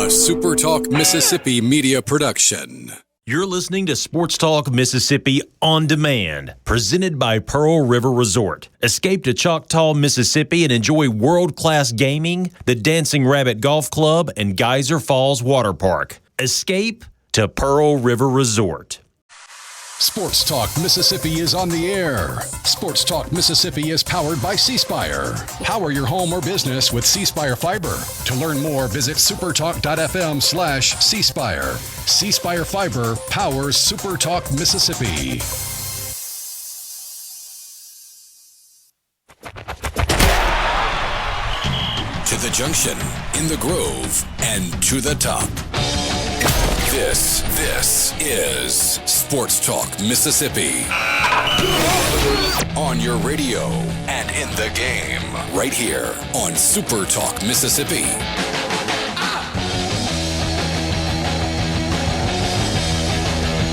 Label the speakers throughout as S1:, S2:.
S1: SuperTalk Mississippi media production.
S2: You're listening to Sports Talk Mississippi On Demand, presented by Pearl River Resort. Escape to Choctaw, Mississippi and enjoy world-class gaming, the Dancing Rabbit Golf Club, and Geyser Falls Water Park. Escape to Pearl River Resort.
S1: Sports Talk Mississippi is on the air. Sports Talk Mississippi is powered by C Spire. Power your home or business with C Spire Fiber. To learn more, visit supertalk.fm/C Spire. C Spire Fiber powers Super Talk Mississippi. To the junction, in the Grove, and to the top. This is Sports Talk Mississippi. On your radio and in the game, right here on Super Talk Mississippi.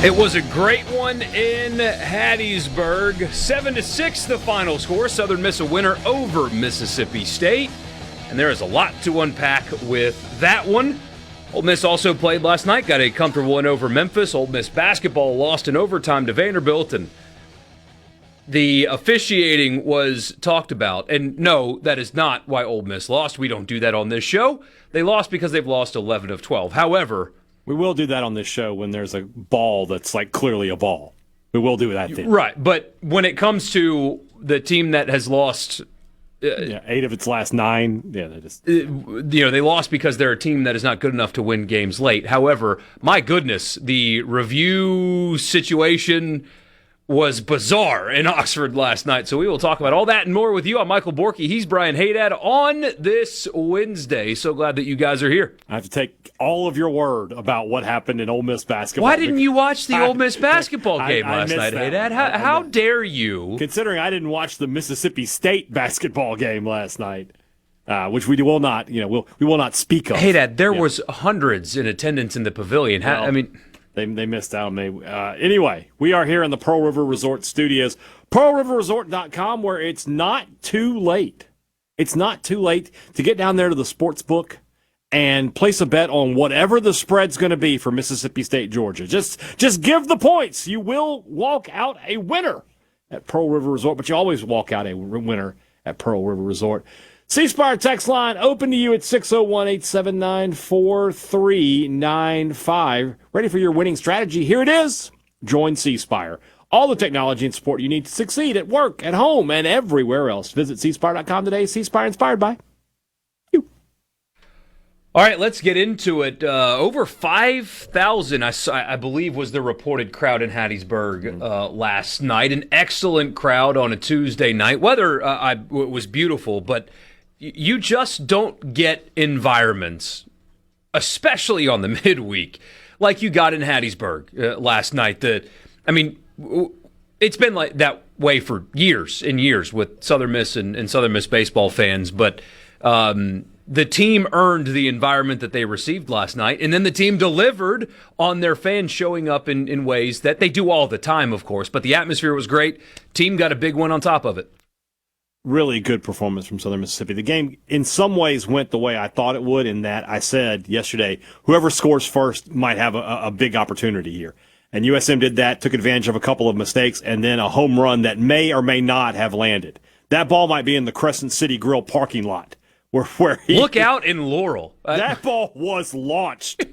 S3: It was a great one in Hattiesburg. 7-6 the final score. Southern Miss a winner over Mississippi State. And there is a lot to unpack with that one. Ole Miss also played last night, got a comfortable win over Memphis. Ole Miss basketball lost in overtime to Vanderbilt, and the officiating was talked about. And no, that is not why Ole Miss lost. We don't do that on this show. They lost because they've lost 11 of 12. However,
S4: we will do that on this show when there's a ball that's like clearly a ball. We will do that then.
S3: Right, but when it comes to the team that has lost
S4: 8 of its last 9. Yeah,
S3: they lost because they're a team that is not good enough to win games late. However, my goodness, the review situation was bizarre in Oxford last night. So we will talk about all that and more with you. I'm Michael Borkey. He's Brian Hadad on this Wednesday. So glad that you guys are here.
S4: I have to take all of your word about what happened in Ole Miss basketball.
S3: Why didn't you watch the Ole Miss basketball game last night,
S4: Hadad?
S3: How dare you?
S4: Considering I didn't watch the Mississippi State basketball game last night, which we will not, we will not speak of.
S3: Hadad, there was hundreds in attendance in the pavilion.
S4: They missed out on me. Anyway, we are here in the Pearl River Resort studios, pearlriverresort.com, where it's not too late. It's not too late to get down there to the sports book and place a bet on whatever the spread's going to be for Mississippi State, Georgia. Just give the points. You will walk out a winner at Pearl River Resort, but you always walk out a winner at Pearl River Resort. C Spire text line open to you at 601-879-4395. Ready for your winning strategy? Here it is. Join C Spire. All the technology and support you need to succeed at work, at home, and everywhere else. Visit cspire.com today. C Spire, inspired by you.
S3: All right, let's get into it. Over 5,000, I believe, was the reported crowd in Hattiesburg last night. An excellent crowd on a Tuesday night. Weather was beautiful, but you just don't get environments, especially on the midweek, like you got in Hattiesburg last night. It's been like that way for years and years with Southern Miss and Southern Miss baseball fans, but the team earned the environment that they received last night, and then the team delivered on their fans showing up in ways that they do all the time, of course, but the atmosphere was great. Team got a big one on top of it.
S4: Really good performance from Southern Mississippi. The game, in some ways, went the way I thought it would, in that I said yesterday, whoever scores first might have a big opportunity here. And USM did that, took advantage of a couple of mistakes, and then a home run that may or may not have landed. That ball might be in the Crescent City Grill parking lot.
S3: Look out in Laurel.
S4: That ball was launched.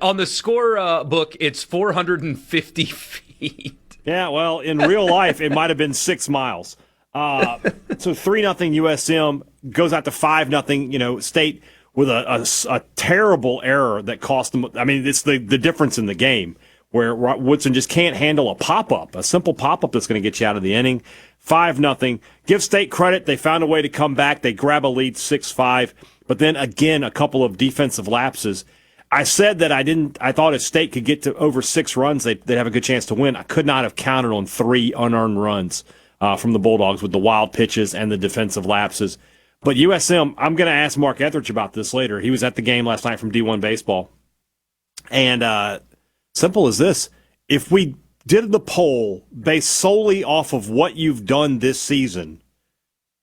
S3: On the score book, it's 450 feet.
S4: Yeah, well, in real life, it might have been 6 miles. So 3-0 USM goes out to 5-0, State with a terrible error that cost them. I mean, it's the difference in the game where Woodson just can't handle a simple pop-up that's going to get you out of the inning. 5-0. Give State credit. They found a way to come back. They grab a lead 6-5. But then again, a couple of defensive lapses. I said that I thought if State could get to over 6 runs, they'd have a good chance to win. I could not have counted on 3 unearned runs from the Bulldogs with the wild pitches and the defensive lapses. But USM, I'm going to ask Mark Etheridge about this later. He was at the game last night from D1 Baseball. And simple as this. If we did the poll based solely off of what you've done this season,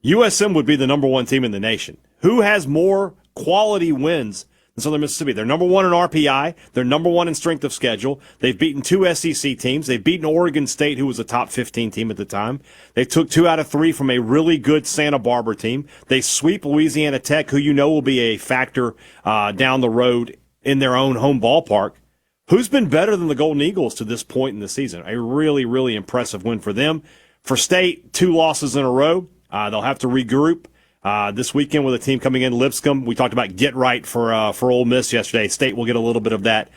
S4: USM would be the number 1 team in the nation. Who has more quality wins in Southern Mississippi. They're number one in RPI. They're number one in strength of schedule. They've beaten 2 SEC teams. They've beaten Oregon State, who was a top 15 team at the time. They took 2 out of 3 from a really good Santa Barbara team. They sweep Louisiana Tech, who will be a factor down the road in their own home ballpark. Who's been better than the Golden Eagles to this point in the season? A really, really impressive win for them. For State, 2 losses in a row. They'll have to regroup this weekend with a team coming in, Lipscomb. We talked about get right for Ole Miss yesterday. State will get a little bit of that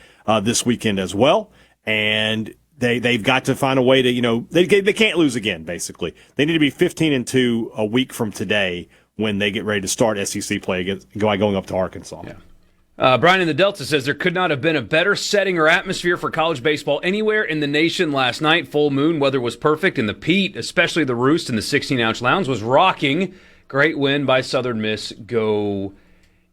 S4: this weekend as well. And they've got to find a way to, they can't lose again, basically. They need to be 15-2 a week from today when they get ready to start SEC play going up to Arkansas.
S3: Yeah. Brian in the Delta says there could not have been a better setting or atmosphere for college baseball anywhere in the nation last night. Full moon, weather was perfect, and the Pete, especially the Roost in the 16-ounce lounge, was rocking. Great win by Southern Miss. Go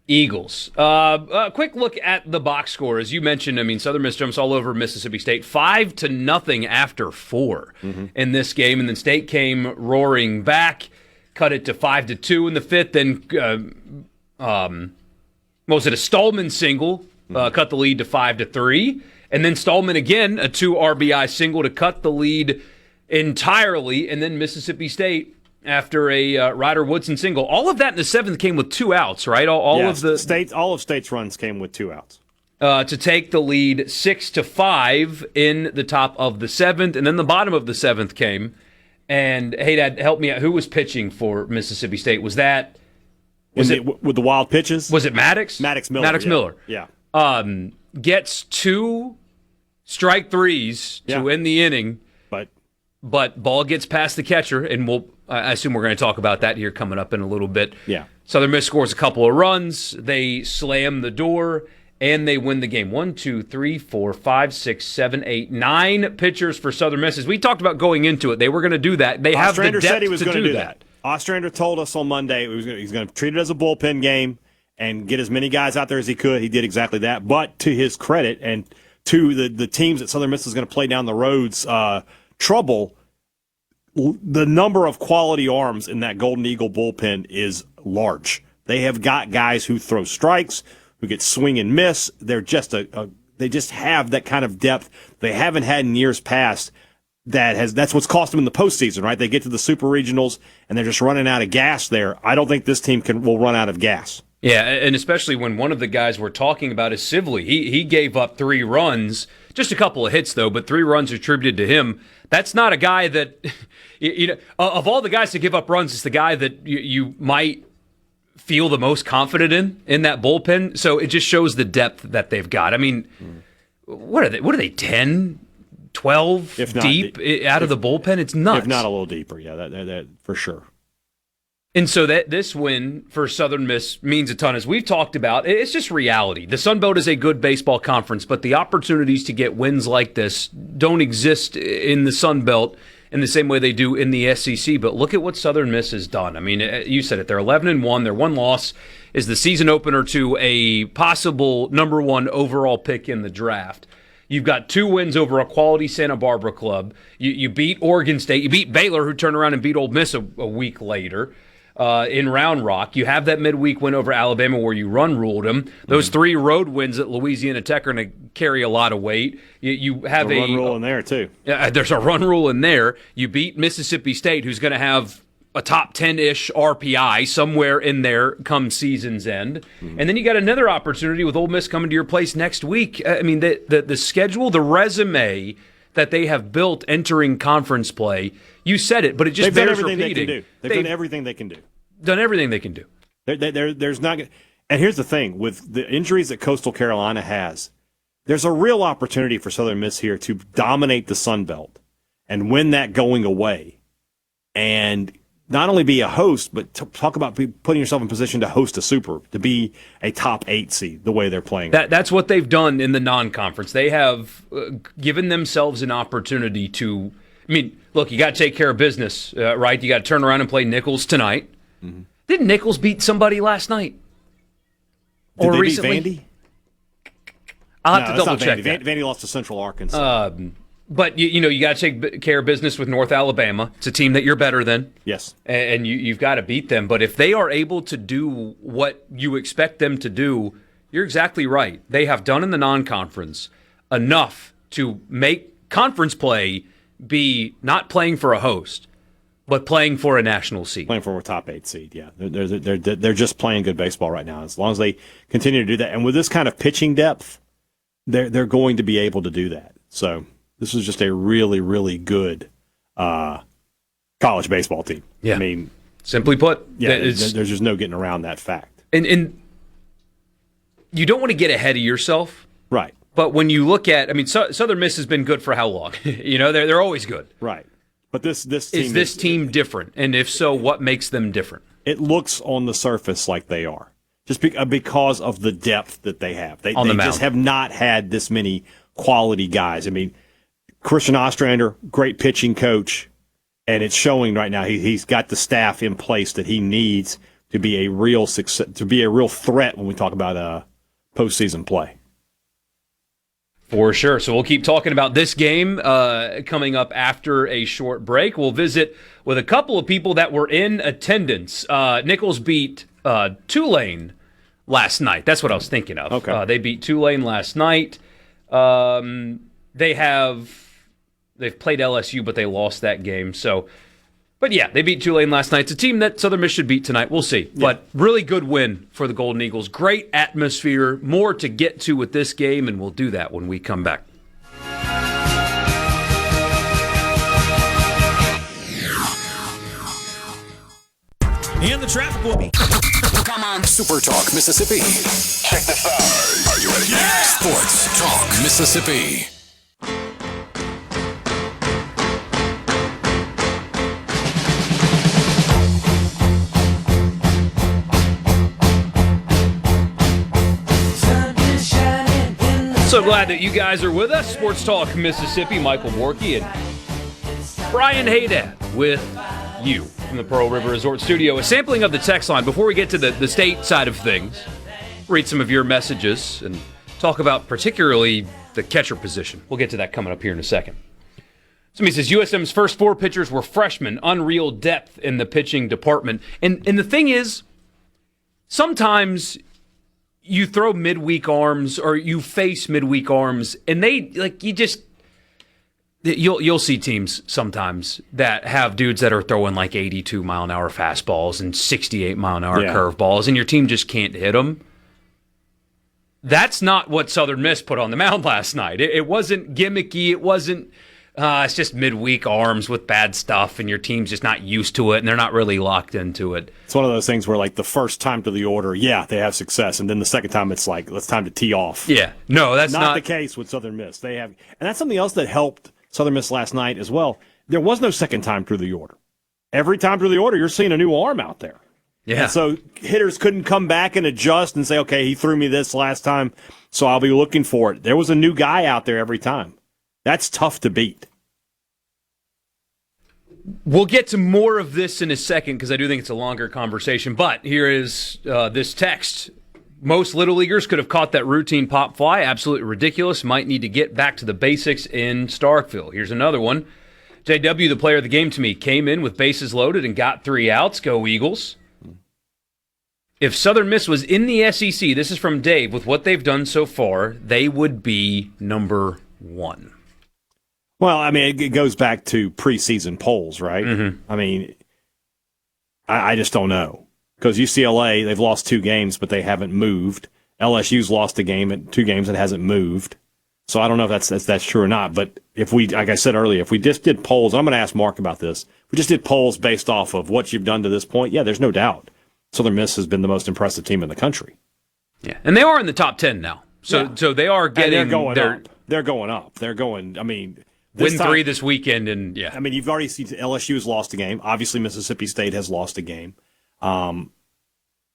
S3: Eagles. A quick look at the box score. As you mentioned, Southern Miss jumps all over Mississippi State. 5-0 after 4 in this game, and then State came roaring back, cut it to 5-2 in the 5th, then was it a Stallman single, cut the lead to 5-3, and then Stallman again, a 2 RBI single to cut the lead entirely, and then Mississippi State after a Ryder Woodson single. All of that in the 7th came with 2 outs, right? All of
S4: State's runs came with 2 outs.
S3: To take the lead 6-5 in the top of the 7th, and then the bottom of the 7th came. And hey, Dad, help me out. Who was pitching for Mississippi State? Was that?
S4: With the wild pitches?
S3: Was it Maddox?
S4: Maddox Miller.
S3: Maddox Miller.
S4: Yeah.
S3: Gets 2 strike threes to end the inning. But ball gets past the catcher, and I assume we're going to talk about that here coming up in a little bit.
S4: Yeah.
S3: Southern Miss scores a couple of runs. They slam the door, and they win the game. 1, 2, 3, 4, 5, 6, 7, 8, 9 pitchers for Southern Miss. As we talked about going into it, they were going to do that. They have the depth
S4: said he was
S3: going to
S4: do that. Ostrander told us on Monday he's going to treat it as a bullpen game and get as many guys out there as he could. He did exactly that. But to his credit and to the teams that Southern Miss is going to play down the road's trouble, the number of quality arms in that Golden Eagle bullpen is large. They have got guys who throw strikes, who get swing and miss. They're just they just have that kind of depth they haven't had in years past. That's what's cost them in the postseason, right? They get to the super regionals and they're just running out of gas there. I don't think this team will run out of gas.
S3: Yeah, and especially when one of the guys we're talking about is Sibley. He gave up 3 runs, just a couple of hits though, but 3 runs attributed to him. That's not a guy that, of all the guys to give up runs, it's the guy that you might feel the most confident in that bullpen. So it just shows the depth that they've got. What are they, 10, 12 deep out of the bullpen? It's nuts.
S4: If not a little deeper, yeah, that for sure.
S3: And so this win for Southern Miss means a ton. As we've talked about, it's just reality. The Sun Belt is a good baseball conference, but the opportunities to get wins like this don't exist in the Sun Belt in the same way they do in the SEC. But look at what Southern Miss has done. You said it. They're 11-1. Their one loss is the season opener to a possible number 1 overall pick in the draft. You've got 2 wins over a quality Santa Barbara club. You beat Oregon State. You beat Baylor, who turned around and beat Ole Miss a week later. In Round Rock. You have that midweek win over Alabama where you run-ruled them. Those 3 road wins at Louisiana Tech are going to carry a lot of weight. You have
S4: a run rule in there, too.
S3: There's a run rule in there. You beat Mississippi State, who's going to have a top 10-ish RPI somewhere in there come season's end. And then you got another opportunity with Ole Miss coming to your place next week. The schedule, the resume that they have built entering conference play, you said it, but it just bears repeating.
S4: They've done everything they can do.
S3: Done everything they can do.
S4: There's not. And here's the thing: with the injuries that Coastal Carolina has, there's a real opportunity for Southern Miss here to dominate the Sun Belt and win that going away, and not only be a host, but talk about putting yourself in position to host a super, to be a top 8 seed the way they're playing.
S3: That's what they've done in the non-conference. They have given themselves an opportunity to. Look, you got to take care of business, right? You got to turn around and play Nichols tonight. Mm-hmm. Didn't Nichols beat somebody last night?
S4: Did they recently? Beat Vandy?
S3: I'll have to double check.
S4: Vandy lost to Central Arkansas.
S3: But you got to take care of business with North Alabama. It's a team that you're better than.
S4: Yes,
S3: and you've got to beat them. But if they are able to do what you expect them to do, You're exactly right. They have done in the non-conference enough to make conference play be not playing for a host, but playing for a national seed.
S4: Playing for a top 8 seed, yeah. They're just playing good baseball right now. As long as they continue to do that, and with this kind of pitching depth, they're going to be able to do that. So this is just a really, really good college baseball team.
S3: Yeah.
S4: I mean,
S3: simply put,
S4: there's just no getting around that fact.
S3: And you don't want to get ahead of yourself.
S4: Right.
S3: But when you look at, Southern Miss has been good for how long? They're always good.
S4: Right. But this team
S3: is this team different? And if so, what makes them different?
S4: It looks on the surface like they are, just because of the depth that they have. They just have not had this many quality guys. I mean, Christian Ostrander, great pitching coach, and it's showing right now. He's got the staff in place that he needs to be a real success, to be a real threat when we talk about postseason play.
S3: For sure. So we'll keep talking about this game coming up after a short break. We'll visit with a couple of people that were in attendance. Nichols beat Tulane last night. That's what I was thinking of.
S4: Okay.
S3: They beat Tulane last night. They've played LSU, but they lost that game. But yeah, they beat Tulane last night. It's a team that Southern Miss should beat tonight. We'll see. Yeah. But really good win for the Golden Eagles. Great atmosphere. More to get to with this game, and we'll do that when we come back.
S5: And the traffic will be.
S1: Come on. SuperTalk Mississippi.
S6: Check this out.
S1: Are you ready? Yeah! Sports Talk Mississippi.
S3: So glad that you guys are with us. Sports Talk Mississippi, Michael Borkey and Brian Hadad with you from the Pearl River Resort Studio. A sampling of the text line before we get to the state side of things. Read some of your messages and talk about particularly the catcher position. We'll get to that coming up here in a second. Somebody says USM's first 4 pitchers were freshmen. Unreal depth in the pitching department. And the thing is, sometimes you throw midweek arms or you face midweek arms, and you'll see teams sometimes that have dudes that are throwing like 82 mile an hour fastballs and 68 mile an hour curveballs, and your team just can't hit them. That's not what Southern Miss put on the mound last night. It wasn't gimmicky. It wasn't. It's just midweek arms with bad stuff, and your team's just not used to it, and they're not really locked into it.
S4: It's one of those things where, like, the first time to the order, they have success, and then the second time it's like, it's time to tee off.
S3: Yeah, no, that's
S4: not the case with Southern Miss. They have, and that's something else that helped Southern Miss last night as well. There was no second time through the order. Every time through the order, you're seeing a new arm out there.
S3: Yeah.
S4: And so hitters couldn't come back and adjust and say, okay, he threw me this last time, so I'll be looking for it. There was a new guy out there every time. That's tough to beat.
S3: We'll get to more of this in a second because I do think it's a longer conversation. But here is this text. Most Little Leaguers could have caught that routine pop fly. Absolutely ridiculous. Might need to get back to the basics in Starkville. Here's another one. JW, the player of the game to me, came in with bases loaded and got 3 outs. Go Eagles. If Southern Miss was in the SEC, this is from Dave, with what they've done so far, they would be number 1.
S4: Well, I mean, it goes back to preseason polls, right?
S3: Mm-hmm.
S4: I mean, I just don't know. Because UCLA, they've lost 2 games, but they haven't moved. LSU's lost a game at 2 games and hasn't moved. So I don't know if that's true or not. But if we, like I said earlier, if we just did polls, I'm going to ask Mark about this. If we just did polls based off of what you've done to this point, there's no doubt Southern Miss has been the most impressive team in the country.
S3: Yeah, and they are in the top 10 now. So they are getting.
S4: And they're going up. They're going up. They're going. I mean.
S3: Win 3 this weekend, and I
S4: mean, you've already seen LSU has lost a game. Obviously, Mississippi State has lost a game.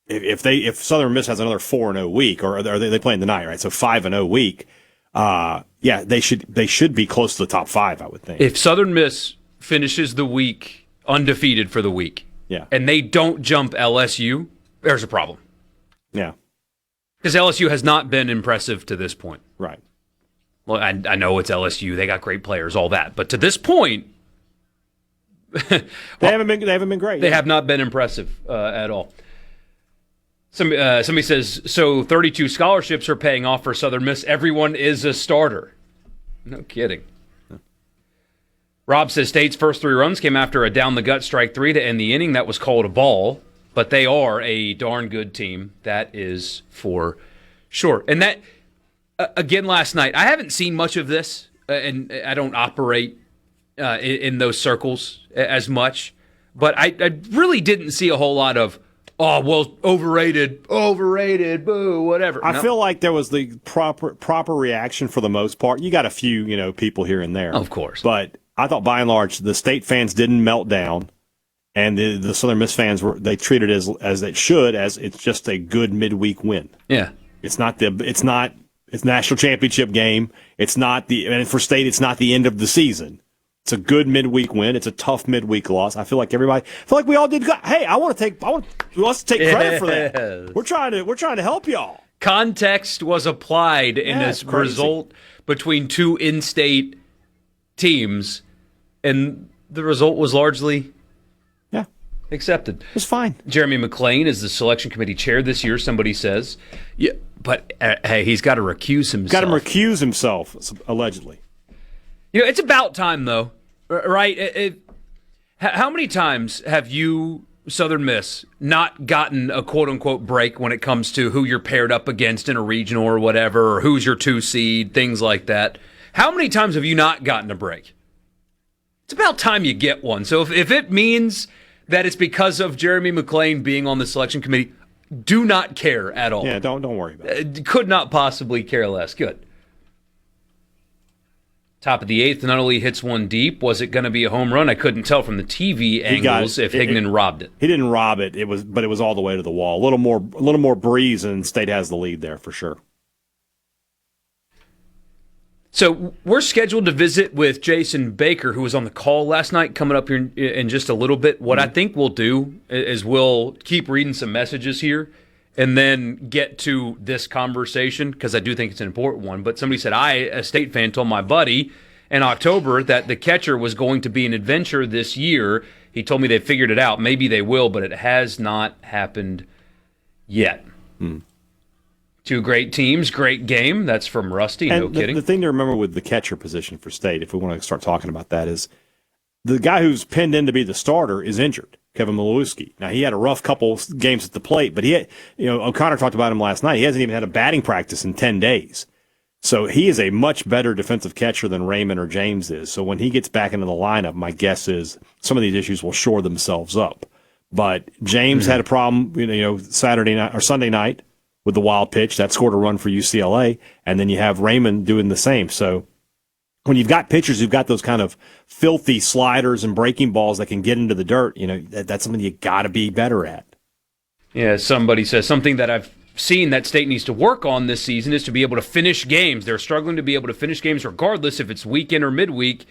S4: If Southern Miss has another 4-0 week, or they play in the night, right? So 5-0 week. They should be close to the top 5, I would think.
S3: If Southern Miss finishes the week undefeated for the week, and they don't jump LSU, there's a problem.
S4: Yeah,
S3: because LSU has not been impressive to this point.
S4: Right.
S3: Well, I know it's LSU; they got great players, all that. But to this point,
S4: they haven't been great.
S3: They have not been impressive at all. Somebody says, so 32 scholarships are paying off for Southern Miss. Everyone is a starter. No kidding. Rob says State's first 3 runs came after a down-the-gut strike 3 to end the inning. That was called a ball, but they are a darn good team. That is for sure. And that, again, last night, I haven't seen much of this, and I don't operate in those circles as much, but I really didn't see a whole lot of, oh, well, overrated, boo, whatever.
S4: I feel like there was the proper reaction for the most part. You got a few, people here and there.
S3: Of course.
S4: But I thought by and large the State fans didn't melt down, and the Southern Miss fans they treated it as it should, as it's just a good midweek win.
S3: Yeah.
S4: It's national championship game. And for State, it's not the end of the season. It's a good midweek win. It's a tough midweek loss. I feel like we all did good. Hey, let's take credit for that. We're trying to help y'all.
S3: Context was applied in this result between 2 in-state teams, and the result was largely accepted.
S4: It was fine.
S3: Jeremy McClain is the selection committee chair this year, somebody says. Yeah, but hey, he's got to recuse himself.
S4: Got him recuse himself, allegedly.
S3: It's about time, though, right? How many times have you, Southern Miss, not gotten a quote-unquote break when it comes to who you're paired up against in a regional or whatever, or who's your 2 seed, things like that? How many times have you not gotten a break? It's about time you get one. So if it means that it's because of Jeremy McClain being on the selection committee, do not care at all.
S4: Yeah, don't worry about it.
S3: Could not possibly care less. Good. Top of the 8th, Nunnally hits one deep. Was it going to be a home run? I couldn't tell from the TV angles if Hignan robbed it.
S4: He didn't rob it. But it was all the way to the wall. A little more breeze, and State has the lead there for sure.
S3: So we're scheduled to visit with Jason Baker, who was on the call last night, coming up here in just a little bit. What I think we'll do is we'll keep reading some messages here and then get to this conversation, because I do think it's an important one. But somebody said, a State fan, told my buddy in October that the catcher was going to be an adventure this year. He told me they figured it out. Maybe they will, but it has not happened yet. 2 great teams, great game. That's from Rusty, no kidding.
S4: The thing to remember with the catcher position for State, if we want to start talking about that, is the guy who's pinned in to be the starter is injured, Kevin Malewski. Now, he had a rough couple games at the plate, but O'Connor talked about him last night. He hasn't even had a batting practice in 10 days. So he is a much better defensive catcher than Raymond or James is. So when he gets back into the lineup, my guess is some of these issues will shore themselves up. But James had a problem, Saturday night or Sunday night with the wild pitch. That scored a run for UCLA. And then you have Raymond doing the same. So when you've got pitchers who've got those kind of filthy sliders and breaking balls that can get into the dirt, that's something you got to be better at.
S3: Yeah, somebody says something that I've seen that State needs to work on this season is to be able to finish games. They're struggling to be able to finish games regardless if it's weekend or midweek.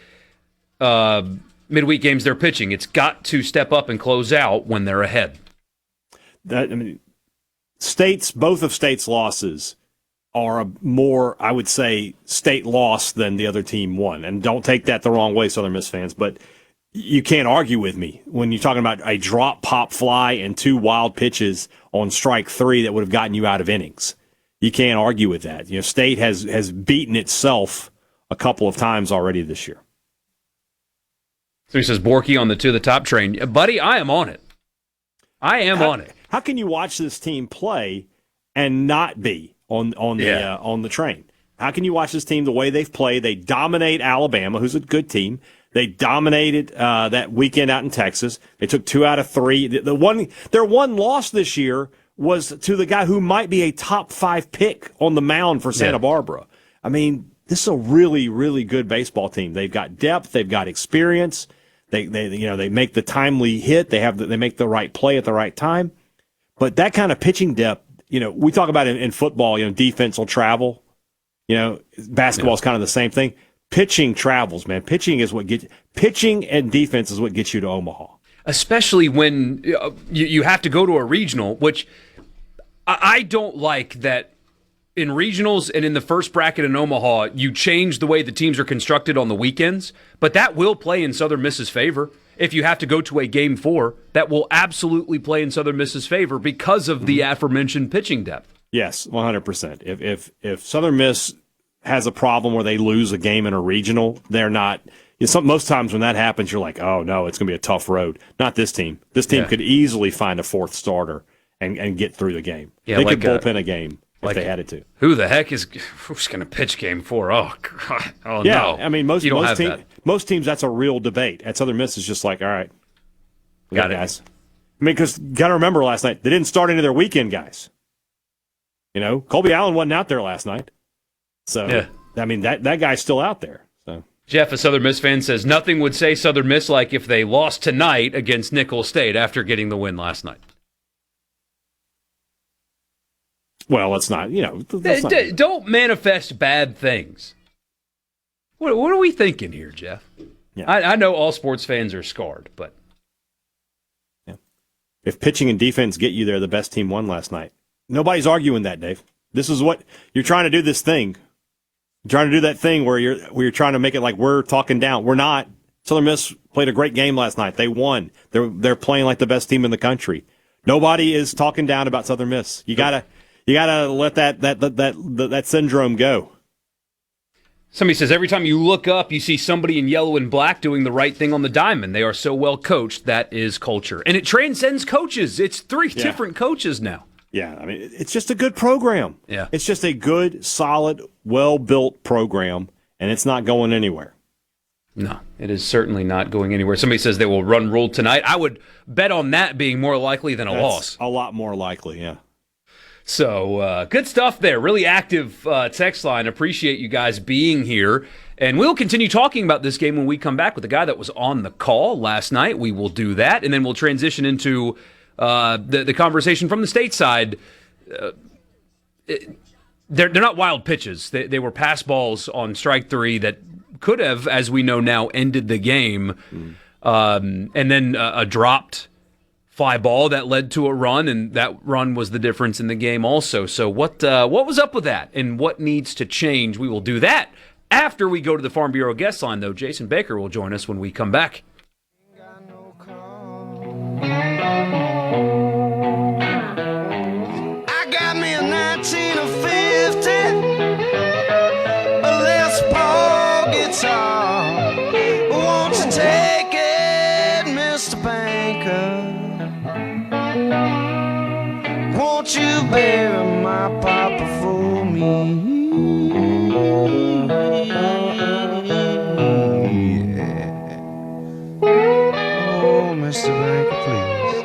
S3: Midweek games they're pitching. It's got to step up and close out when they're ahead.
S4: Both of State's losses are more, I would say, State loss than the other team won. And don't take that the wrong way, Southern Miss fans, but you can't argue with me when you're talking about a drop, pop, fly, and 2 wild pitches on strike 3 that would have gotten you out of innings. You can't argue with that. State has beaten itself a couple of times already this year.
S3: So he says, Borkey on the To the Top train. Buddy, I am on it. I am on it.
S4: How can you watch this team play and not be on the train? How can you watch this team the way they've played? They dominate Alabama, who's a good team. They dominated that weekend out in Texas. They took 2 out of 3. Their one loss this year was to the guy who might be a top 5 pick on the mound for Santa Barbara. I mean, this is a really, really good baseball team. They've got depth. They've got experience. They make the timely hit. They make the right play at the right time. But that kind of pitching depth, we talk about in football, defense will travel. Basketball is kind of the same thing. Pitching travels, man. Pitching and defense is what gets you to Omaha.
S3: Especially when you have to go to a regional, which I don't like that in regionals and in the first bracket in Omaha, you change the way the teams are constructed on the weekends, but that will play in Southern Miss's favor. if you have to go to a Game 4, that will absolutely play in Southern Miss's favor because of the aforementioned pitching depth.
S4: Yes, 100%. If Southern Miss has a problem where they lose a game in a regional, they're not. Most times when that happens, you're like, oh, no, it's going to be a tough road. Not this team. This team could easily find a fourth starter and get through the game.
S3: Yeah,
S4: they
S3: like
S4: could bullpen a game if they had it to.
S3: Who's going to pitch Game 4? Oh, God. Oh,
S4: yeah,
S3: no.
S4: I mean, most teams, that's a real debate. At Southern Miss, is just like, all right,
S3: got it,
S4: guys. I mean, because got to remember last night, they didn't start any of their weekend guys. Colby Allen wasn't out there last night. So, I mean, that guy's still out there. So
S3: Jeff, a Southern Miss fan, says nothing would say Southern Miss like if they lost tonight against Nicholls State after getting the win last night.
S4: Well, let's not,
S3: don't manifest bad things. What are we thinking here, Jeff?
S4: Yeah.
S3: I know all sports fans are scarred, but
S4: if pitching and defense get you there, the best team won last night. Nobody's arguing that, Dave. This is what you're trying to do. This thing, you're trying to do that thing where you're trying to make it like we're talking down. We're not. Southern Miss played a great game last night. They won. They're playing like the best team in the country. Nobody is talking down about Southern Miss. You gotta let that syndrome go.
S3: Somebody says every time you look up, you see somebody in yellow and black doing the right thing on the diamond. They are so well coached. That is culture, and it transcends coaches. It's three different coaches now.
S4: Yeah, I mean, it's just a good program.
S3: Yeah.
S4: It's just a good, solid, well-built program, and it's not going anywhere.
S3: No, it is certainly not going anywhere. Somebody says they will run rule tonight. I would bet on that being more likely than a loss.
S4: A lot more likely, yeah.
S3: So, good stuff there. Really active text line. Appreciate you guys being here. And we'll continue talking about this game when we come back with the guy that was on the call last night. We will do that, and then we'll transition into the conversation from the stateside. They're not wild pitches. They were pass balls on strike three that could have, as we know now, ended the game. And then a dropped fly ball that led to a run, and that run was the difference in the game also. So what was up with that, and what needs to change? We will do that after we go to the Farm Bureau guest line, though. Jason Baker will join us when we come back.
S7: I got me a 1950 a Les Paul guitar. Won't you take it, Mr. Banker? Won't you bury my papa for me? Yeah. Oh, Mr. Banker, please.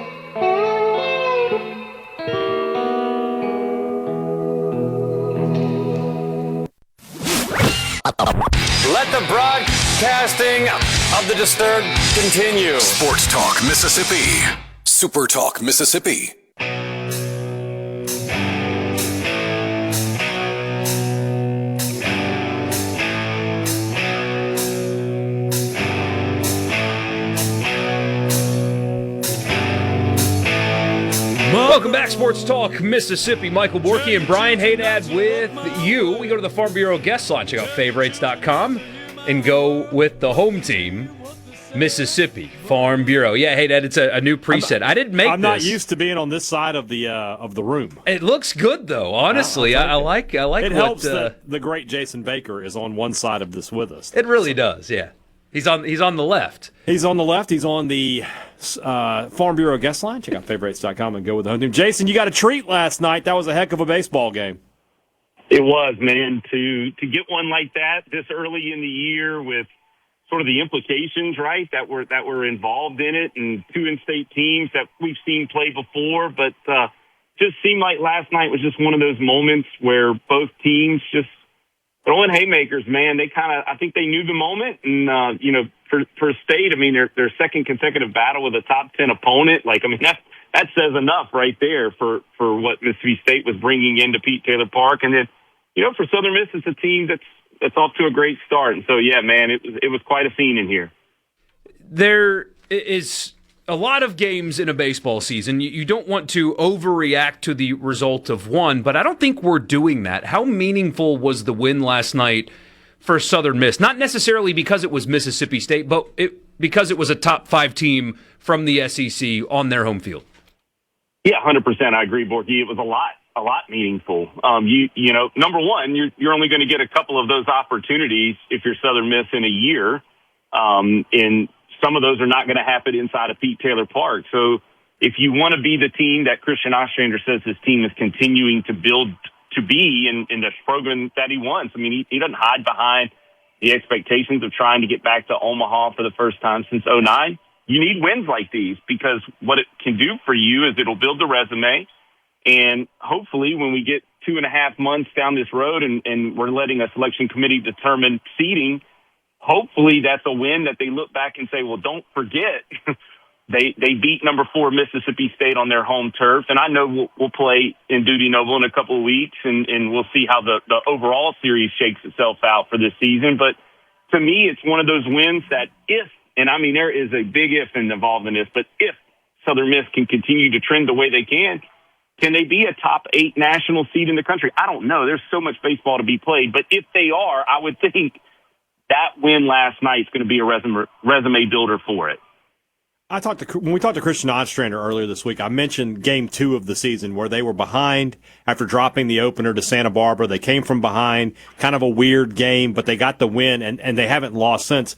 S8: Let the broadcasting of the disturbed continue.
S1: Sports Talk Mississippi. Super Talk Mississippi.
S3: Welcome back, Sports Talk Mississippi. Michael Borkey and Brian Hadad with you. We go to the Farm Bureau guest line. Check out favorites.com and go with the home team, Mississippi Farm Bureau. Yeah, Hadad, it's a new preset. I didn't make
S4: I'm
S3: this.
S4: not used to being on this side of the room.
S3: It looks good, though. Honestly, I like. It
S4: helps that the great Jason Baker is on one side of this with us.
S3: It really does. Yeah, he's on the left.
S4: He's on the left. He's on the Farm Bureau guest line. Check out favorites.com and go with the home team. Jason, you got a treat last night. That was a heck of a baseball game.
S9: It was, man, to get one like that this early in the year with sort of the implications, right, that were involved in it, and two in-state teams that we've seen play before, but just seemed like last night was just one of those moments where both teams just throwing haymakers, man. They I think they knew the moment, and for State, I mean, their second consecutive battle with a top 10 opponent, that says enough right there for what Mississippi State was bringing into Pete Taylor Park, and then for Southern Miss, it's a team that's off to a great start, and so yeah, man, it was quite a scene in here.
S3: There is a lot of games in a baseball season. You don't want to overreact to the result of one, but I don't think we're doing that. How meaningful was the win last night for Southern Miss? Not necessarily because it was Mississippi State, but because it was a top 5 team from the SEC on their home field.
S9: Yeah, 100%. I agree, Borky. It was a lot meaningful. You know, number one, you're only going to get a couple of those opportunities if you're Southern Miss in a year, and some of those are not going to happen inside of Pete Taylor Park. So if you want to be the team that Christian Ostrander says his team is continuing to build to be in the program that he wants, I mean, he doesn't hide behind the expectations of trying to get back to Omaha for the first time since '09. You need wins like these because what it can do for you is it'll build the resume. And hopefully when we get 2.5 months down this road and we're letting a selection committee determine seeding, hopefully that's a win that they look back and say, well, don't forget they beat number 4 Mississippi State on their home turf. And I know we'll play in Duty Noble in a couple of weeks and we'll see how the overall series shakes itself out for this season. But to me, it's one of those wins that if, and I mean, there is a big if involved in this, but if Southern Miss can continue to trend the way they can they be a top 8 national seed in the country? I don't know. There's so much baseball to be played. But if they are, I would think that win last night is going to be a resume builder for it.
S4: When we talked to Christian Ostrander earlier this week, I mentioned game 2 of the season where they were behind after dropping the opener to Santa Barbara. They came from behind, kind of a weird game, but they got the win, and they haven't lost since.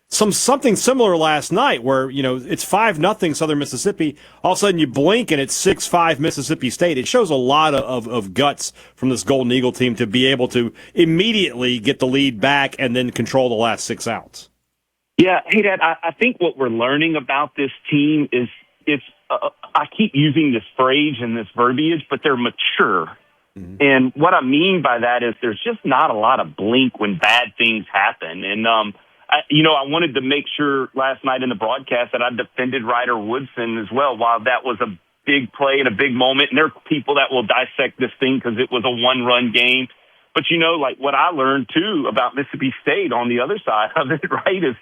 S4: Something similar last night where, you know, it's 5-0 Southern Mississippi. All of a sudden you blink and it's 6-5 Mississippi State. It shows a lot of guts from this Golden Eagle team to be able to immediately get the lead back and then control the last 6 outs.
S9: Yeah, hey, Dad, I think what we're learning about this team is I keep using this phrase and this verbiage, but they're mature. Mm-hmm. And what I mean by that is there's just not a lot of blink when bad things happen. And, I wanted to make sure last night in the broadcast that I defended Ryder Woodson as well. While that was a big play and a big moment, and there are people that will dissect this thing because it was a 1-run game. But, like what I learned, too, about Mississippi State on the other side of it, right, is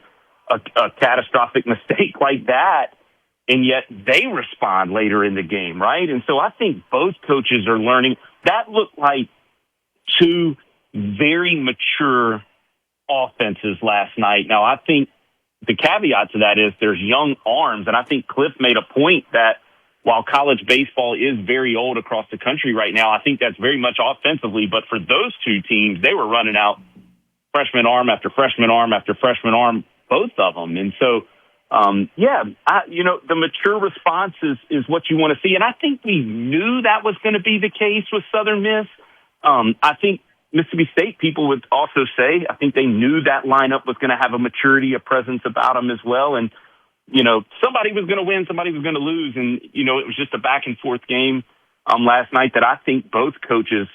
S9: a catastrophic mistake like that, and yet they respond later in the game, right? And so I think both coaches are learning. That looked like 2 very mature offenses last night. Now, I think the caveat to that is there's young arms, and I think Cliff made a point that while college baseball is very old across the country right now, I think that's very much offensively. But for those 2 teams, they were running out freshman arm after freshman arm after freshman arm, both of them. And so, the mature response is what you want to see. And I think we knew that was going to be the case with Southern Miss. I think Mississippi State people would also say, I think they knew that lineup was going to have a maturity, a presence about them as well. And, somebody was going to win, somebody was going to lose. And, it was just a back and forth game last night that I think both coaches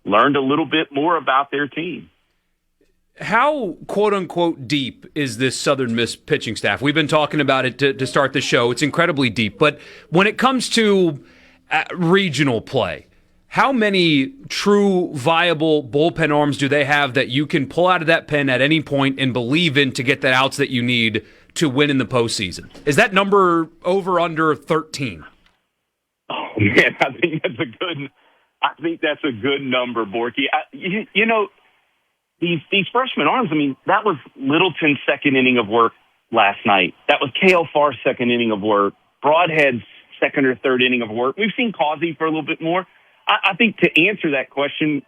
S9: learned a little bit more about their team.
S3: How, quote-unquote, deep is this Southern Miss pitching staff? We've been talking about it to start the show. It's incredibly deep. But when it comes to regional play, how many true, viable bullpen arms do they have that you can pull out of that pen at any point and believe in to get the outs that you need to win in the postseason? Is that number over under 13?
S9: Oh, man, I think that's a good number, Borky. These freshman arms, I mean, that was Littleton's second inning of work last night. That was K.L. Farr's second inning of work. Broadhead's second or third inning of work. We've seen Causey for a little bit more. I think to answer that question,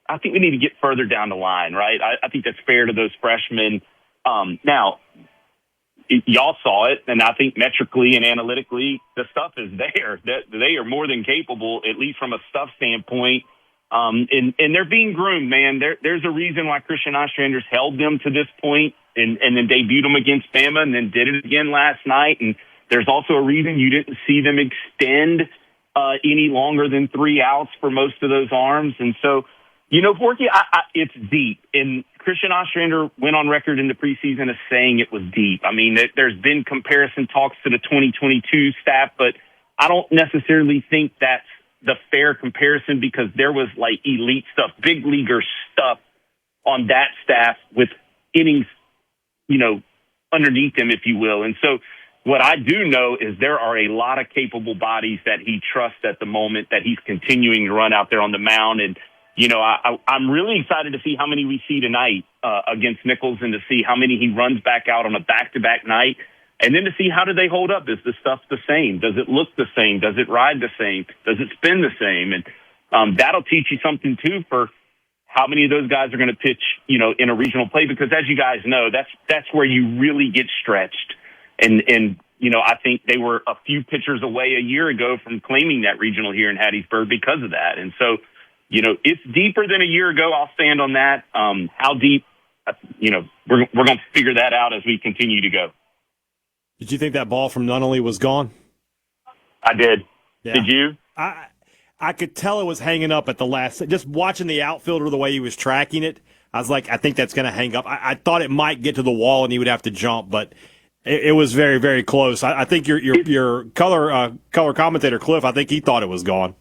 S9: I think we need to get further down the line, right? I think that's fair to those freshmen. Now, y'all saw it, and I think metrically and analytically, the stuff is there. They are more than capable, at least from a stuff standpoint. And they're being groomed, man. There's a reason why Christian Ostrander's held them to this point and then debuted them against Bama and then did it again last night. And there's also a reason you didn't see them extend any longer than 3 outs for most of those arms. And so, Borky, it's deep. And Christian Ostrander went on record in the preseason as saying it was deep. I mean, there's been comparison talks to the 2022 staff, but I don't necessarily think that's the fair comparison because there was like elite stuff, big leaguer stuff on that staff with innings, underneath them, if you will. And so what I do know is there are a lot of capable bodies that he trusts at the moment that he's continuing to run out there on the mound. And I'm really excited to see how many we see tonight against Nichols and to see how many he runs back out on a back-to-back night. And then to see how do they hold up. Is the stuff the same? Does it look the same? Does it ride the same? Does it spin the same? And that'll teach you something, too, for how many of those guys are going to pitch, in a regional play. Because as you guys know, that's where you really get stretched. And I think they were a few pitchers away a year ago from claiming that regional here in Hattiesburg because of that. And so, it's deeper than a year ago. I'll stand on that. How deep, we're going to figure that out as we continue to go.
S4: Did you think that ball from Nunnally was gone?
S9: I did.
S4: Yeah.
S9: Did you?
S4: I could tell it was hanging up at the last. Just watching the outfielder, the way he was tracking it, I was like, I think that's going to hang up. I thought it might get to the wall and he would have to jump, but it was very, very close. I think your color commentator, Cliff, I think he thought it was gone.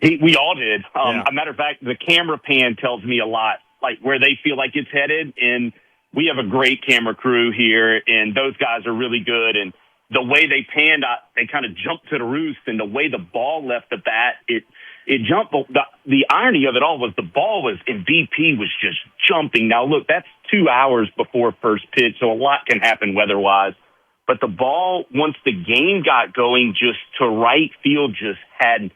S9: We all did.
S4: Yeah.
S9: A matter of fact, the camera pan tells me a lot, like where they feel like it's headed. And we have a great camera crew here, and those guys are really good. And the way they panned, they kind of jumped to the roost, and the way the ball left the bat, it jumped. The irony of it all was the ball was, and BP was just jumping. Now, look, that's 2 hours before first pitch, so a lot can happen weather-wise. But the ball, once the game got going, just to right field, just had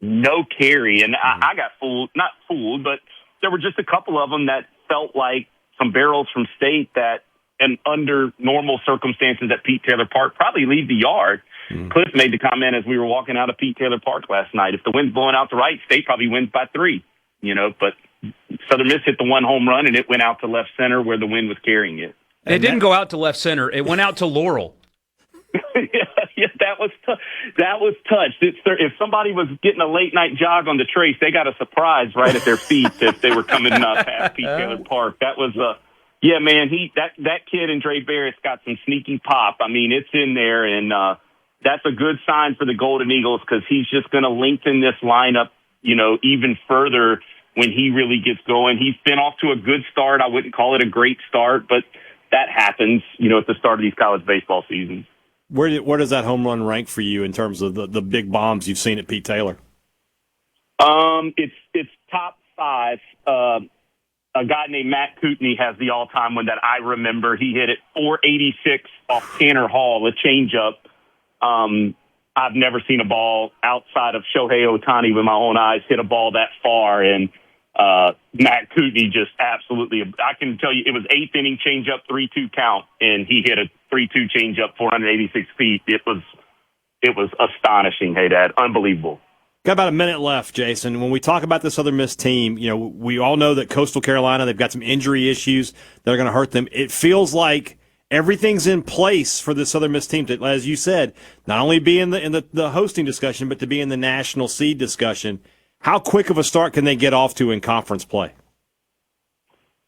S9: no carry. And I got fooled, not fooled, but there were just a couple of them that felt like some barrels from State that, and under normal circumstances at Pete Taylor Park, probably leave the yard. Cliff made the comment as we were walking out of Pete Taylor Park last night. If the wind's blowing out to right, State probably wins by 3, but Southern Miss hit the one home run, and it went out to left center where the wind was carrying it.
S3: It didn't go out to left center. It went out to Laurel.
S9: Yeah, that was touched. If somebody was getting a late night jog on the trace, they got a surprise right at their feet if they were coming past Pete Taylor Park. That was yeah, man. That kid and Dre Barrett's got some sneaky pop. I mean, it's in there, and that's a good sign for the Golden Eagles because he's just going to lengthen this lineup, even further when he really gets going. He's been off to a good start. I wouldn't call it a great start, but that happens, at the start of these college baseball seasons.
S4: Where does that home run rank for you in terms of the big bombs you've seen at Pete Taylor?
S9: It's top 5. A guy named Matt Kootenai has the all-time one that I remember. He hit it 486 off Tanner Hall, a changeup. I've never seen a ball outside of Shohei Ohtani with my own eyes hit a ball that far, and Matt Kootenai just absolutely. I can tell you, it was 8th inning changeup, 3-2 count, and he hit a 3-2 changeup, 486 feet. It was astonishing. Hey, Dad, unbelievable.
S4: Got about a minute left, Jason. When we talk about this Southern Miss team, we all know that Coastal Carolina, they've got some injury issues that are going to hurt them. It feels like everything's in place for the Southern Miss team to, as you said, not only be in the hosting discussion, but to be in the national seed discussion. How quick of a start can they get off to in conference play?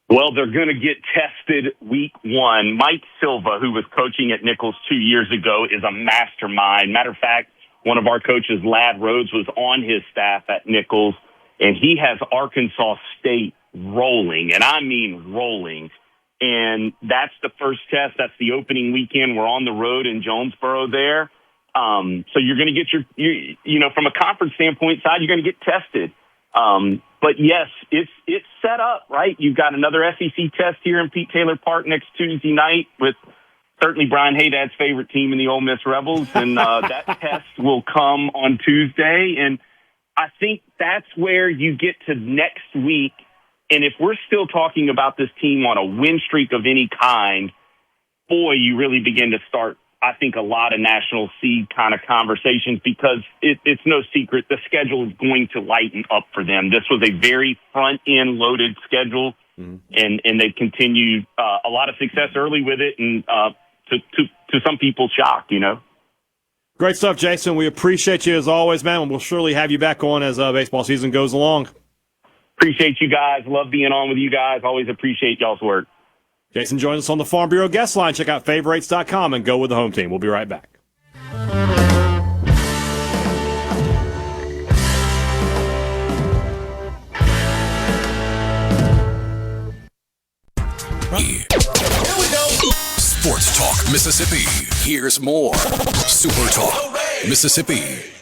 S9: Well, they're going to get tested week 1. Mike Silva, who was coaching at Nichols 2 years ago, is a mastermind. Matter of fact, one of our coaches, Lad Rhodes, was on his staff at Nichols, and he has Arkansas State rolling, and I mean rolling. And that's the first test. That's the opening weekend. We're on the road in Jonesboro there. So you're going to get from a conference standpoint side, you're going to get tested. But yes, it's set up, right? You've got another SEC test here in Pete Taylor Park next Tuesday night with certainly Brian Haydad's favorite team in the Ole Miss Rebels. And that test will come on Tuesday. And I think that's where you get to next week. And if we're still talking about this team on a win streak of any kind, boy, you really begin to start, I think, a lot of national seed kind of conversations because it's no secret the schedule is going to lighten up for them. This was a very front-end loaded schedule, and they've continued a lot of success early with it, and to some people's shock,
S4: Great stuff, Jason. We appreciate you as always, man. We'll surely have you back on as baseball season goes along.
S9: Appreciate you guys. Love being on with you guys. Always appreciate y'all's work.
S4: Jason joins us on the Farm Bureau guest line. Check out favorites.com and go with the home team. We'll be right back.
S1: Here we go. Sports Talk Mississippi. Here's more. Super Talk Mississippi.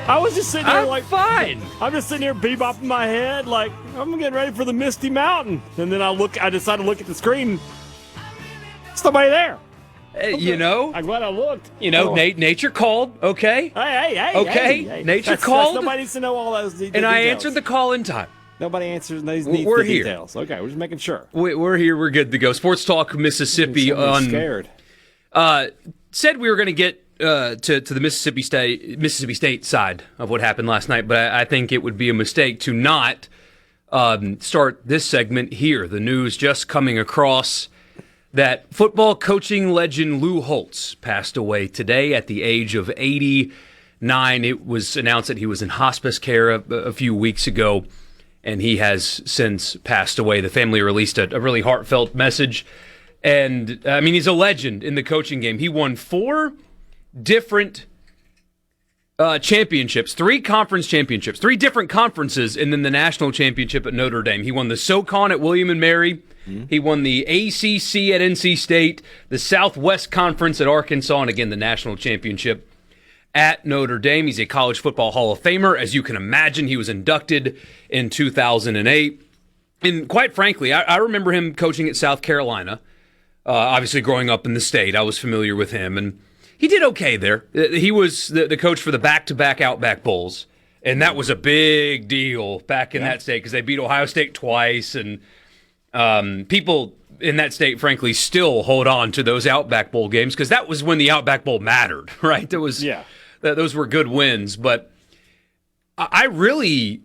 S4: I was just sitting there
S3: I'm fine.
S4: I'm just sitting here bebopping my head like I'm getting ready for the Misty Mountain, and then I decide to look at the screen. There's nobody there.
S3: You know,
S4: I'm glad I looked.
S3: You know, nature called. Okay.
S4: Hey.
S3: Nature called.
S4: Nobody needs to know all those details.
S3: And I answered the call in time.
S4: Nobody answers these needs
S3: We're
S4: the
S3: here.
S4: details. Okay, we're just making sure.
S3: We're here. We're good to go. Sports Talk Mississippi
S4: I'm scared.
S3: Said we were going to get to the Mississippi State side of what happened last night, but I think it would be a mistake to not start this segment here. The news just coming across that football coaching legend Lou Holtz passed away today at the age of 89. It was announced that he was in hospice care a few weeks ago, and he has since passed away. The family released a really heartfelt message. And, I mean, he's a legend in the coaching game. He won 4 different championships, 3 conference championships, 3 different conferences, and then the national championship at Notre Dame. He won the SoCon at William & Mary. He won the ACC at NC State, the Southwest Conference at Arkansas, and again, the national championship at Notre Dame. He's a College Football Hall of Famer. As you can imagine, he was inducted in 2008. And quite frankly, I remember him coaching at South Carolina. Obviously, growing up in the state, I was familiar with him, and he did okay there. He was the coach for the back-to-back Outback Bowls, and that was a big deal back in that state because they beat Ohio State twice, and people in that state, frankly, still hold on to those Outback Bowl games because that was when the Outback Bowl mattered, right? Those were good wins, but I really,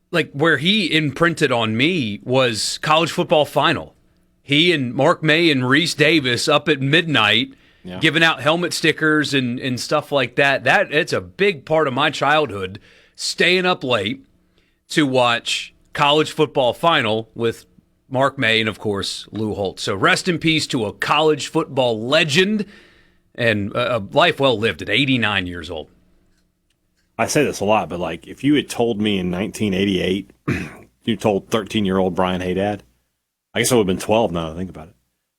S3: like, where he imprinted on me was College Football Final. He and Mark May and Reese Davis up at midnight giving out helmet stickers and stuff like that. It's a big part of my childhood, staying up late to watch College Football Final with Mark May and, of course, Lou Holtz. So rest in peace to a college football legend and a life well lived at 89 years old.
S4: I say this a lot, but like if you had told me in 1988, you told 13-year-old Brian Hadad, I guess I would have been 12 now that I think about it,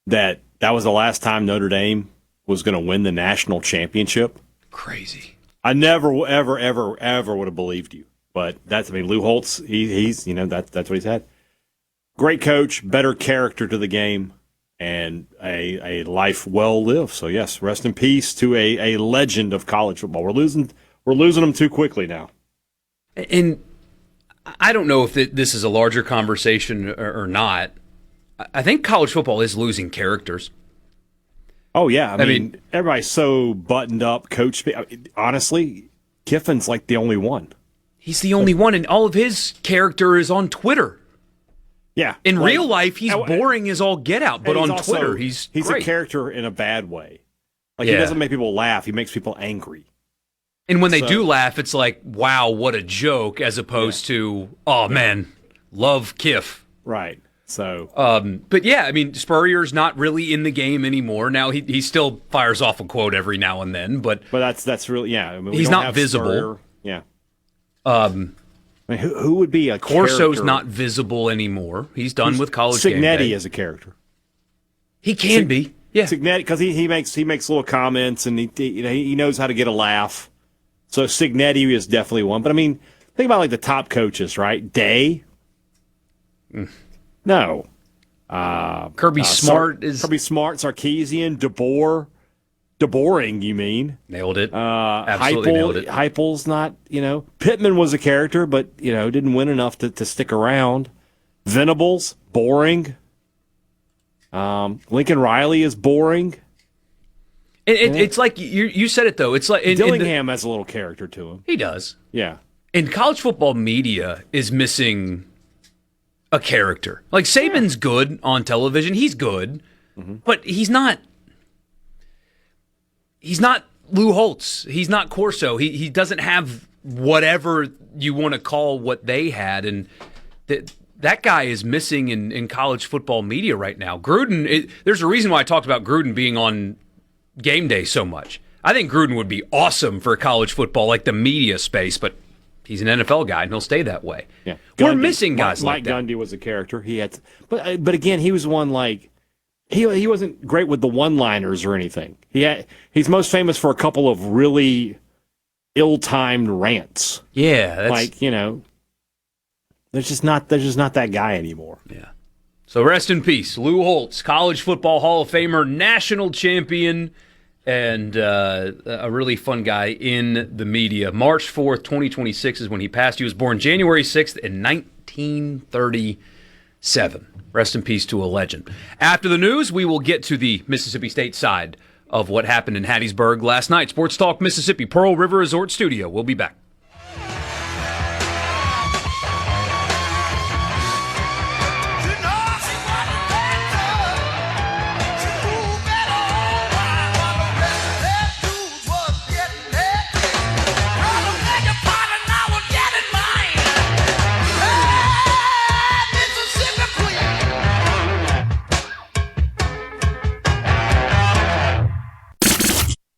S4: that was the last time Notre Dame was going to win the national championship.
S3: Crazy.
S4: I never, ever, ever, ever would have believed you. But Lou Holtz, he's that's what he's had. Great coach, better character to the game, and a life well lived. So yes, rest in peace to a legend of college football. We're losing them too quickly now.
S3: And I don't know if this is a larger conversation or not. I think college football is losing characters.
S4: Oh yeah, I mean everybody's so buttoned up. Coach, honestly, Kiffin's like the only one.
S3: He's the only one, and all of his character is on Twitter.
S4: Yeah.
S3: In real life, he's boring as all get out, but on Twitter, he's great.
S4: A character in a bad way. Like, he doesn't make people laugh. He makes people angry.
S3: And when they do laugh, it's like, wow, what a joke, as opposed to, oh, man, love Kiff.
S4: Right. So.
S3: But, yeah, I mean, Spurrier's not really in the game anymore. Now, he still fires off a quote every now and then, but
S4: that's really, yeah. I mean,
S3: he's not visible.
S4: Spurrier. Yeah. I mean, who would be a
S3: Corso's
S4: character?
S3: not visible anymore. He's done with college game day.
S4: Signetti as a character.
S3: He can be. Yeah.
S4: Signetti, because he makes little comments and he knows how to get a laugh. So Signetti is definitely one. But I mean, think about like the top coaches, right? Day. No.
S3: Kirby Smart
S4: Kirby Smart, Sarkisian, DeBoring, you mean?
S3: Nailed it. Absolutely nailed it.
S4: Heupel's not, Pittman was a character, but, didn't win enough to stick around. Venables, boring. Lincoln Riley is boring.
S3: It's like, you said it, though. It's like
S4: Dillingham has a little character to him.
S3: He does.
S4: Yeah.
S3: And college football media is missing a character. Like, Saban's good on television. He's good, but he's not Lou Holtz. He's not Corso. He doesn't have whatever you want to call what they had, and that guy is missing in college football media right now. Gruden, there's a reason why I talked about Gruden being on game day so much. I think Gruden would be awesome for college football, like the media space, but he's an NFL guy, and he'll stay that way.
S4: Yeah.
S3: We're missing guys like
S4: Mike
S3: that.
S4: Gundy was a character. He had, but again, he was one like he wasn't great with the one-liners or anything. He's most famous for a couple of really ill-timed rants.
S3: Yeah,
S4: like there's just not that guy anymore.
S3: Yeah. So rest in peace, Lou Holtz, College Football Hall of Famer, national champion, and a really fun guy in the media. March 4th, 2026 is when he passed. He was born January 6th in 1937. Rest in peace to a legend. After the news, we will get to the Mississippi State side of what happened in Hattiesburg last night. Sports Talk Mississippi, Pearl River Resort Studio. We'll be back.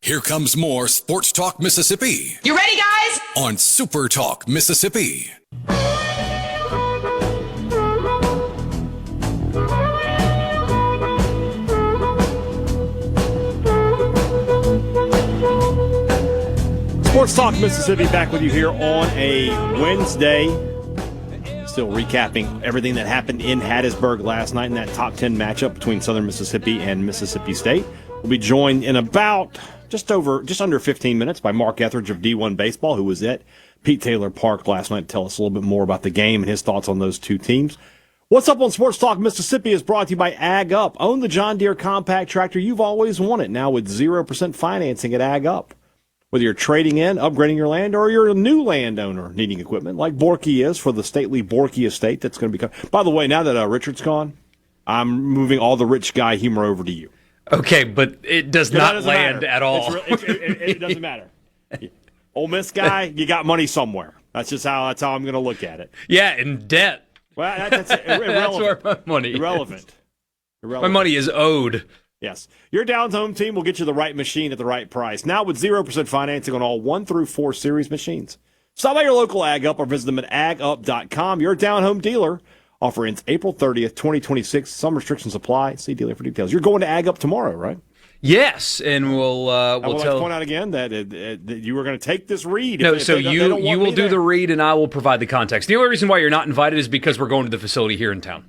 S1: Here comes more Sports Talk Mississippi.
S10: You ready, guys?
S1: On Super Talk Mississippi.
S4: Sports Talk Mississippi back with you here on a Wednesday. Still recapping everything that happened in Hattiesburg last night in that top 10 matchup between Southern Mississippi and Mississippi State. We'll be joined in about just under 15 minutes by Mark Etheridge of D1 Baseball, who was at Pete Taylor Park last night to tell us a little bit more about the game and his thoughts on those two teams. What's Up on Sports Talk Mississippi is brought to you by Ag Up. Own the John Deere compact tractor you've always wanted, now with 0% financing at Ag Up. Whether you're trading in, upgrading your land, or you're a new landowner needing equipment, like Borkey is for the stately Borkey estate that's going to become. By the way, now that Richard's gone, I'm moving all the rich guy humor over to you.
S3: Okay, but it does not land at all.
S4: It doesn't matter. Ole Miss guy, you got money somewhere. That's how I'm going to look at it.
S3: Yeah, in debt.
S4: Well, that's irrelevant.
S3: That's where my money
S4: irrelevant.
S3: Is. My money is owed.
S4: Yes. Your Downs home team will get you the right machine at the right price. Now with 0% financing on all 1 through 4 series machines. Stop by your local Ag Up or visit them at agup.com. Your down home dealer. Offer ends April 30th, 2026. Some restrictions apply. See dealer for details. You're going to Ag Up tomorrow, right?
S3: Yes, and we'll
S4: I would like to point out again that you were going to take this read.
S3: No, so you will do the read, and I will provide the context. The only reason why you're not invited is because we're going to the facility here in town.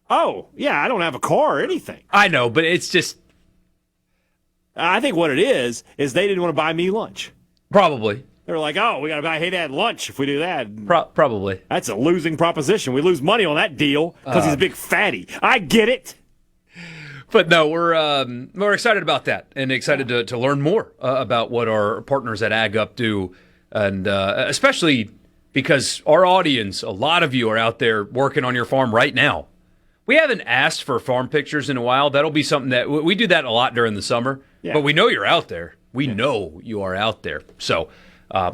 S4: Oh, yeah, I don't have a car or anything.
S3: I know, but it's just...
S4: I think what it is they didn't want to buy me lunch.
S3: Probably.
S4: They were like, oh, we got to buy Hadad lunch if we do that.
S3: Probably.
S4: That's a losing proposition. We lose money on that deal because he's a big fatty. I get it.
S3: But no, we're excited about that and excited to learn more about what our partners at Ag Up do, and especially because our audience, a lot of you are out there working on your farm right now. We haven't asked for farm pictures in a while. That'll be something that we do that a lot during the summer, but we know you're out there. We know you are out there. So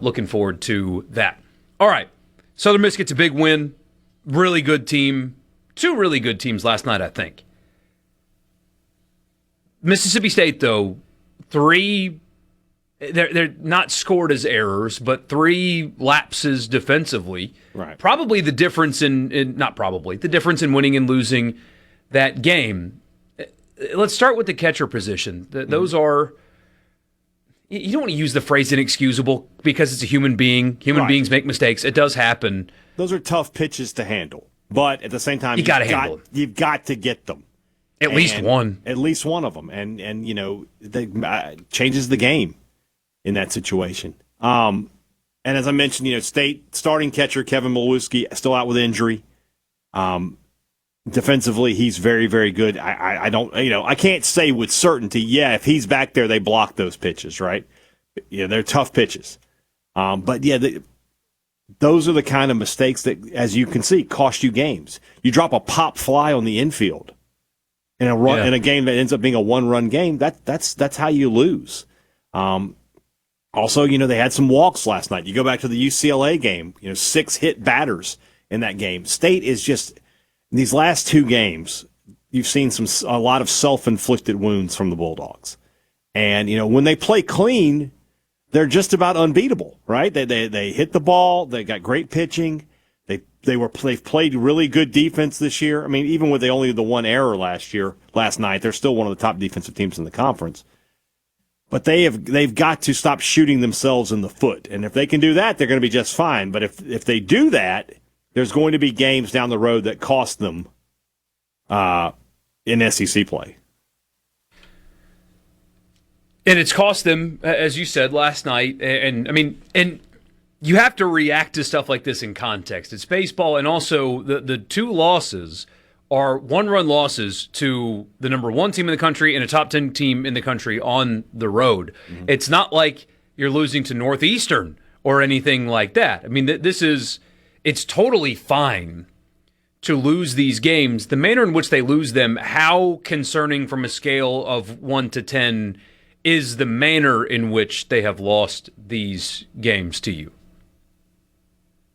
S3: looking forward to that. All right. Southern Miss gets a big win. Really good team. 2 really good teams last night, I think. Mississippi State, though, 3, they're not scored as errors, but 3 lapses defensively.
S4: Right.
S3: Probably the difference the difference in winning and losing that game. Let's start with the catcher position. Those are, you don't want to use the phrase inexcusable because it's a human being. Human beings make mistakes. It does happen.
S4: Those are tough pitches to handle, but at the same time,
S3: you've
S4: got to get them.
S3: At least one
S4: of them, and they changes the game in that situation. And as I mentioned, State starting catcher Kevin Milewski still out with injury. Defensively, he's very, very good. I don't, I can't say with certainty. Yeah, if he's back there, they block those pitches, right? Yeah, they're tough pitches. But yeah, those are the kind of mistakes that, as you can see, cost you games. You drop a pop fly on the infield. In a game that ends up being a 1-run game, that's how you lose. Also, they had some walks last night. You go back to the UCLA game, 6 hit batters in that game. State is just, in these last 2 games, you've seen a lot of self-inflicted wounds from the Bulldogs. And, when they play clean, they're just about unbeatable, right? They hit the ball. They got great pitching. They've played really good defense this year. I mean, even with only the one error last night, they're still one of the top defensive teams in the conference. But they've got to stop shooting themselves in the foot, and if they can do that, they're going to be just fine. But if they do that, there's going to be games down the road that cost them in SEC play.
S3: And it's cost them, as you said last night. And you have to react to stuff like this in context. It's baseball, and also the two losses are one-run losses to the number one team in the country and a top 10 team in the country on the road. Mm-hmm. It's not like you're losing to Northeastern or anything like that. I mean, it's totally fine to lose these games. The manner in which they lose them, how concerning from a scale of 1 to 10 is the manner in which they have lost these games to you?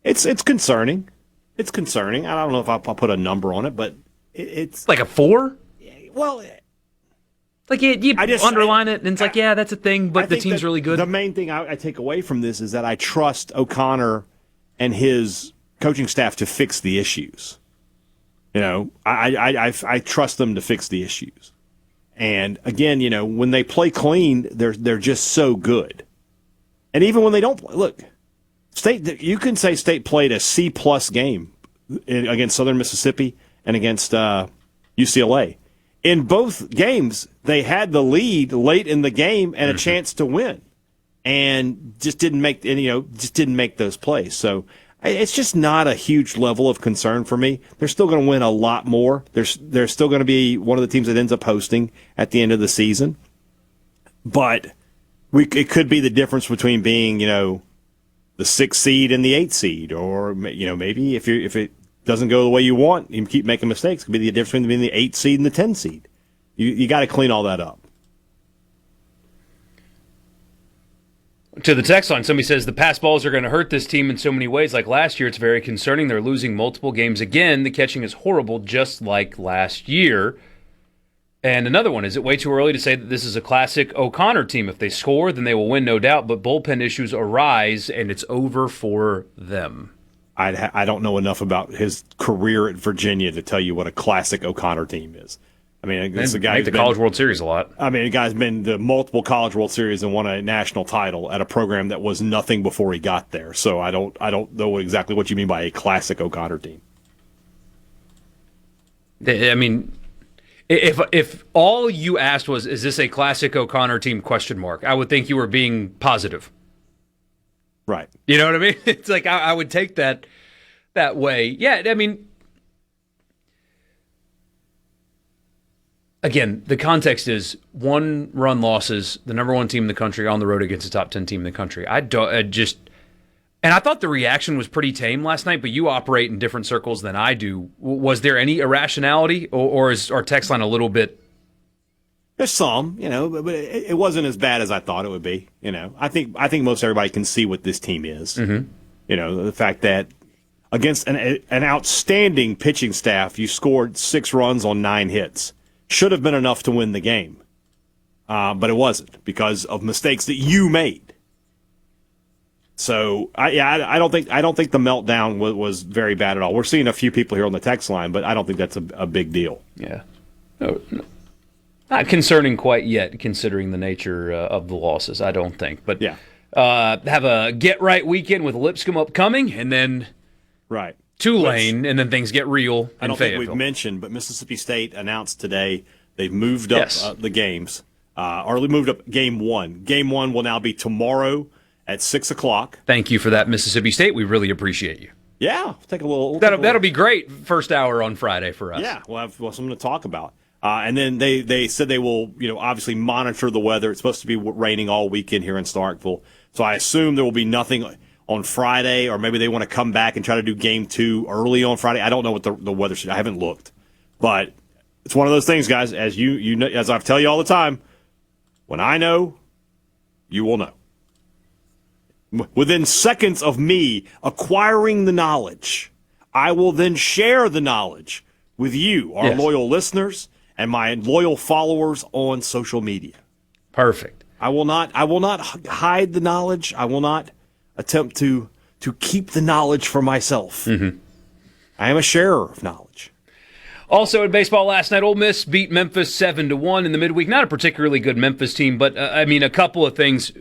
S4: It's concerning. It's concerning. I don't know if I'll put a number on it, but it's
S3: like a 4.
S4: Well,
S3: like you underline it, and it's like, yeah, that's a thing. But the team's really good.
S4: The main thing I take away from this is that I trust O'Connor and his coaching staff to fix the issues. I trust them to fix the issues. And again, when they play clean, they're just so good. And even when they don't play, look, State, you can say State played a C-plus game against Southern Mississippi and against UCLA. In both games, they had the lead late in the game and a chance to win, and just didn't make those plays. So it's just not a huge level of concern for me. They're still going to win a lot more. They're still going to be one of the teams that ends up hosting at the end of the season. But it could be the difference between being the 6th seed and the 8th seed, or maybe if it doesn't go the way you want, you keep making mistakes. It could be the difference between being the 8th seed and the 10th seed. You got to clean all that up.
S3: To the text line, somebody says the pass balls are going to hurt this team in so many ways. Like last year, it's very concerning. They're losing multiple games again. The catching is horrible, just like last year. And another one, is it way too early to say that this is a classic O'Connor team? If they score, then they will win, no doubt, but bullpen issues arise, and it's over for them.
S4: I don't know enough about his career at Virginia to tell you what a classic O'Connor team is. I mean, it's a guy who's
S3: the College World Series a lot.
S4: I mean, a guy's been to multiple College World Series and won a national title at a program that was nothing before he got there. So I don't know exactly what you mean by a classic O'Connor team.
S3: I mean, if all you asked was, is this a classic O'Connor team, ? I would think you were being positive.
S4: Right.
S3: You know what I mean? It's like I would take that way. Yeah, I mean, again, the context is 1-run losses, the number one team in the country on the road against the top 10 team in the country. And I thought the reaction was pretty tame last night, but you operate in different circles than I do. Was there any irrationality, or is our text line a little bit?
S4: There's some, but it wasn't as bad as I thought it would be. I think most everybody can see what this team is. Mm-hmm. The fact that against an outstanding pitching staff, you scored 6 runs on 9 hits. Should have been enough to win the game, but it wasn't because of mistakes that you made. So I don't think the meltdown was very bad at all. We're seeing a few people here on the text line, but I don't think that's a big deal.
S3: Yeah, no, not concerning quite yet, considering the nature of the losses. I don't think, but
S4: yeah,
S3: have a get right weekend with Lipscomb upcoming, and then
S4: right.
S3: Tulane, and then things get real.
S4: I don't think we've mentioned, but Mississippi State announced today they've moved up the games, or they moved up game 1. Game 1 will now be tomorrow at 6:00.
S3: Thank you for that, Mississippi State. We really appreciate you.
S4: Yeah, take a little.
S3: That'll be great. First hour on Friday for us.
S4: Yeah, we'll have something to talk about. And then they said they will, obviously monitor the weather. It's supposed to be raining all weekend here in Starkville, so I assume there will be nothing on Friday, or maybe they want to come back and try to do game 2 early on Friday. I don't know what the weather should. I haven't looked, but it's one of those things, guys. As you know, as I tell you all the time, when I know, you will know. Within seconds of me acquiring the knowledge, I will then share the knowledge with you, our loyal listeners, and my loyal followers on social media.
S3: Perfect.
S4: I will not hide the knowledge. I will not attempt to to keep the knowledge for myself. Mm-hmm. I am a sharer of knowledge.
S3: Also in baseball last night, Ole Miss beat Memphis 7-1 in the midweek. Not a particularly good Memphis team, but a couple of things.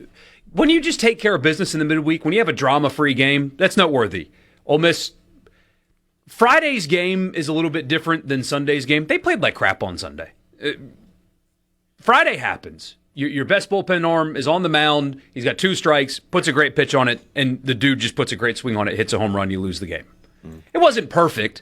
S3: When you just take care of business in the midweek, when you have a drama-free game, that's noteworthy. Ole Miss, Friday's game is a little bit different than Sunday's game. They played like crap on Sunday. Friday happens. Your best bullpen arm is on the mound. He's got 2 strikes, puts a great pitch on it, and the dude just puts a great swing on it, hits a home run, you lose the game. It wasn't perfect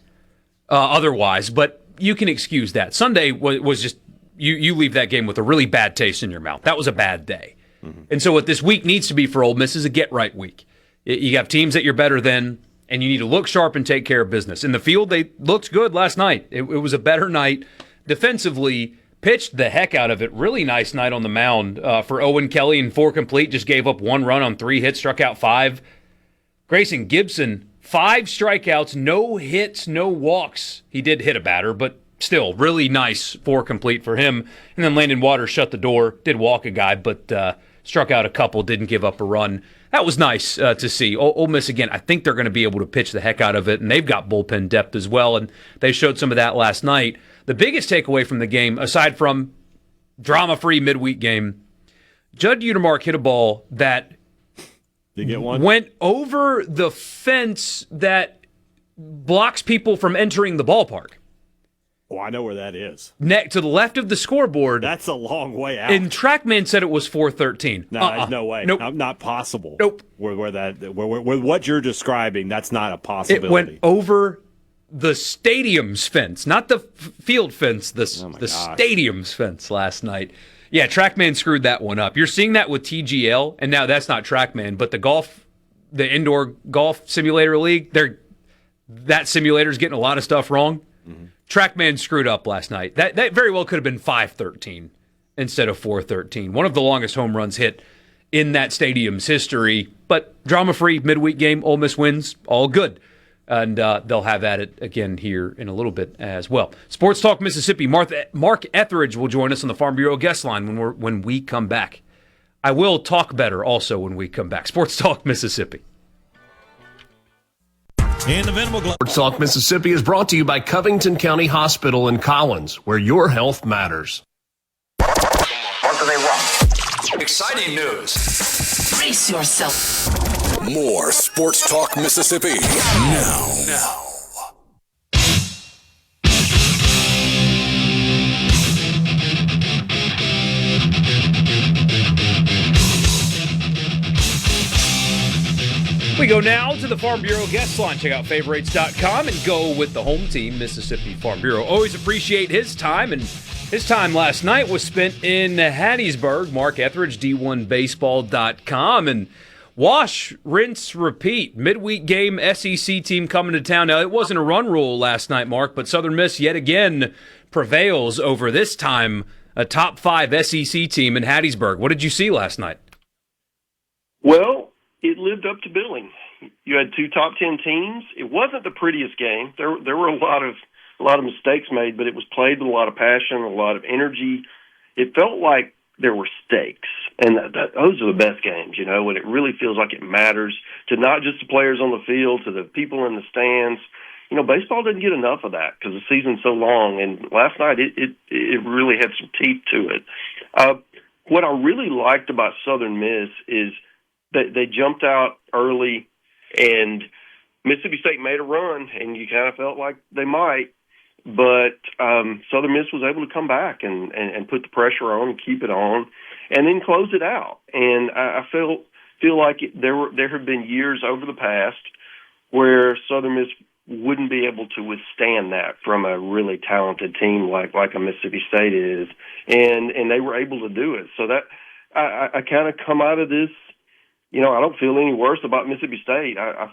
S3: otherwise, but you can excuse that. Sunday was just, you leave that game with a really bad taste in your mouth. That was a bad day. Mm-hmm. And so what this week needs to be for Ole Miss is a get-right week. You have teams that you're better than, and you need to look sharp and take care of business. In the field, they looked good last night. It was a better night. Defensively, pitched the heck out of it. Really nice night on the mound for Owen Kelly in 4 complete. Just gave up 1 run on 3 hits, struck out 5. Grayson Gibson, 5 strikeouts, no hits, no walks. He did hit a batter, but still, really nice 4 complete for him. And then Landon Waters shut the door, did walk a guy, but struck out a couple, didn't give up a run. That was nice to see. Ole Miss, again, I think they're going to be able to pitch the heck out of it, and they've got bullpen depth as well, and they showed some of that last night. The biggest takeaway from the game, aside from drama-free midweek game, Judd Utermark hit a ball that went over the fence that blocks people from entering the ballpark.
S4: Oh, I know where that is.
S3: To the left of the scoreboard.
S4: That's a long way out.
S3: And TrackMan said it was 413.
S4: No, there's no way.
S3: Nope.
S4: Not possible.
S3: Nope.
S4: Where what you're describing, that's not a possibility.
S3: It went over the stadium's fence, not the field fence, the stadium's fence last night. Yeah, TrackMan screwed that one up. You're seeing that with TGL, and now that's not TrackMan, but the indoor golf simulator league, that simulator's getting a lot of stuff wrong. Mm-hmm. TrackMan screwed up last night. That very well could have been 513 instead of 413. One of the longest home runs hit in that stadium's history, but drama-free midweek game, Ole Miss wins, all good. And they'll have at it again here in a little bit as well. Sports Talk Mississippi, Mark Etheridge will join us on the Farm Bureau guest line when we come back. I will talk better also when we come back. Sports Talk Mississippi.
S5: And the Venable
S10: Sports Talk Mississippi is brought to you by Covington County Hospital in Collins, where your health matters.
S6: What do they want?
S8: Exciting news.
S11: Brace yourself.
S1: More Sports Talk Mississippi now.
S3: We go now to the Farm Bureau guest line. Check out favorites.com and go with the home team, Mississippi Farm Bureau. Always appreciate his time, and his time last night was spent in Hattiesburg. Mark Etheridge, D1Baseball.com, and wash, rinse, repeat. Midweek game, SEC team coming to town. Now, it wasn't a run rule last night, Mark, but Southern Miss yet again prevails over this time a top 5 SEC team in Hattiesburg. What did you see last night?
S12: Well, it lived up to billing. You had 2 top 10 teams. It wasn't the prettiest game. There were a lot of mistakes made, but it was played with a lot of passion, a lot of energy. It felt like there were stakes, and those are the best games, when it really feels like it matters to not just the players on the field, to the people in the stands. Baseball doesn't get enough of that because the season's so long, and last night it really had some teeth to it. What I really liked about Southern Miss is they jumped out early, and Mississippi State made a run, and you kind of felt like they might. But Southern Miss was able to come back and put the pressure on and keep it on, and then close it out. And I feel like there have been years over the past where Southern Miss wouldn't be able to withstand that from a really talented team like a Mississippi State is, and they were able to do it. So that I kind of come out of this. I don't feel any worse about Mississippi State. I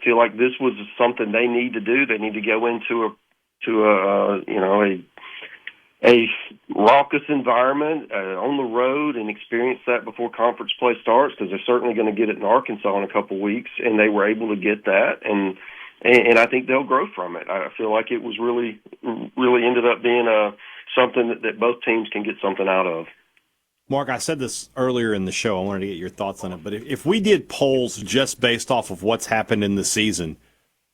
S12: feel like this was something they need to do. They need to go into a raucous environment on the road and experience that before conference play starts, because they're certainly going to get it in Arkansas in a couple of weeks, and they were able to get that, and I think they'll grow from it. I feel like it was really ended up being something that both teams can get something out of.
S4: Mark, I said this earlier in the show. I wanted to get your thoughts on it. But if we did polls just based off of what's happened in the season,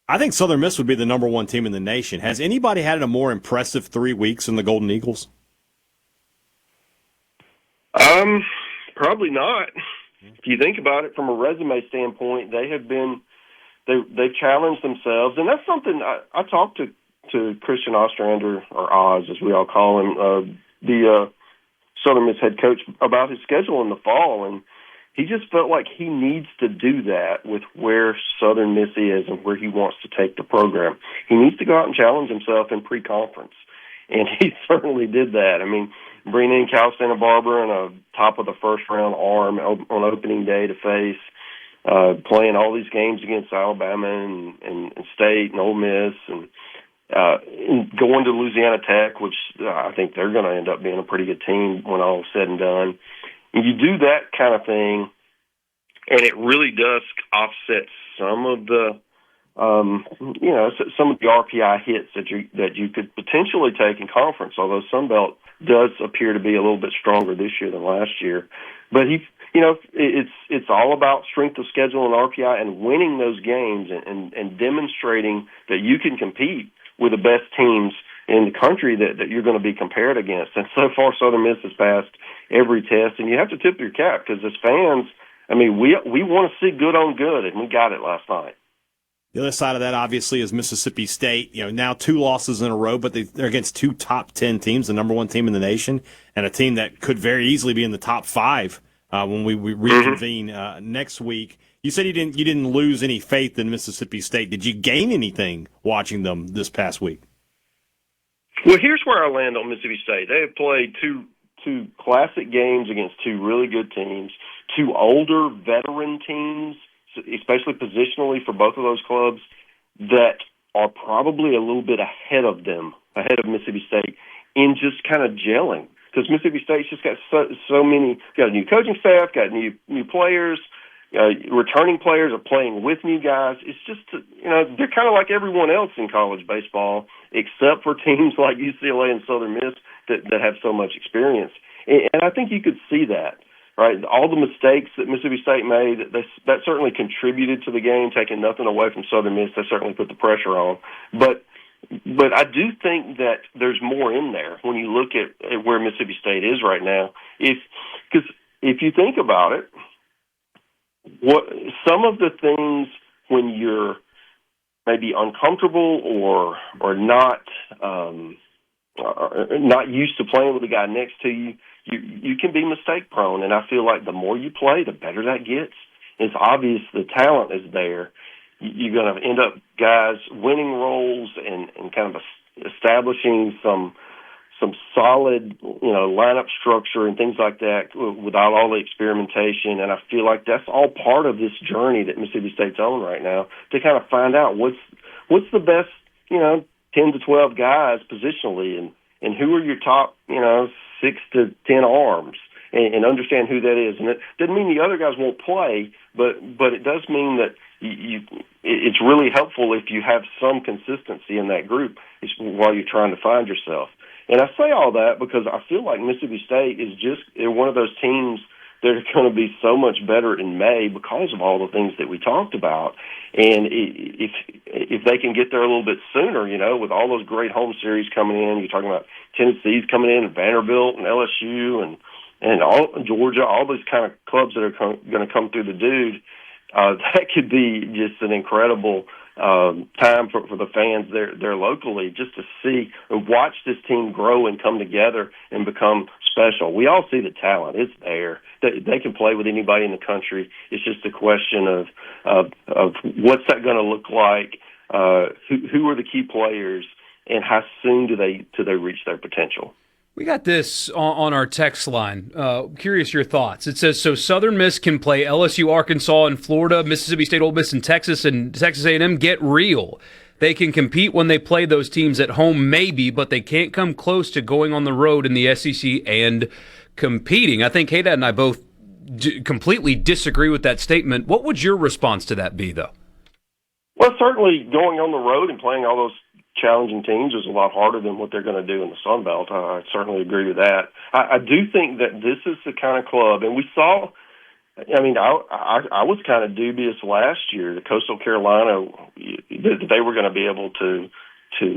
S4: I think Southern Miss would be the number one team in the nation. Has anybody had a more impressive 3 weeks than the Golden Eagles?
S12: Probably not. If you think about it from a resume standpoint, they've challenged themselves, and that's something I talked to Christian Ostrander, or Oz as we all call him, the Southern Miss head coach, about his schedule in the fall, and he just felt like he needs to do that with where Southern Miss is and where he wants to take the program. He needs to go out and challenge himself in pre-conference, and he certainly did that. I mean, bringing in Cal Santa Barbara and a top-of-the-first-round arm on opening day to face, playing all these games against Alabama and State and Ole Miss, and going to Louisiana Tech, which I think they're going to end up being a pretty good team when all is said and done. And you do that kind of thing, and it really does offset some of the, some of the RPI hits that you could potentially take in conference. Although Sunbelt does appear to be a little bit stronger this year than last year, but it's all about strength of schedule and RPI and winning those games and demonstrating that you can compete with the best teams in the country that you're going to be compared against. And so far, Southern Miss has passed every test, and you have to tip your cap because as fans, I mean, we want to see good on good, and we got it last night.
S4: The other side of that, obviously, is Mississippi State. Now 2 losses in a row, but they're against 2 top 10 teams, the number one team in the nation, and a team that could very easily be in the top 5 when we reconvene next week. You said you didn't lose any faith in Mississippi State. Did you gain anything watching them this past week?
S12: Well, here's where I land on Mississippi State. They have played two classic games against 2 really good teams, 2 older veteran teams, especially positionally for both of those clubs, that are probably a little bit ahead of Mississippi State in just kind of gelling. Because Mississippi State's just got so many, got a new coaching staff, got new players, returning players are playing with new guys. It's just, they're kind of like everyone else in college baseball, except for teams like UCLA and Southern Miss that have so much experience. And I think you could see that, right? All the mistakes that Mississippi State made, that certainly contributed to the game, taking nothing away from Southern Miss. That certainly put the pressure on. But I do think that there's more in there when you look at where Mississippi State is right now. Because if you think about it, what some of the things when you're maybe uncomfortable or not used to playing with the guy next to you, you can be mistake prone. And I feel like the more you play, the better that gets. It's obvious the talent is there. You're going to end up guys winning roles and kind of establishing some solid, lineup structure and things like that without all the experimentation. And I feel like that's all part of this journey that Mississippi State's on right now to kind of find out what's the best, 10 to 12 guys positionally and who are your top, 6 to 10 arms and understand who that is. And it doesn't mean the other guys won't play, but it does mean that it's really helpful if you have some consistency in that group while you're trying to find yourself. And I say all that because I feel like Mississippi State is they're one of those teams that are going to be so much better in May because of all the things that we talked about. And if they can get there a little bit sooner, with all those great home series coming in, you're talking about Tennessee's coming in, and Vanderbilt and LSU and all Georgia, all those kind of clubs that are going to come through the dude, that could be just an incredible time for the fans there locally, just to see and watch this team grow and come together and become special. We all see the talent; it's there. They can play with anybody in the country. It's just a question of what's that going to look like. Who are the key players, and how soon do they reach their potential?
S3: We got this on our text line. Curious your thoughts. It says, so Southern Miss can play LSU, Arkansas, and Florida, Mississippi State, Ole Miss, and Texas A&M get real. They can compete when they play those teams at home, maybe, but they can't come close to going on the road in the SEC and competing. I think Hadad and I both completely disagree with that statement. What would your response to that be, though?
S12: Well, certainly going on the road and playing all those challenging teams is a lot harder than what they're going to do in the Sun Belt. I certainly agree with that. I do think that this is the kind of club, and we saw. I mean, I was kind of dubious last year that Coastal Carolina, that they were going to be able to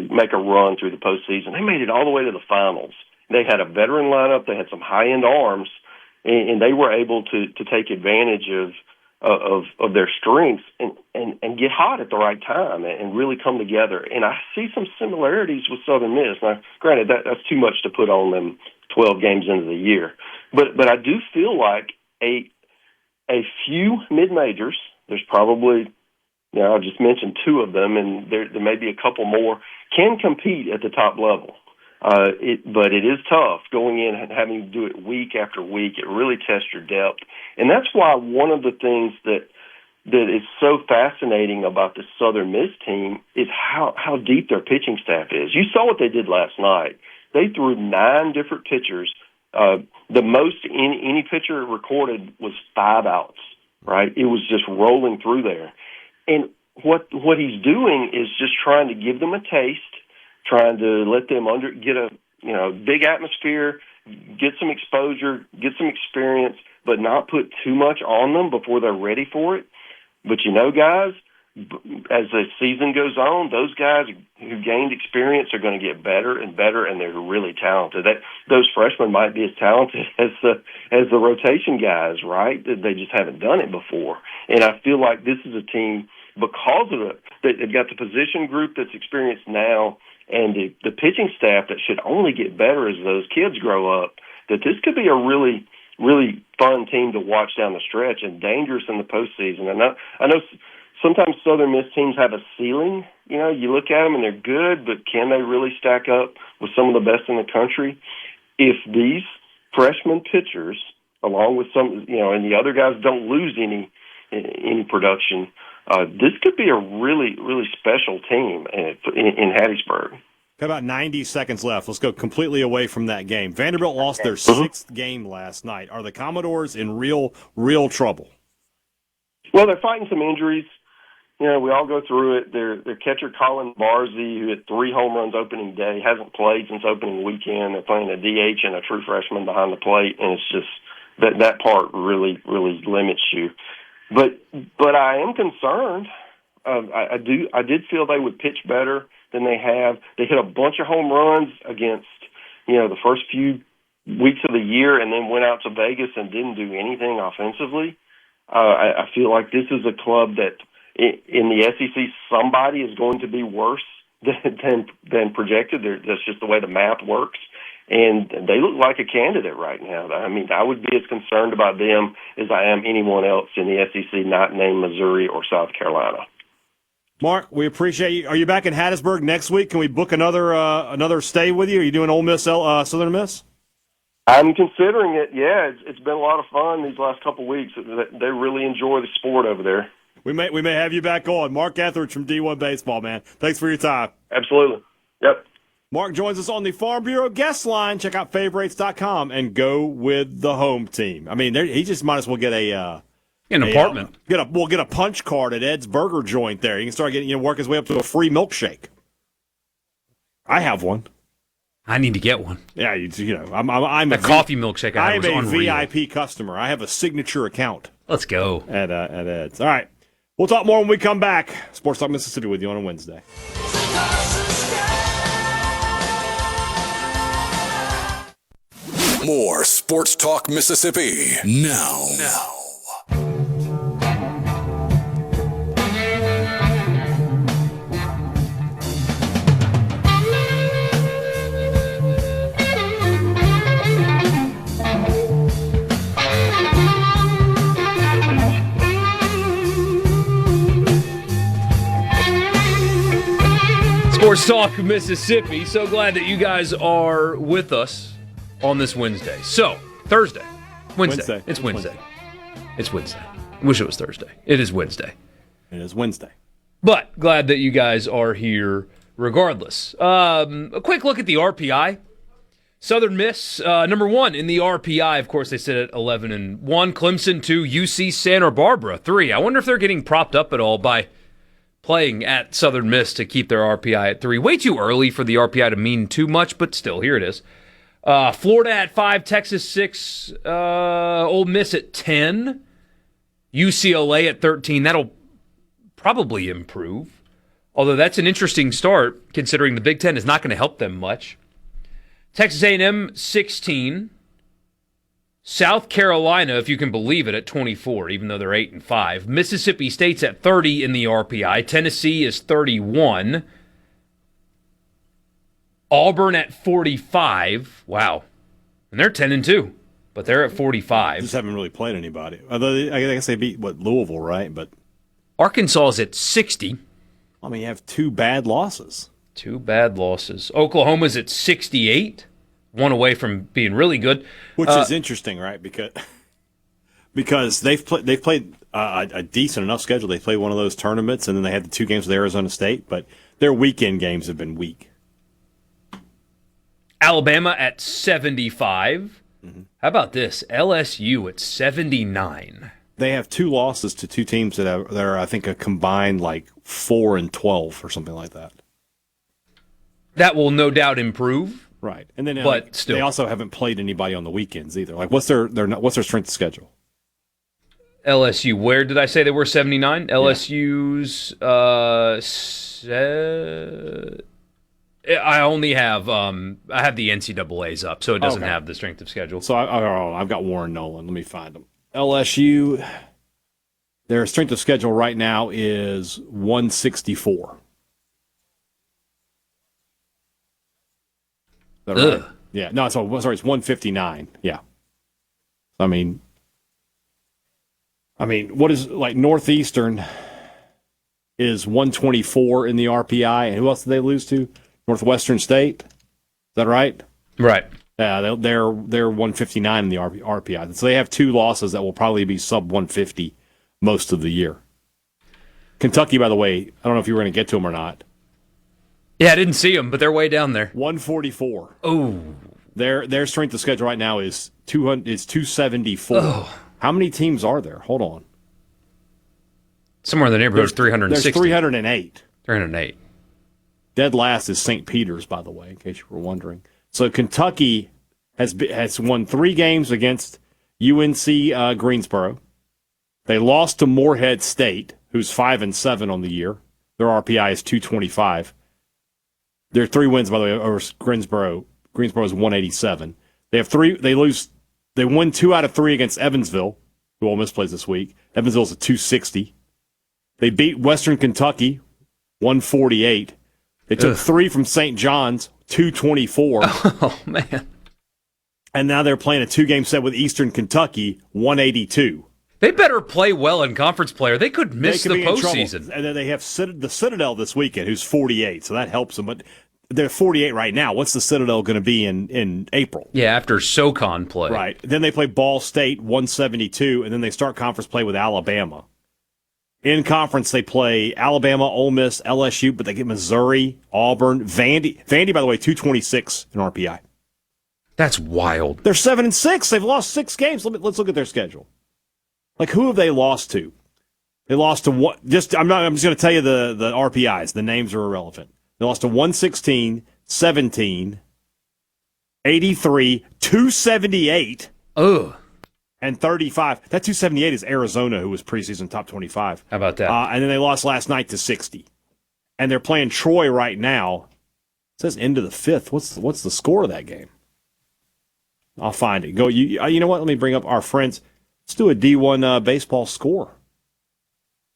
S12: make a run through the postseason. They made it all the way to the finals. They had a veteran lineup. They had some high-end arms, and they were able to take advantage of their strengths and get hot at the right time and really come together. And I see some similarities with Southern Miss. Now, granted, that's too much to put on them 12 games into the year. But I do feel like a few mid-majors, there's probably, I just mentioned two of them, and there may be a couple more, can compete at the top level. But it is tough going in and having to do it week after week. It really tests your depth. And that's why one of the things that is so fascinating about the Southern Miss team is how deep their pitching staff is. You saw what they did last night. They threw 9 different pitchers. The most any pitcher recorded was 5 outs, right? It was just rolling through there. And what he's doing is just trying to give them a taste, trying to let them get a big atmosphere, get some exposure, get some experience, but not put too much on them before they're ready for it. But guys, as the season goes on, those guys who gained experience are going to get better and better, and they're really talented. Those freshmen might be as talented as the rotation guys, right? They just haven't done it before. And I feel like this is a team, because of it, they've got the position group that's experienced now and the pitching staff that should only get better as those kids grow up, that this could be a really, really fun team to watch down the stretch and dangerous in the postseason. And I know sometimes Southern Miss teams have a ceiling. You look at them and they're good, but can they really stack up with some of the best in the country? If these freshman pitchers, along with some, and the other guys don't lose any production, this could be a really, really special team in Hattiesburg.
S4: Got about 90 seconds left. Let's go completely away from that game. Vanderbilt lost their 6th game last night. Are the Commodores in real trouble?
S12: Well, they're fighting some injuries. We all go through it. Their catcher, Colin Barzy, who had 3 home runs opening day, hasn't played since opening weekend. They're playing a DH and a true freshman behind the plate, and it's just that part really, really limits you. But I am concerned. I did feel they would pitch better than they have. They hit a bunch of home runs against, the first few weeks of the year, and then went out to Vegas and didn't do anything offensively. I feel like this is a club that in the SEC, somebody is going to be worse than projected. That's just the way the math works. And they look like a candidate right now. I mean, I would be as concerned about them as I am anyone else in the SEC not named Missouri or South Carolina.
S4: Mark, we appreciate you. Are you back in Hattiesburg next week? Can we book another stay with you? Are you doing Ole Miss, Southern Miss?
S12: I'm considering it. Yeah, it's been a lot of fun these last couple of weeks. They really enjoy the sport over there.
S4: We may have you back on. Mark Etheridge from D1 Baseball, man. Thanks for your time.
S12: Absolutely. Yep.
S4: Mark joins us on the Farm Bureau guest line. Check out favorites.com and go with the home team. I mean, he just might as well get an
S3: apartment.
S4: Get a punch card at Ed's Burger Joint there. He can start getting work his way up to a free milkshake. I have one.
S3: I need to get one.
S4: Yeah, I'm
S3: a coffee milkshake. I am a
S4: unreal. VIP customer. I have a signature account.
S3: Let's go
S4: at Ed's. All right, we'll talk more when we come back. Sports Talk Mississippi with you on a Wednesday.
S1: More Sports Talk Mississippi now.
S3: Sports Talk Mississippi. So glad that you guys are with us on this Wednesday. So, Thursday. Wednesday. It's Wednesday. It's Wednesday. I wish it was Thursday. It is Wednesday.
S4: It is Wednesday.
S3: But glad that you guys are here regardless. A quick look at the RPI. Southern Miss, number 1 in the RPI. Of course, they sit at 11-1. Clemson 2, UC Santa Barbara 3. I wonder if they're getting propped up at all by playing at Southern Miss to keep their RPI at 3. Way too early for the RPI to mean too much, but still, here it is. Florida at 5, Texas 6, Ole Miss at 10, UCLA at 13. That'll probably improve, although that's an interesting start considering the Big Ten is not going to help them much. Texas A&M 16, South Carolina, if you can believe it, at 24, even though they're 8-5. Mississippi State's at 30 in the RPI. Tennessee is 31. Auburn at 45. Wow. And they're 10-2, but they're at 45.
S4: Just haven't really played anybody. Although I guess they beat, Louisville, right? But
S3: Arkansas is at 60.
S4: I mean, you have 2 bad losses.
S3: 2 bad losses. Oklahoma's at 68. One away from being really good.
S4: Which is interesting, right? Because they've played a decent enough schedule. They played one of those tournaments, and then they had the 2 games with Arizona State, but their weekend games have been weak.
S3: Alabama at 75. Mm-hmm. How about this? LSU at 79.
S4: They have 2 losses to 2 teams that are I think, a combined like 4-12 or something like that.
S3: That will no doubt improve.
S4: Right, and then
S3: but still,
S4: they also haven't played anybody on the weekends either. Like, what's their strength of schedule?
S3: LSU. Where did I say they were 79? LSU's. I only have I have the NCAA's up, so it doesn't have the strength of schedule.
S4: So I've got Warren Nolan. Let me find them. LSU. Their strength of schedule right now is 164. Is that right? Yeah. No, sorry, it's 159. Yeah. I mean, what is like Northeastern is 124 in the RPI, and who else did they lose to? Northwestern State. Is that right?
S3: Right.
S4: Yeah, they're 159 in the RPI. So they have 2 losses that will probably be sub 150 most of the year. Kentucky, by the way, I don't know if you were going to get to them or not.
S3: Yeah, I didn't see them, but they're way down there.
S4: 144.
S3: Oh,
S4: their strength of schedule right now is 274. Oh. How many teams are there? Hold on.
S3: Somewhere in the neighborhood of 360.
S4: There's 308.
S3: 308.
S4: Dead last is St. Peter's, by the way, in case you were wondering. So Kentucky has won 3 games against UNC Greensboro. They lost to Morehead State, who's 5-7 on the year. Their RPI is 225. Their 3 wins, by the way, over Greensboro. Greensboro is 187. They have 3. They won 2 out of 3 against Evansville, who Ole Miss plays this week. Evansville's at 260. They beat Western Kentucky, 148. They took 3 from St. John's, 224.
S3: Oh man!
S4: And now they're playing a 2-game set with Eastern Kentucky, 182.
S3: They better play well in conference play, or they could miss the postseason.
S4: And then they have the Citadel this weekend, who's 48, so that helps them. But they're 48 right now. What's the Citadel going to be in April?
S3: Yeah, after SoCon play.
S4: Right. Then they play Ball State, 172, and then they start conference play with Alabama. In conference, they play Alabama, Ole Miss, LSU, but they get Missouri, Auburn, Vandy. Vandy, by the way, 226 in RPI.
S3: That's wild.
S4: They're 7-6. They've lost 6 games. Let's look at their schedule. Like, who have they lost to? They lost to what? I'm just going to tell you the RPIs. The names are irrelevant. They lost to 116, 17, 83, 278.
S3: Ugh.
S4: And 35. That 278 is Arizona, who was preseason top 25.
S3: How about that?
S4: And then they lost last night to 60. And they're playing Troy right now. It says end of the 5th. What's the score of that game? I'll find it. Go. You know what? Let me bring up our friends. Let's do a D1 baseball score.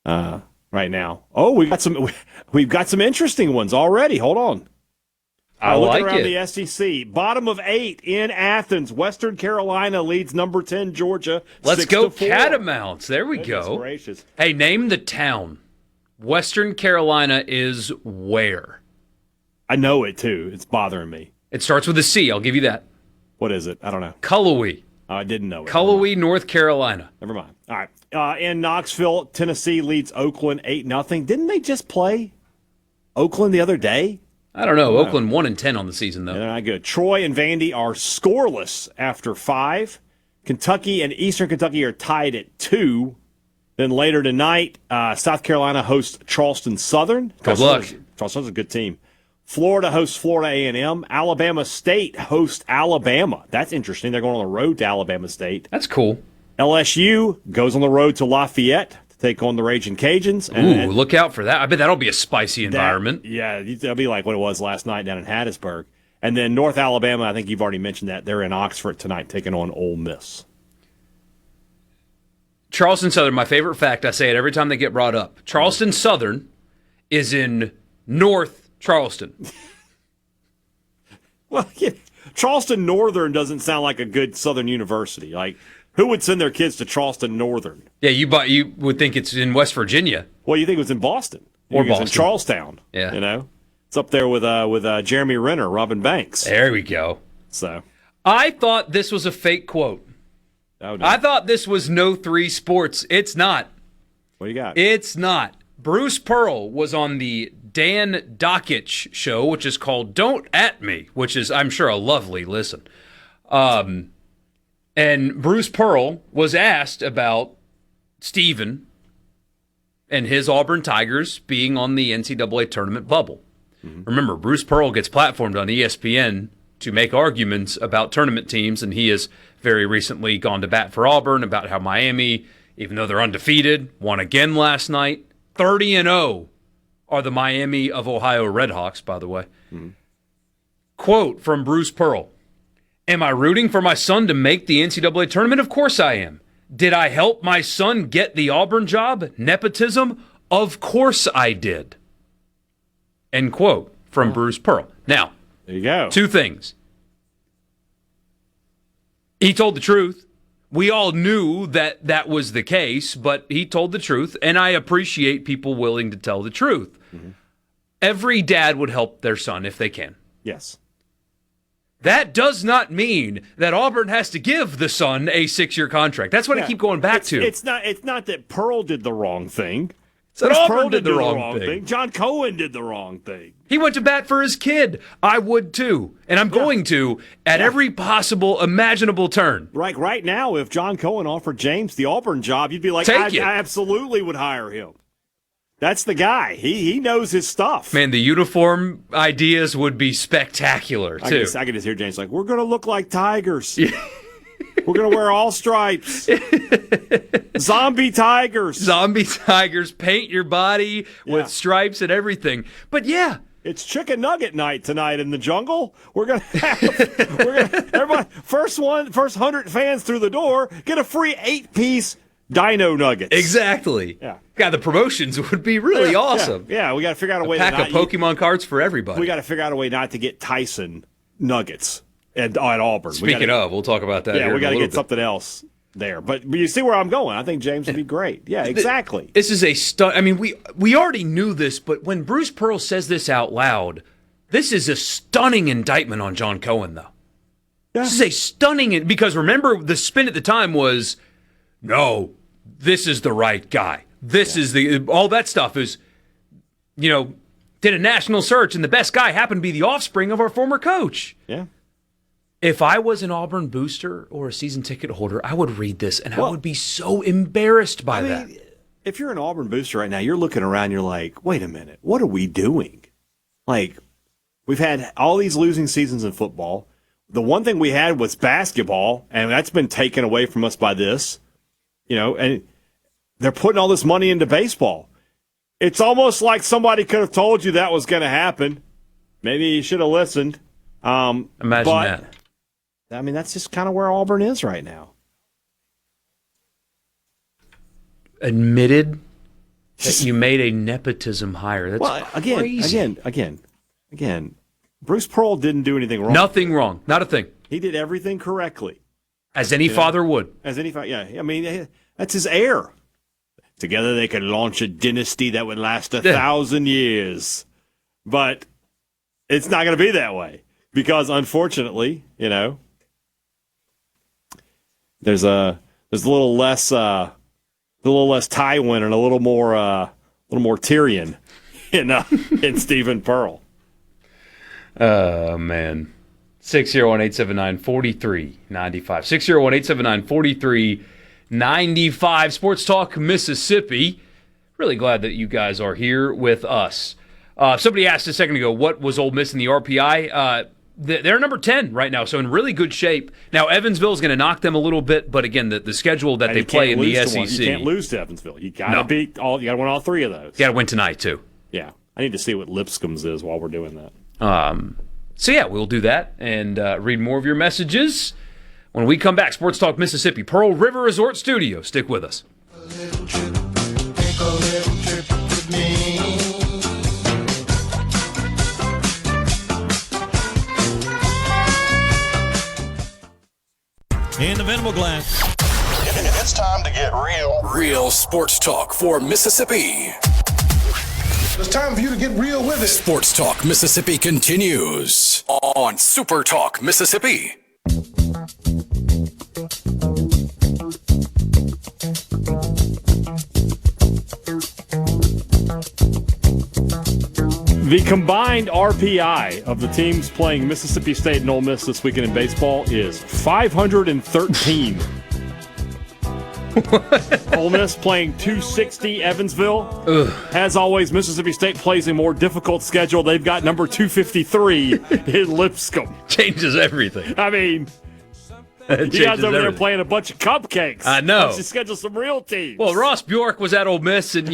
S4: Right now. Oh, we've got some interesting ones already. Hold on.
S3: I like
S4: around
S3: it.
S4: The SEC. Bottom of 8 in Athens. Western Carolina leads number 10 Georgia.
S3: Let's go
S4: 6-4.
S3: Catamounts. There we
S4: Goodness
S3: go.
S4: Gracious.
S3: Hey, name the town. Western Carolina is where?
S4: I know it too. It's bothering me.
S3: It starts with a C. I'll give you that.
S4: What is it? I don't know.
S3: Cullowhee.
S4: I didn't know it.
S3: Cullowhee, North Carolina.
S4: Never mind. All right. In Knoxville, Tennessee leads Oakland 8-0. Didn't they just play Oakland the other day?
S3: I don't know. Oakland 1-10 on the season, though.
S4: Yeah, they're not good. Troy and Vandy are scoreless after 5. Kentucky and Eastern Kentucky are tied at 2. Then later tonight, South Carolina hosts Charleston Southern.
S3: Good luck.
S4: Charleston's a good team. Florida hosts Florida A&M. Alabama State hosts Alabama. That's interesting. They're going on the road to Alabama State.
S3: That's cool.
S4: LSU goes on the road to Lafayette to take on the Raging Cajuns.
S3: Ooh, look out for that. I bet that'll be a spicy environment.
S4: Yeah, that'll be like what it was last night down in Hattiesburg. And then North Alabama, I think you've already mentioned that. They're in Oxford tonight taking on Ole Miss.
S3: Charleston Southern, my favorite fact, I say it every time they get brought up. Charleston Southern is in North Charleston.
S4: Well, yeah, Charleston Northern doesn't sound like a good Southern university. Like, who would send their kids to Charleston Northern?
S3: Yeah, you would think it's in West Virginia.
S4: Well, you think it was in Boston.
S3: Or
S4: Boston.
S3: Boston.
S4: In Charlestown.
S3: Yeah.
S4: You know? It's up there with Jeremy Renner, Robin Banks.
S3: There we go.
S4: So
S3: I thought this was a fake quote.
S4: Oh, no.
S3: I thought this was No 3 Sports. It's not.
S4: What do you got?
S3: It's not. Bruce Pearl was on the Dan Dockich show, which is called Don't At Me, which is, I'm sure, a lovely listen. And Bruce Pearl was asked about Steven and his Auburn Tigers being on the NCAA tournament bubble. Mm-hmm. Remember, Bruce Pearl gets platformed on ESPN to make arguments about tournament teams, and he has very recently gone to bat for Auburn about how Miami, even though they're undefeated, won again last night. 30-0 are the Miami of Ohio Redhawks, by the way. Mm-hmm. Quote from Bruce Pearl, "Am I rooting for my son to make the NCAA tournament? Of course I am. Did I help my son get the Auburn job? Nepotism? Of course I did." End quote from Bruce Pearl. Now,
S4: there you go.
S3: Two things. He told the truth. We all knew that that was the case, but he told the truth, and I appreciate people willing to tell the truth. Mm-hmm. Every dad would help their son if they can.
S4: Yes.
S3: That does not mean that Auburn has to give the son a 6-year contract. That's what I keep going back to.
S4: It's not that Pearl did the wrong thing.
S3: It's that Auburn did the wrong thing.
S4: John Cohen did the wrong thing.
S3: He went to bat for his kid. I would too. And I'm going to at every possible imaginable turn.
S4: Right now, if John Cohen offered James the Auburn job, you'd be like, I absolutely would hire him. That's the guy. He knows his stuff.
S3: Man, the uniform ideas would be spectacular, too.
S4: I can just hear James like, we're going to look like tigers. We're going to wear all stripes. Zombie tigers.
S3: Zombie tigers. Paint your body with stripes and everything. But yeah.
S4: It's chicken nugget night tonight in the jungle. We're going to have, everybody, first 100 fans through the door get a free 8-piece Dino Nuggets.
S3: Exactly.
S4: Yeah.
S3: God, the promotions would be really awesome.
S4: Yeah, we got to figure out a way
S3: pack of Pokemon cards for everybody.
S4: We got to figure out a way not to get Tyson Nuggets at Auburn.
S3: Speaking of, we'll talk about that.
S4: Yeah, we got to get something else there. But you see where I'm going. I think James would be great. Yeah, exactly.
S3: This is a I mean, we already knew this, but when Bruce Pearl says this out loud, this is a stunning indictment on John Cohen, though. Yeah. This is a stunning because remember the spin at the time was, no, this is the right guy. This is all that stuff is, did a national search and the best guy happened to be the offspring of our former coach.
S4: Yeah.
S3: If I was an Auburn booster or a season ticket holder, I would read this and I would be so embarrassed by that.
S4: If you're an Auburn booster right now, you're looking around, you're like, wait a minute, what are we doing? Like, we've had all these losing seasons in football. The one thing we had was basketball, and that's been taken away from us by this. And they're putting all this money into baseball. It's almost like somebody could have told you that was going to happen. Maybe you should have listened.
S3: Imagine that.
S4: I mean, that's just kind of where Auburn is right now.
S3: Admitted that you made a nepotism hire. That's crazy.
S4: Again, Bruce Pearl didn't do anything wrong.
S3: Nothing wrong. Not a thing.
S4: He did everything correctly.
S3: As any father would.
S4: As any father, yeah. I mean, that's his heir. Together they could launch a dynasty that would last 1,000 years. But it's not going to be that way. Because, unfortunately, there's a little less Tywin and a little more Tyrion in Stephen Pearl.
S3: Oh, man. 601-879-4395. 95 Sports Talk Mississippi. Really glad that you guys are here with us. Somebody asked a second ago, what was Ole Miss in the RPI? They're number 10 right now, so in really good shape. Now, Evansville is going to knock them a little bit, but again, the schedule that they play in the SEC.
S4: You can't lose to Evansville. You got to beat all. You got to win all three of those.
S3: You got to win tonight too.
S4: Yeah, I need to see what Lipscomb's is while we're doing that.
S3: So yeah, we'll do that and read more of your messages when we come back. Sports Talk Mississippi, Pearl River Resort Studio. Stick with us.
S7: A little trip, take a little trip with me.
S5: In the Venable Glass.
S1: It's time to get real. Real sports talk for Mississippi.
S13: It's time for you to get real with it.
S1: Sports Talk Mississippi continues on SuperTalk Mississippi.
S4: The combined RPI of the teams playing Mississippi State and Ole Miss this weekend in baseball is 513. Ole Miss playing 260 Evansville.
S3: Ugh.
S4: As always, Mississippi State plays a more difficult schedule. They've got number 253 in Lipscomb.
S3: Changes everything.
S4: I mean, you guys over there playing a bunch of cupcakes.
S3: I know.
S4: Let's just schedule some real teams.
S3: Well, Ross Bjork was at Ole Miss, and,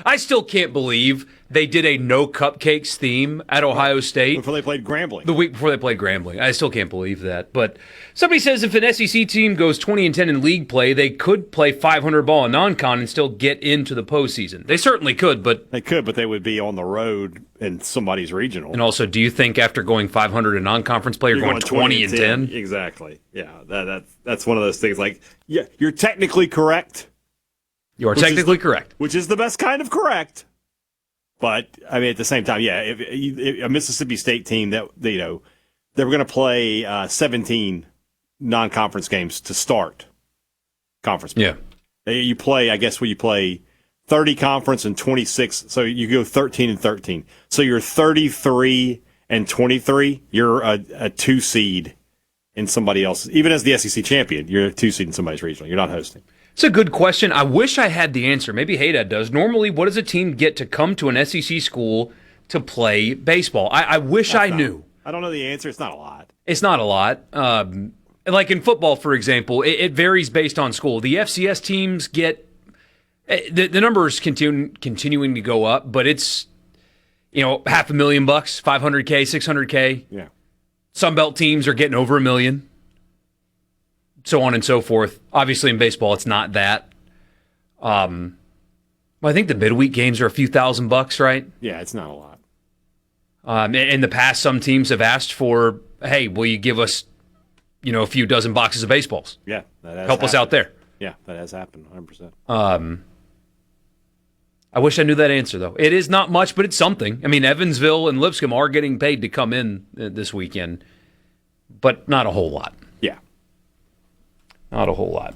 S3: I still can't believe they did a no cupcakes theme at Ohio State.
S4: Before they played Grambling.
S3: The week before they played Grambling. I still can't believe that. But somebody says if an SEC team goes 20-10 in league play, they could play 500 ball in non-con and still get into the postseason. They certainly could, but...
S4: They could, but they would be on the road in somebody's regional.
S3: And also, do you think after going 500 in non-conference play, you're going 20-10?
S4: Exactly. Yeah, that's one of those things like, yeah, you're technically correct.
S3: You are technically correct.
S4: Which is the best kind of correct. But, I mean, at the same time, yeah, if a Mississippi State team that, they were going to play 17 non-conference games to start conference play.
S3: Yeah.
S4: You play, I guess, you play 30 conference and 26, so you go 13-13. So you're 33-23. You're a 2 seed in somebody else's. Even as the SEC champion, you're a 2 seed in somebody's regional. You're not hosting.
S3: It's a good question. I wish I had the answer. Maybe Hadad does. Normally, what does a team get to come to an SEC school to play baseball? I wish I knew.
S4: I don't know the answer. It's not a lot.
S3: It's not a lot. Like in football, for example, it varies based on school. The FCS teams get the numbers continuing to go up, but it's $500,000, $500K, $600K.
S4: Yeah.
S3: Sunbelt teams are getting over $1 million. So on and so forth. Obviously, in baseball, it's not that. Well, I think the midweek games are a few $1,000, right?
S4: Yeah, it's not a lot.
S3: In the past, some teams have asked for, hey, will you give us, a few dozen boxes of baseballs?
S4: Yeah, that has
S3: help us out there.
S4: Yeah, that has happened, 100%.
S3: I wish I knew that answer, though. It is not much, but it's something. I mean, Evansville and Lipscomb are getting paid to come in this weekend, but not a whole lot. Not a whole lot.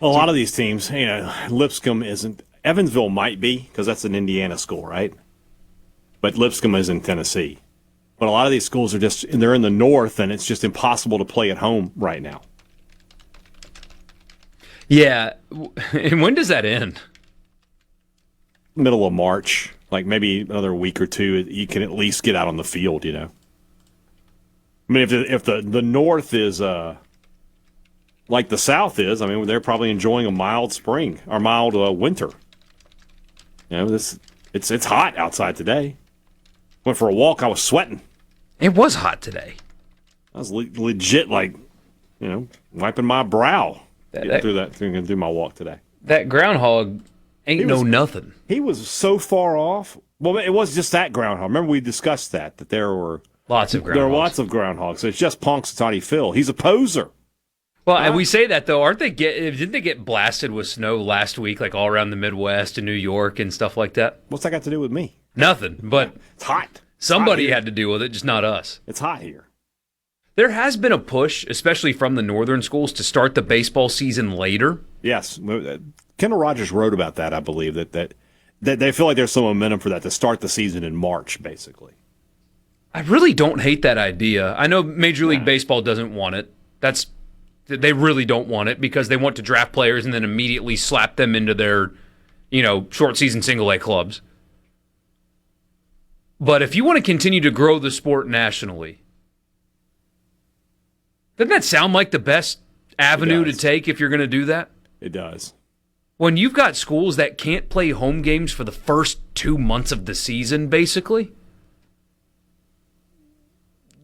S4: A lot of these teams, Lipscomb isn't. Evansville might be because that's an Indiana school, right? But Lipscomb is in Tennessee. But a lot of these schools they're in the north, and it's just impossible to play at home right now.
S3: Yeah. And when does that end?
S4: Middle of March. Like maybe another week or two, you can at least get out on the field, I mean, if the north is... like the South is, I mean, they're probably enjoying a mild spring or mild winter. It's hot outside today. Went for a walk, I was sweating.
S3: It was hot today.
S4: I was legit, wiping my brow through my walk today.
S3: That groundhog ain't nothing.
S4: He was so far off. Well, it was just that groundhog. Remember we discussed that there were
S3: lots of groundhogs.
S4: There are lots of groundhogs. So it's just Punxsutawney Phil. He's a poser.
S3: Well, and we say that, though, didn't they get blasted with snow last week, like all around the Midwest and New York and stuff like that?
S4: What's that got to do with me?
S3: Nothing, but
S4: it's hot.
S3: Somebody had to deal with it, just not us.
S4: It's hot here.
S3: There has been a push, especially from the northern schools, to start the baseball season later.
S4: Yes. Kendall Rogers wrote about that, I believe, that they feel like there's some momentum for that, to start the season in March, basically.
S3: I really don't hate that idea. I know Major League Baseball doesn't want it. That's They really don't want it because they want to draft players and then immediately slap them into their, short season single A clubs. But if you want to continue to grow the sport nationally, doesn't that sound like the best avenue to take if you're going to do that?
S4: It does.
S3: When you've got schools that can't play home games for the first 2 months of the season, basically,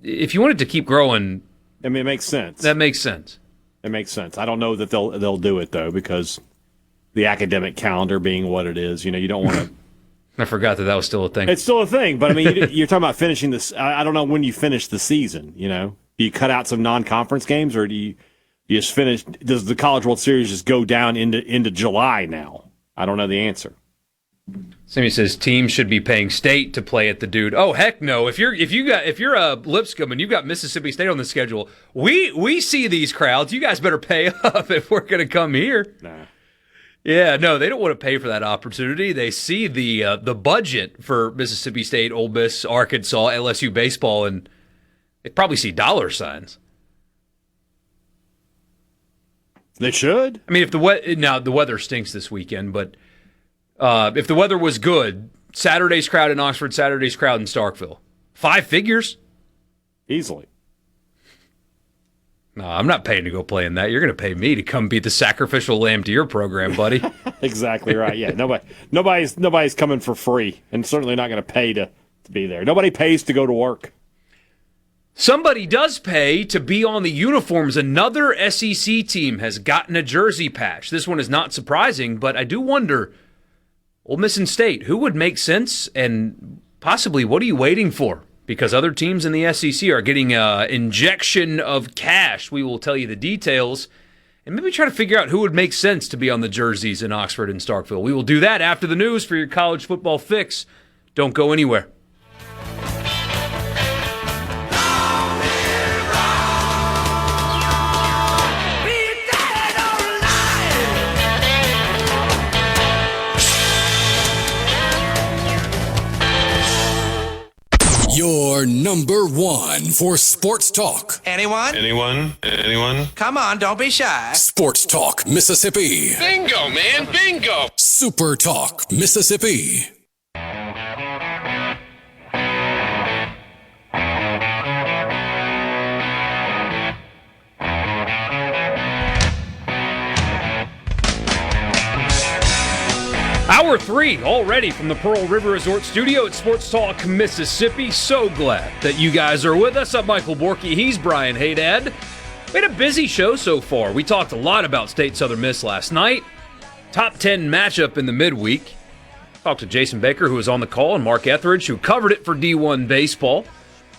S3: if you wanted to keep growing,
S4: I mean, it makes sense.
S3: That makes sense.
S4: It makes sense. I don't know that they'll do it though, because the academic calendar being what it is, you don't want to.
S3: I forgot that was still a thing.
S4: It's still a thing, but I mean, you're talking about finishing this. I don't know when you finish the season. Do you cut out some non-conference games, or do you just finish? Does the College World Series just go down into July now? I don't know the answer.
S3: Sammy says teams should be paying state to play at the Dude. Oh heck no! If you're a Lipscomb and you've got Mississippi State on the schedule, we see these crowds. You guys better pay up if we're going to come here.
S4: Nah.
S3: Yeah, no, they don't want to pay for that opportunity. They see the budget for Mississippi State, Ole Miss, Arkansas, LSU baseball, and they probably see dollar signs.
S4: They should.
S3: I mean, if the weather stinks this weekend, but if the weather was good, Saturday's crowd in Oxford, Saturday's crowd in Starkville, 5 figures,
S4: easily.
S3: No, I'm not paying to go play in that. You're going to pay me to come be the sacrificial lamb to your program, buddy.
S4: Exactly right. Yeah, nobody's coming for free, and certainly not going to pay to be there. Nobody pays to go to work.
S3: Somebody does pay to be on the uniforms. Another SEC team has gotten a jersey patch. This one is not surprising, but I do wonder, Ole Miss and State, who would make sense, and possibly what are you waiting for? Because other teams in the SEC are getting an injection of cash. We will tell you the details and maybe try to figure out who would make sense to be on the jerseys in Oxford and Starkville. We will do that after the news for your college football fix. Don't go anywhere.
S1: Your number one for sports talk.
S14: Anyone? Come on, don't be shy.
S1: Sports Talk Mississippi.
S6: Bingo, man, bingo.
S1: Super Talk Mississippi.
S3: Hour 3 already from the Pearl River Resort Studio at Sports Talk Mississippi. So glad that you guys are with us. I'm Michael Borkey. He's Brian Hadad. We had a busy show so far. We talked a lot about State Southern Miss last night. Top 10 matchup in the midweek. Talked to Jason Baker, who was on the call, and Mark Etheridge, who covered it for D1 Baseball.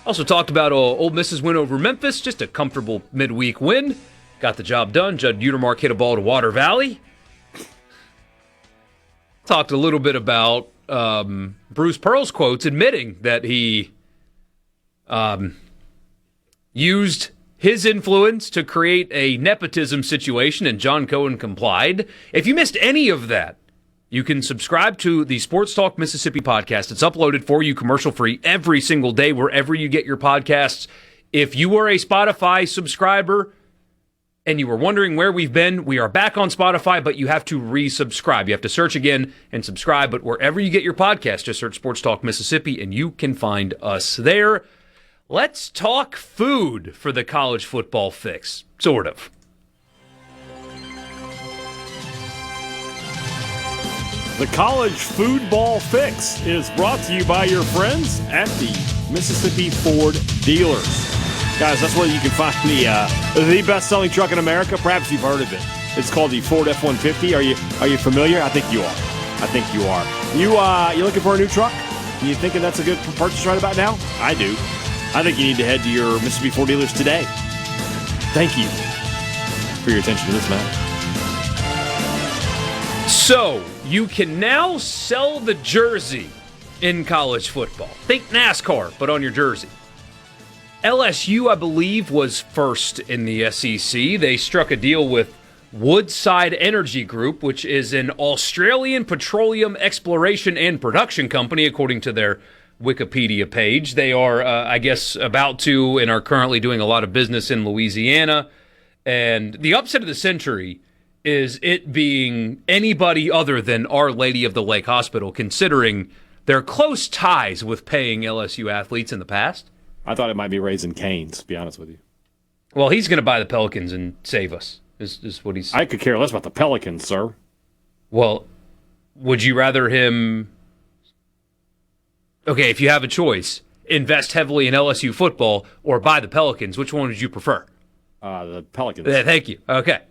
S3: Also talked about Ole Miss's win over Memphis. Just a comfortable midweek win. Got the job done. Judd Utermark hit a ball to Water Valley. Talked a little bit about Bruce Pearl's quotes admitting that he used his influence to create a nepotism situation, and John Cohen complied. If you missed any of that, you can subscribe to the Sports Talk Mississippi podcast. It's uploaded for you commercial-free every single day wherever you get your podcasts. If you are a Spotify subscriber and you were wondering where we've been, we are back on Spotify, but you have to resubscribe. You have to search again and subscribe, but wherever you get your podcast, just search Sports Talk Mississippi, and you can find us there. Let's talk food for the college football fix. Sort of.
S4: The College Food Ball Fix is brought to you by your friends at the Mississippi Ford Dealers. Guys, that's where you can find the best-selling truck in America. Perhaps you've heard of it. It's called the Ford F-150. Are you familiar? I think you are. You looking for a new truck? You thinking that's a good purchase right about now? I do. I think you need to head to your Mississippi Ford Dealers today. Thank you for your attention to this matter.
S3: So, you can now sell the jersey in college football. Think NASCAR, but on your jersey. LSU, I believe, was first in the SEC. They struck a deal with Woodside Energy Group, which is an Australian petroleum exploration and production company, according to their Wikipedia page. They are, I guess, about to and are currently doing a lot of business in Louisiana And the upset of the century is it being anybody other than Our Lady of the Lake Hospital, considering their close ties with paying LSU athletes in the past.
S4: I thought it might be Raising Cane's, to be honest with you.
S3: Well, he's going to buy the Pelicans and save us, is what he's...
S4: I could care less about the Pelicans, sir.
S3: Well, would you rather him... Okay, if you have a choice, invest heavily in LSU football or buy the Pelicans, which one would you prefer?
S4: The Pelicans.
S3: Thank you. Okay.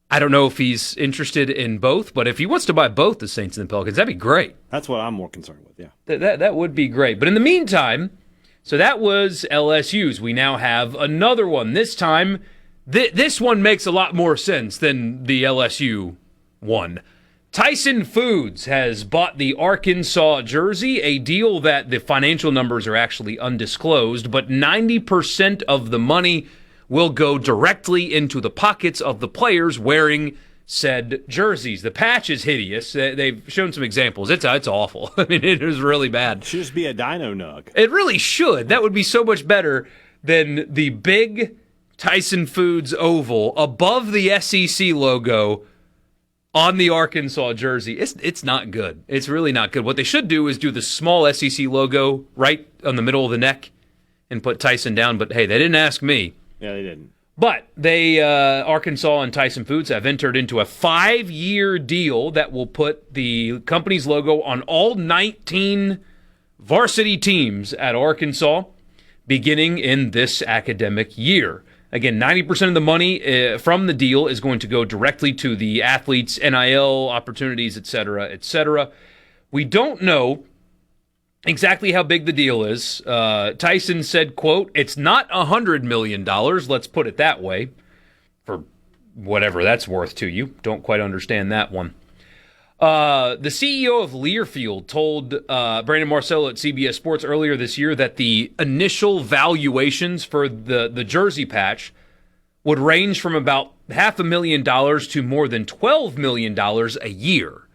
S3: I don't know if he's interested in both, but if he wants to buy both the Saints and the Pelicans, that'd be great.
S4: That's what I'm more concerned with, yeah.
S3: That would be great. But in the meantime, so that was LSU's. We now have another one. This time, this one makes a lot more sense than the LSU one. Tyson Foods has bought the Arkansas jersey, a deal that the financial numbers are actually undisclosed, but 90% of the money will go directly into the pockets of the players wearing said jerseys. The patch is hideous. They've shown some examples. It's awful. I mean, it is really bad.
S4: It should just be a dino nug.
S3: It really should. That would be so much better than the big Tyson Foods oval above the SEC logo on the Arkansas jersey. It's not good. It's really not good. What they should do is do the small SEC logo right on the middle of the neck and put Tyson down. But hey, they didn't ask me.
S4: Yeah, they didn't.
S3: But Arkansas and Tyson Foods have entered into a 5-year deal that will put the company's logo on all 19 varsity teams at Arkansas beginning in this academic year. Again, 90% of the money from the deal is going to go directly to the athletes' NIL opportunities, et cetera, et cetera. We don't know exactly how big the deal is. Tyson said, quote, "It's not $100 million, let's put it that way," for whatever that's worth to you. Don't quite understand that one. The CEO of Learfield told Brandon Marcello at CBS Sports earlier this year that the initial valuations for the jersey patch would range from about $500,000 to more than $12 million a year,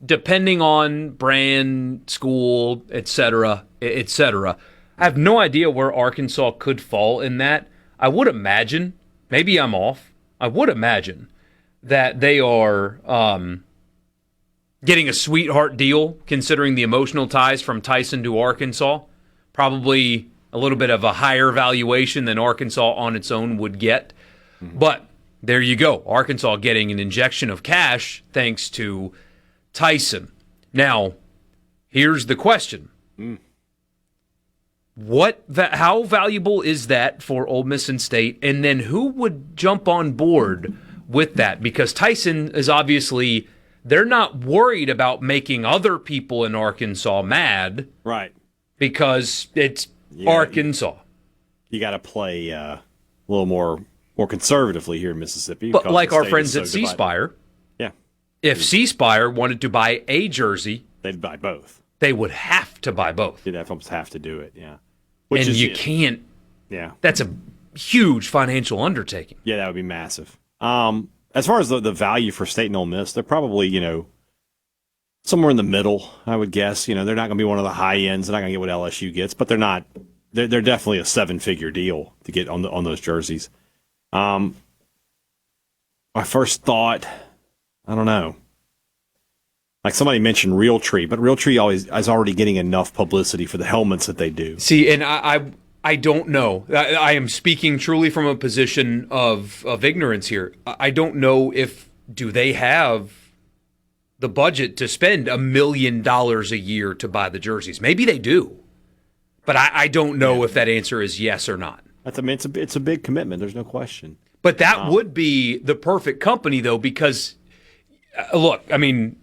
S3: depending on brand, school, et cetera, et cetera. I have no idea where Arkansas could fall in that. I would imagine, maybe I'm off, I would imagine that they are... getting a sweetheart deal, considering the emotional ties from Tyson to Arkansas. Probably a little bit of a higher valuation than Arkansas on its own would get. But there you go. Arkansas getting an injection of cash thanks to Tyson. Now, here's the question. How valuable is that for Ole Miss and State? And then who would jump on board with that? Because Tyson is obviously... They're not worried about making other people in Arkansas mad.
S4: Right.
S3: Because it's Arkansas.
S4: You got to play a little more conservatively here in Mississippi.
S3: But like our friends at C Spire.
S4: Yeah.
S3: If C Spire wanted to buy a jersey.
S4: They'd buy both.
S3: They would have to buy both.
S4: You'd almost have to do it, yeah.
S3: And you can't.
S4: Yeah.
S3: That's a huge financial undertaking.
S4: Yeah, that would be massive. As far as the value for State and Ole Miss, they're probably, somewhere in the middle, I would guess. They're not going to be one of the high ends. They're not going to get what LSU gets, but they're not. They're definitely a 7-figure deal to get on those jerseys. My first thought, I don't know. Like somebody mentioned Realtree, but Realtree always is already getting enough publicity for the helmets that they do.
S3: See, and I don't know. I am speaking truly from a position of ignorance here. I don't know do they have the budget to spend $1 million a year to buy the jerseys. Maybe they do. But I don't know if that answer is yes or not.
S4: It's a big commitment. There's no question.
S3: But that would be the perfect company, though, because, look, I mean,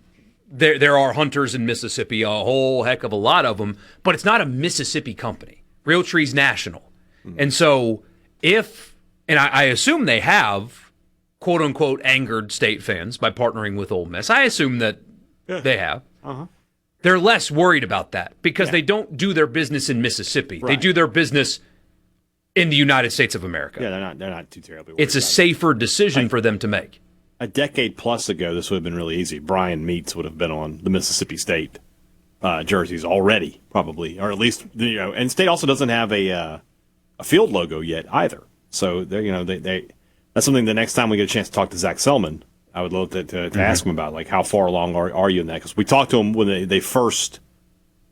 S3: there are hunters in Mississippi, a whole heck of a lot of them, but it's not a Mississippi company. Realtree's national. And so I assume they have, quote unquote, angered State fans by partnering with Ole Miss. I assume that they have. They're less worried about that because they don't do their business in Mississippi. Right. They do their business in the United States of America.
S4: Yeah, they're not too terribly worried.
S3: It's a safer decision for them to make.
S4: A decade plus ago, this would have been really easy. Brian Meats would have been on the Mississippi State jerseys already, probably, or at least And State also doesn't have a field logo yet either. So they that's something the next time we get a chance to talk to Zach Selman, I would love to ask him about, like, how far along are you in that? Because we talked to him when they first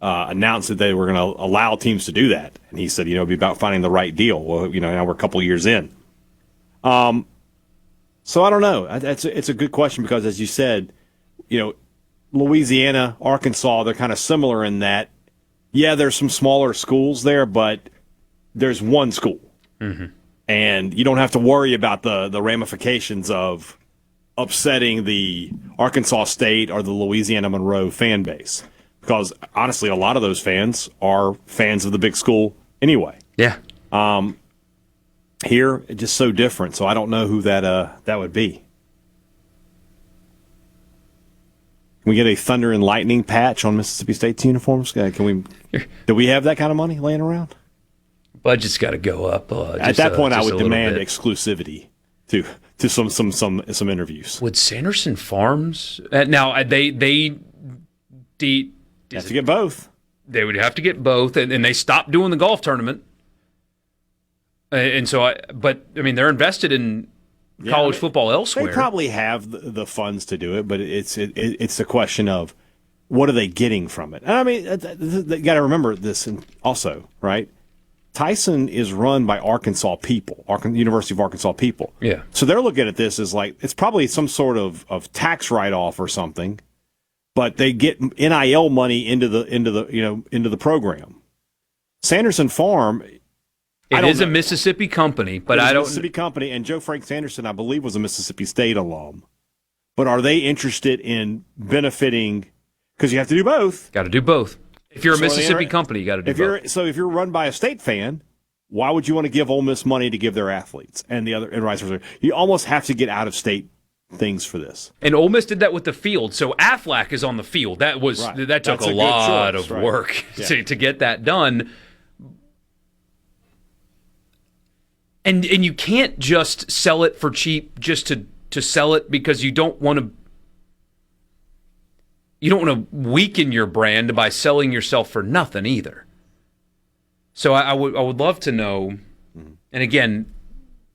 S4: announced that they were going to allow teams to do that. And he said, it'd be about finding the right deal. Well, now we're a couple years in. So I don't know. It's a good question because, as you said, Louisiana, Arkansas, they're kind of similar in that, yeah, there's some smaller schools there, but there's one school. Mm-hmm. And you don't have to worry about the ramifications of upsetting the Arkansas State or the Louisiana Monroe fan base. Because, honestly, a lot of those fans are fans of the big school anyway.
S3: Yeah.
S4: Here, it's just so different, so I don't know who that would be. Can we get a Thunder and Lightning patch on Mississippi State's uniforms? Do we have that kind of money laying around?
S3: Budget's got to go up.
S4: At that point, I would demand exclusivity to some interviews.
S3: Would Sanderson Farms now they
S4: have to get both?
S3: They would have to get both, and they stopped doing the golf tournament. And so, they're invested in college football elsewhere.
S4: They probably have the funds to do it, but it's a question of what are they getting from it. And you got to remember this also, right? Tyson is run by Arkansas people, University of Arkansas people.
S3: Yeah.
S4: So they're looking at this as like it's probably some sort of tax write-off or something, but they get NIL money into the program. Sanderson Farm.
S3: It is a Mississippi company, but I don't.
S4: Mississippi company, and Joe Frank Sanderson, I believe, was a Mississippi State alum. But are they interested in benefiting? Because you have to do both.
S3: Got to do both. If you're a Mississippi company, you got to do both.
S4: So if you're run by a State fan, why would you want to give Ole Miss money to give their athletes and vice versa? You almost have to get out of state things for this.
S3: And Ole Miss did that with the field. So Aflac is on the field. That took a lot of work to get that done. And you can't just sell it for cheap just to sell it because you don't want to weaken your brand by selling yourself for nothing either. So I would love to know, and again,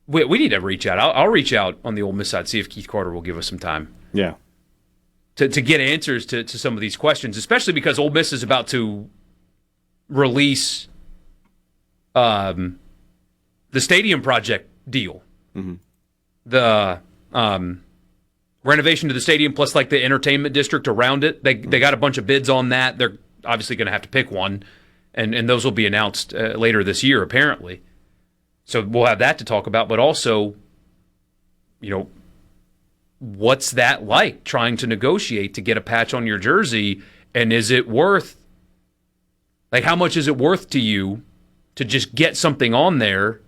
S3: we need to reach out. I'll reach out on the Ole Miss side, see if Keith Carter will give us some time.
S4: Yeah.
S3: To get answers to some of these questions, especially because Ole Miss is about to release the stadium project deal. Mm-hmm. The renovation to the stadium plus like the entertainment district around it. They got a bunch of bids on that. They're obviously going to have to pick one, and those will be announced later this year apparently. So we'll have that to talk about, but also, what's that like trying to negotiate to get a patch on your jersey, and is it worth, like, how much is it worth to you to just get something on there?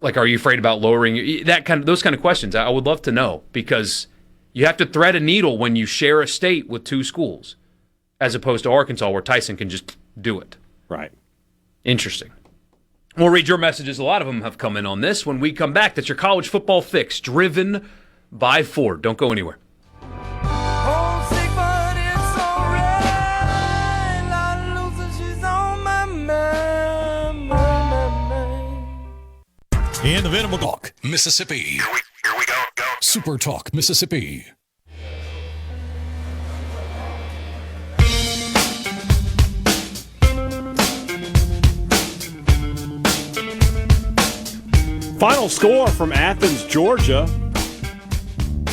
S3: Like, are you afraid about lowering those kind of questions? I would love to know, because you have to thread a needle when you share a state with two schools, as opposed to Arkansas, where Tyson can just do it.
S4: Right.
S3: Interesting. We'll read your messages. A lot of them have come in on this. When we come back, that's your college football fix, driven by Ford. Don't go anywhere.
S5: And the Venable
S1: Talk, Mississippi. Here we go. Super Talk, Mississippi.
S4: Final score from Athens, Georgia.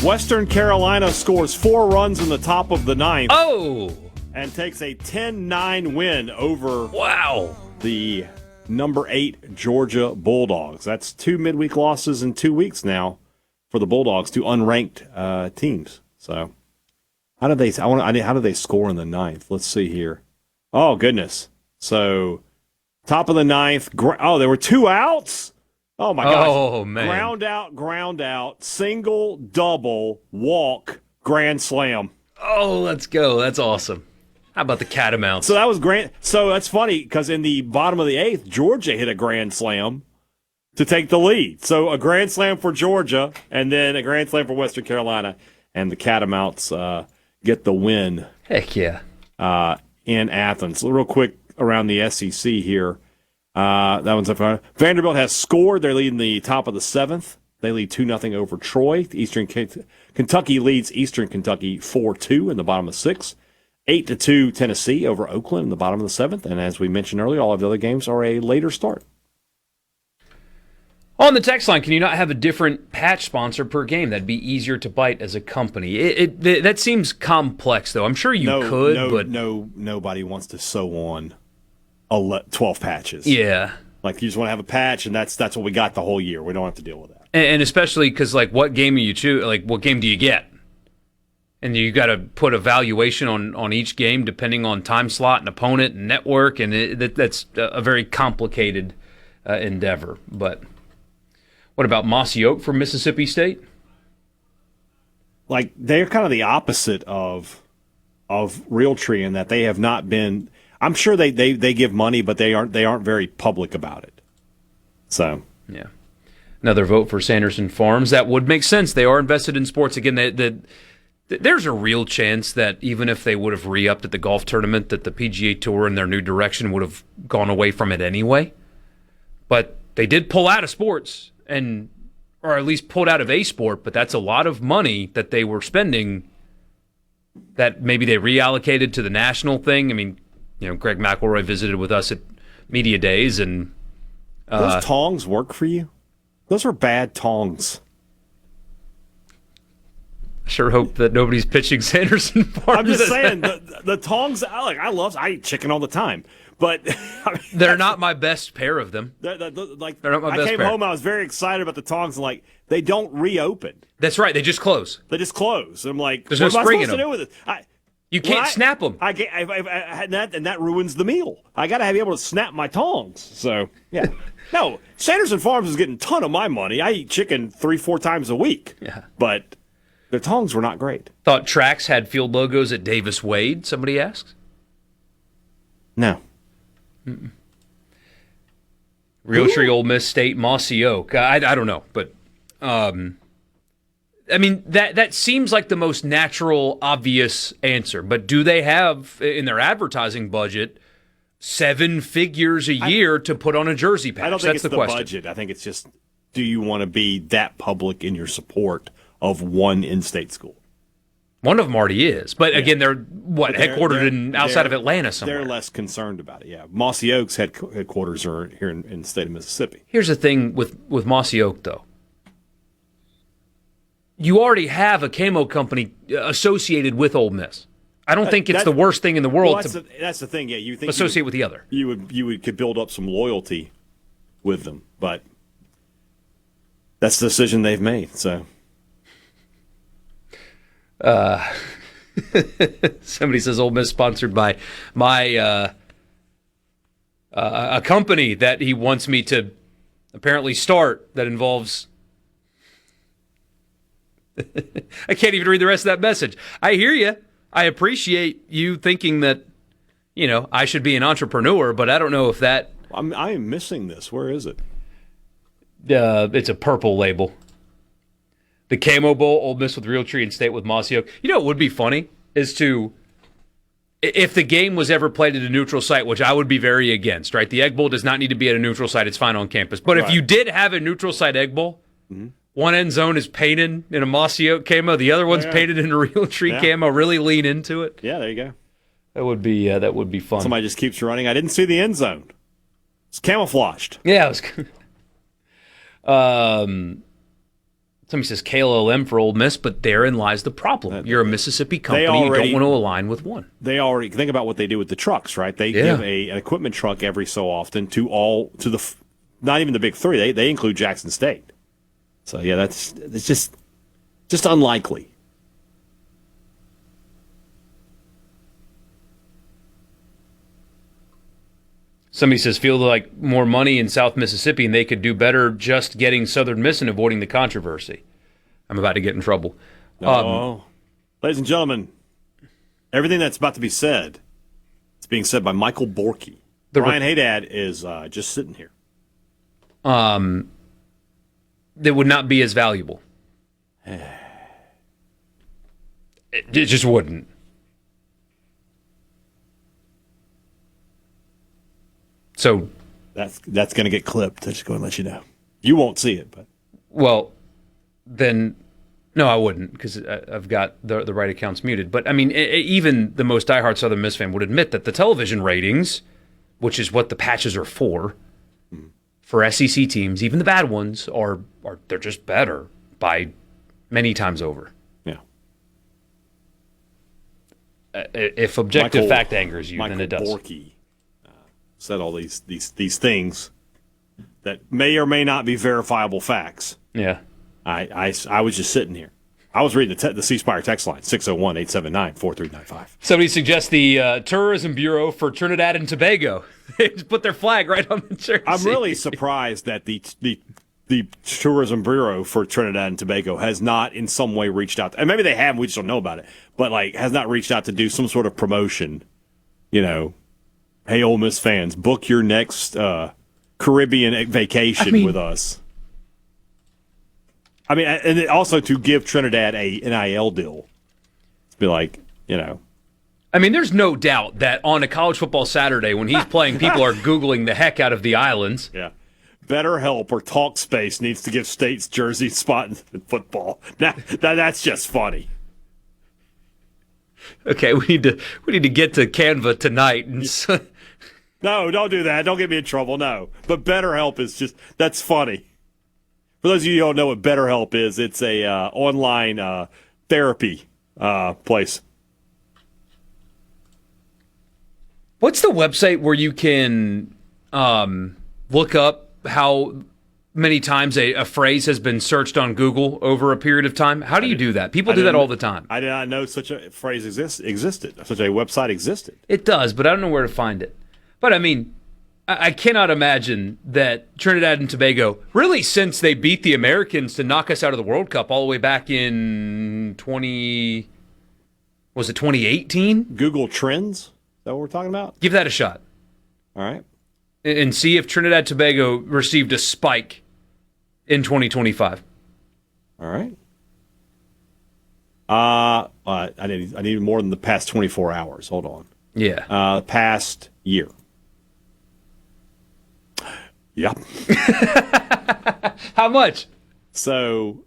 S4: Western Carolina scores 4 runs in the top of the 9th.
S3: Oh!
S4: And takes a 10-9 win over the number 8 Georgia Bulldogs. That's 2 midweek losses in 2 weeks now for the Bulldogs, to unranked teams. So how did they score in the 9th? Let's see here. Oh goodness. So top of the 9th. There were 2 outs. Oh my gosh.
S3: Oh man.
S4: Ground out, single, double, walk, grand slam.
S3: Oh, let's go. That's awesome. How about the Catamounts?
S4: So that was grand. So that's funny, because in the bottom of the 8th, Georgia hit a grand slam to take the lead. So a grand slam for Georgia, and then a grand slam for Western Carolina, and the Catamounts get the win.
S3: Heck yeah.
S4: In Athens. Real quick around the SEC here. That one's up front. Vanderbilt has scored. They're leading the top of the 7th. They lead 2-0 over Troy. Eastern Kentucky leads Eastern Kentucky 4-2 in the bottom of the 6th. 8-2 Tennessee over Oakland in the bottom of the 7th. And as we mentioned earlier, all of the other games are a later start.
S3: On the text line, can you not have a different patch sponsor per game? That'd be easier to bite as a company. That seems complex, though. I'm sure you could, but
S4: nobody wants to sew on 12 patches.
S3: Yeah,
S4: like you just want to have a patch, and that's what we got the whole year. We don't have to deal with that.
S3: And especially because, like, what game are you choose? Like, what game do you get? And you got to put a valuation on each game depending on time slot and opponent and network, and that's a very complicated endeavor. But what about Mossy Oak from Mississippi State?
S4: Like, they're kind of the opposite of Realtree in that they have not been. I'm sure they give money, but they aren't very public about it. So
S3: yeah, another vote for Sanderson Farms. That would make sense. They are invested in sports again. There's a real chance that even if they would have re-upped at the golf tournament, that the PGA Tour in their new direction would have gone away from it anyway. But they did pull out of sports, or at least pulled out of a sport, but that's a lot of money that they were spending that maybe they reallocated to the national thing. I mean, Greg McElroy visited with us at Media Days, and
S4: those tongs work for you? Those are bad tongs.
S3: I sure hope that nobody's pitching Sanderson Farms.
S4: I'm just saying, the tongs, I eat chicken all the time. But
S3: they're not my best pair of them.
S4: They're not my best
S3: pair.
S4: I came home, I was very excited about the tongs, and they don't reopen.
S3: That's right, they just close.
S4: I'm like,
S3: there's
S4: what
S3: no
S4: am I
S3: spring
S4: supposed
S3: in them.
S4: to do with it?
S3: You can't snap them.
S4: And that ruins the meal. I got to be able to snap my tongs. So, yeah. No, Sanderson Farms is getting a ton of my money. I eat chicken 3-4 times a week.
S3: Yeah. But
S4: their tongs were not great.
S3: Thought Trax had field logos at Davis Wade, somebody asks?
S4: No.
S3: Realtree, Ole Miss State, Mossy Oak. I don't know, but I mean that seems like the most natural, obvious answer. But do they have in their advertising budget 7 figures a year to put on a jersey patch?
S4: I don't think
S3: That's
S4: it's the
S3: question.
S4: budget. I think it's just, do you want to be that public in your support of one in-state school?
S3: One of them already is, but again, they're headquartered outside of Atlanta somewhere.
S4: They're less concerned about it. Yeah, Mossy Oak's headquarters are here in the state of Mississippi.
S3: Here's the thing with Mossy Oak, though. You already have a camo company associated with Ole Miss. I don't think it's the worst thing in the world
S4: that's the thing. Yeah, you think
S3: associate with the other.
S4: You could build up some loyalty with them, but that's the decision they've made. So.
S3: Somebody says Ole Miss sponsored by my a company that he wants me to apparently start that involves. I can't even read the rest of that message. I hear you. I appreciate you thinking that I should be an entrepreneur, but I don't know if that.
S4: I am missing this. Where is it?
S3: It's a purple label. The Camo Bowl, Ole Miss with Realtree and State with Mossy Oak. What would be funny is if the game was ever played at a neutral site, which I would be very against, right? The Egg Bowl does not need to be at a neutral site. It's fine on campus. But if you did have a neutral site Egg Bowl, one end zone is painted in a Mossy Oak camo, the other one's painted in a Realtree camo. Really lean into it.
S4: Yeah, there you go.
S3: That would be fun.
S4: Somebody just keeps running. I didn't see the end zone. It's camouflaged.
S3: Yeah, it was. Somebody says KLLM for Ole Miss, but therein lies the problem. You're a Mississippi company. You don't want to align with one.
S4: They already think about what they do with the trucks, right? They give an equipment truck every so often to not even the big three. They include Jackson State. So yeah, it's just unlikely.
S3: Somebody says, feel like more money in South Mississippi and they could do better just getting Southern Miss and avoiding the controversy. I'm about to get in trouble.
S4: Ladies and gentlemen, everything that's about to be said, it's being said by Michael Borkey. Brian Hadad is just sitting here.
S3: That would not be as valuable. It just wouldn't. So
S4: That's going to get clipped. I'm just going to let you know. You won't see it, but
S3: well, then no, I wouldn't because I've got the right accounts muted. But I mean, even the most diehard Southern Miss fan would admit that the television ratings, which is what the patches are for SEC teams, even the bad ones, are they're just better by many times over.
S4: Yeah.
S3: If objective fact angers you, then it does.
S4: Michael Borkey said all these things that may or may not be verifiable facts.
S3: Yeah.
S4: I was just sitting here. I was reading the C Spire text line, 601-879-4395.
S3: Somebody suggests the Tourism Bureau for Trinidad and Tobago. They just put their flag right on the jersey.
S4: I'm really surprised that the Tourism Bureau for Trinidad and Tobago has not in some way reached out. And maybe they have, we just don't know about it. But, has not reached out to do some sort of promotion. Hey, Ole Miss fans, book your next Caribbean vacation with us. I mean, and also to give Trinidad a NIL deal. Be like,
S3: I mean, there's no doubt that on a college football Saturday when he's playing, people are Googling the heck out of the islands.
S4: Yeah. BetterHelp or TalkSpace needs to give State's jersey spot in football. That's just funny.
S3: Okay, we need to get to Canva tonight.
S4: No, don't do that. Don't get me in trouble. No. But BetterHelp is that's funny. For those of you who don't know what BetterHelp is, it's a online therapy place.
S3: What's the website where you can look up how many times a phrase has been searched on Google over a period of time? How do you do that? People do that all the time.
S4: I did not know such a phrase existed. Such a website existed.
S3: It does, but I don't know where to find it. But I mean, I cannot imagine that Trinidad and Tobago, really since they beat the Americans to knock us out of the World Cup all the way back in 2018?
S4: Google Trends? Is that what we're talking about?
S3: Give that a shot.
S4: All right.
S3: And see if Trinidad and Tobago received a spike in 2025.
S4: All right. I need more than the past 24 hours. Hold on.
S3: Yeah.
S4: Past year. Yep.
S3: How much?
S4: So,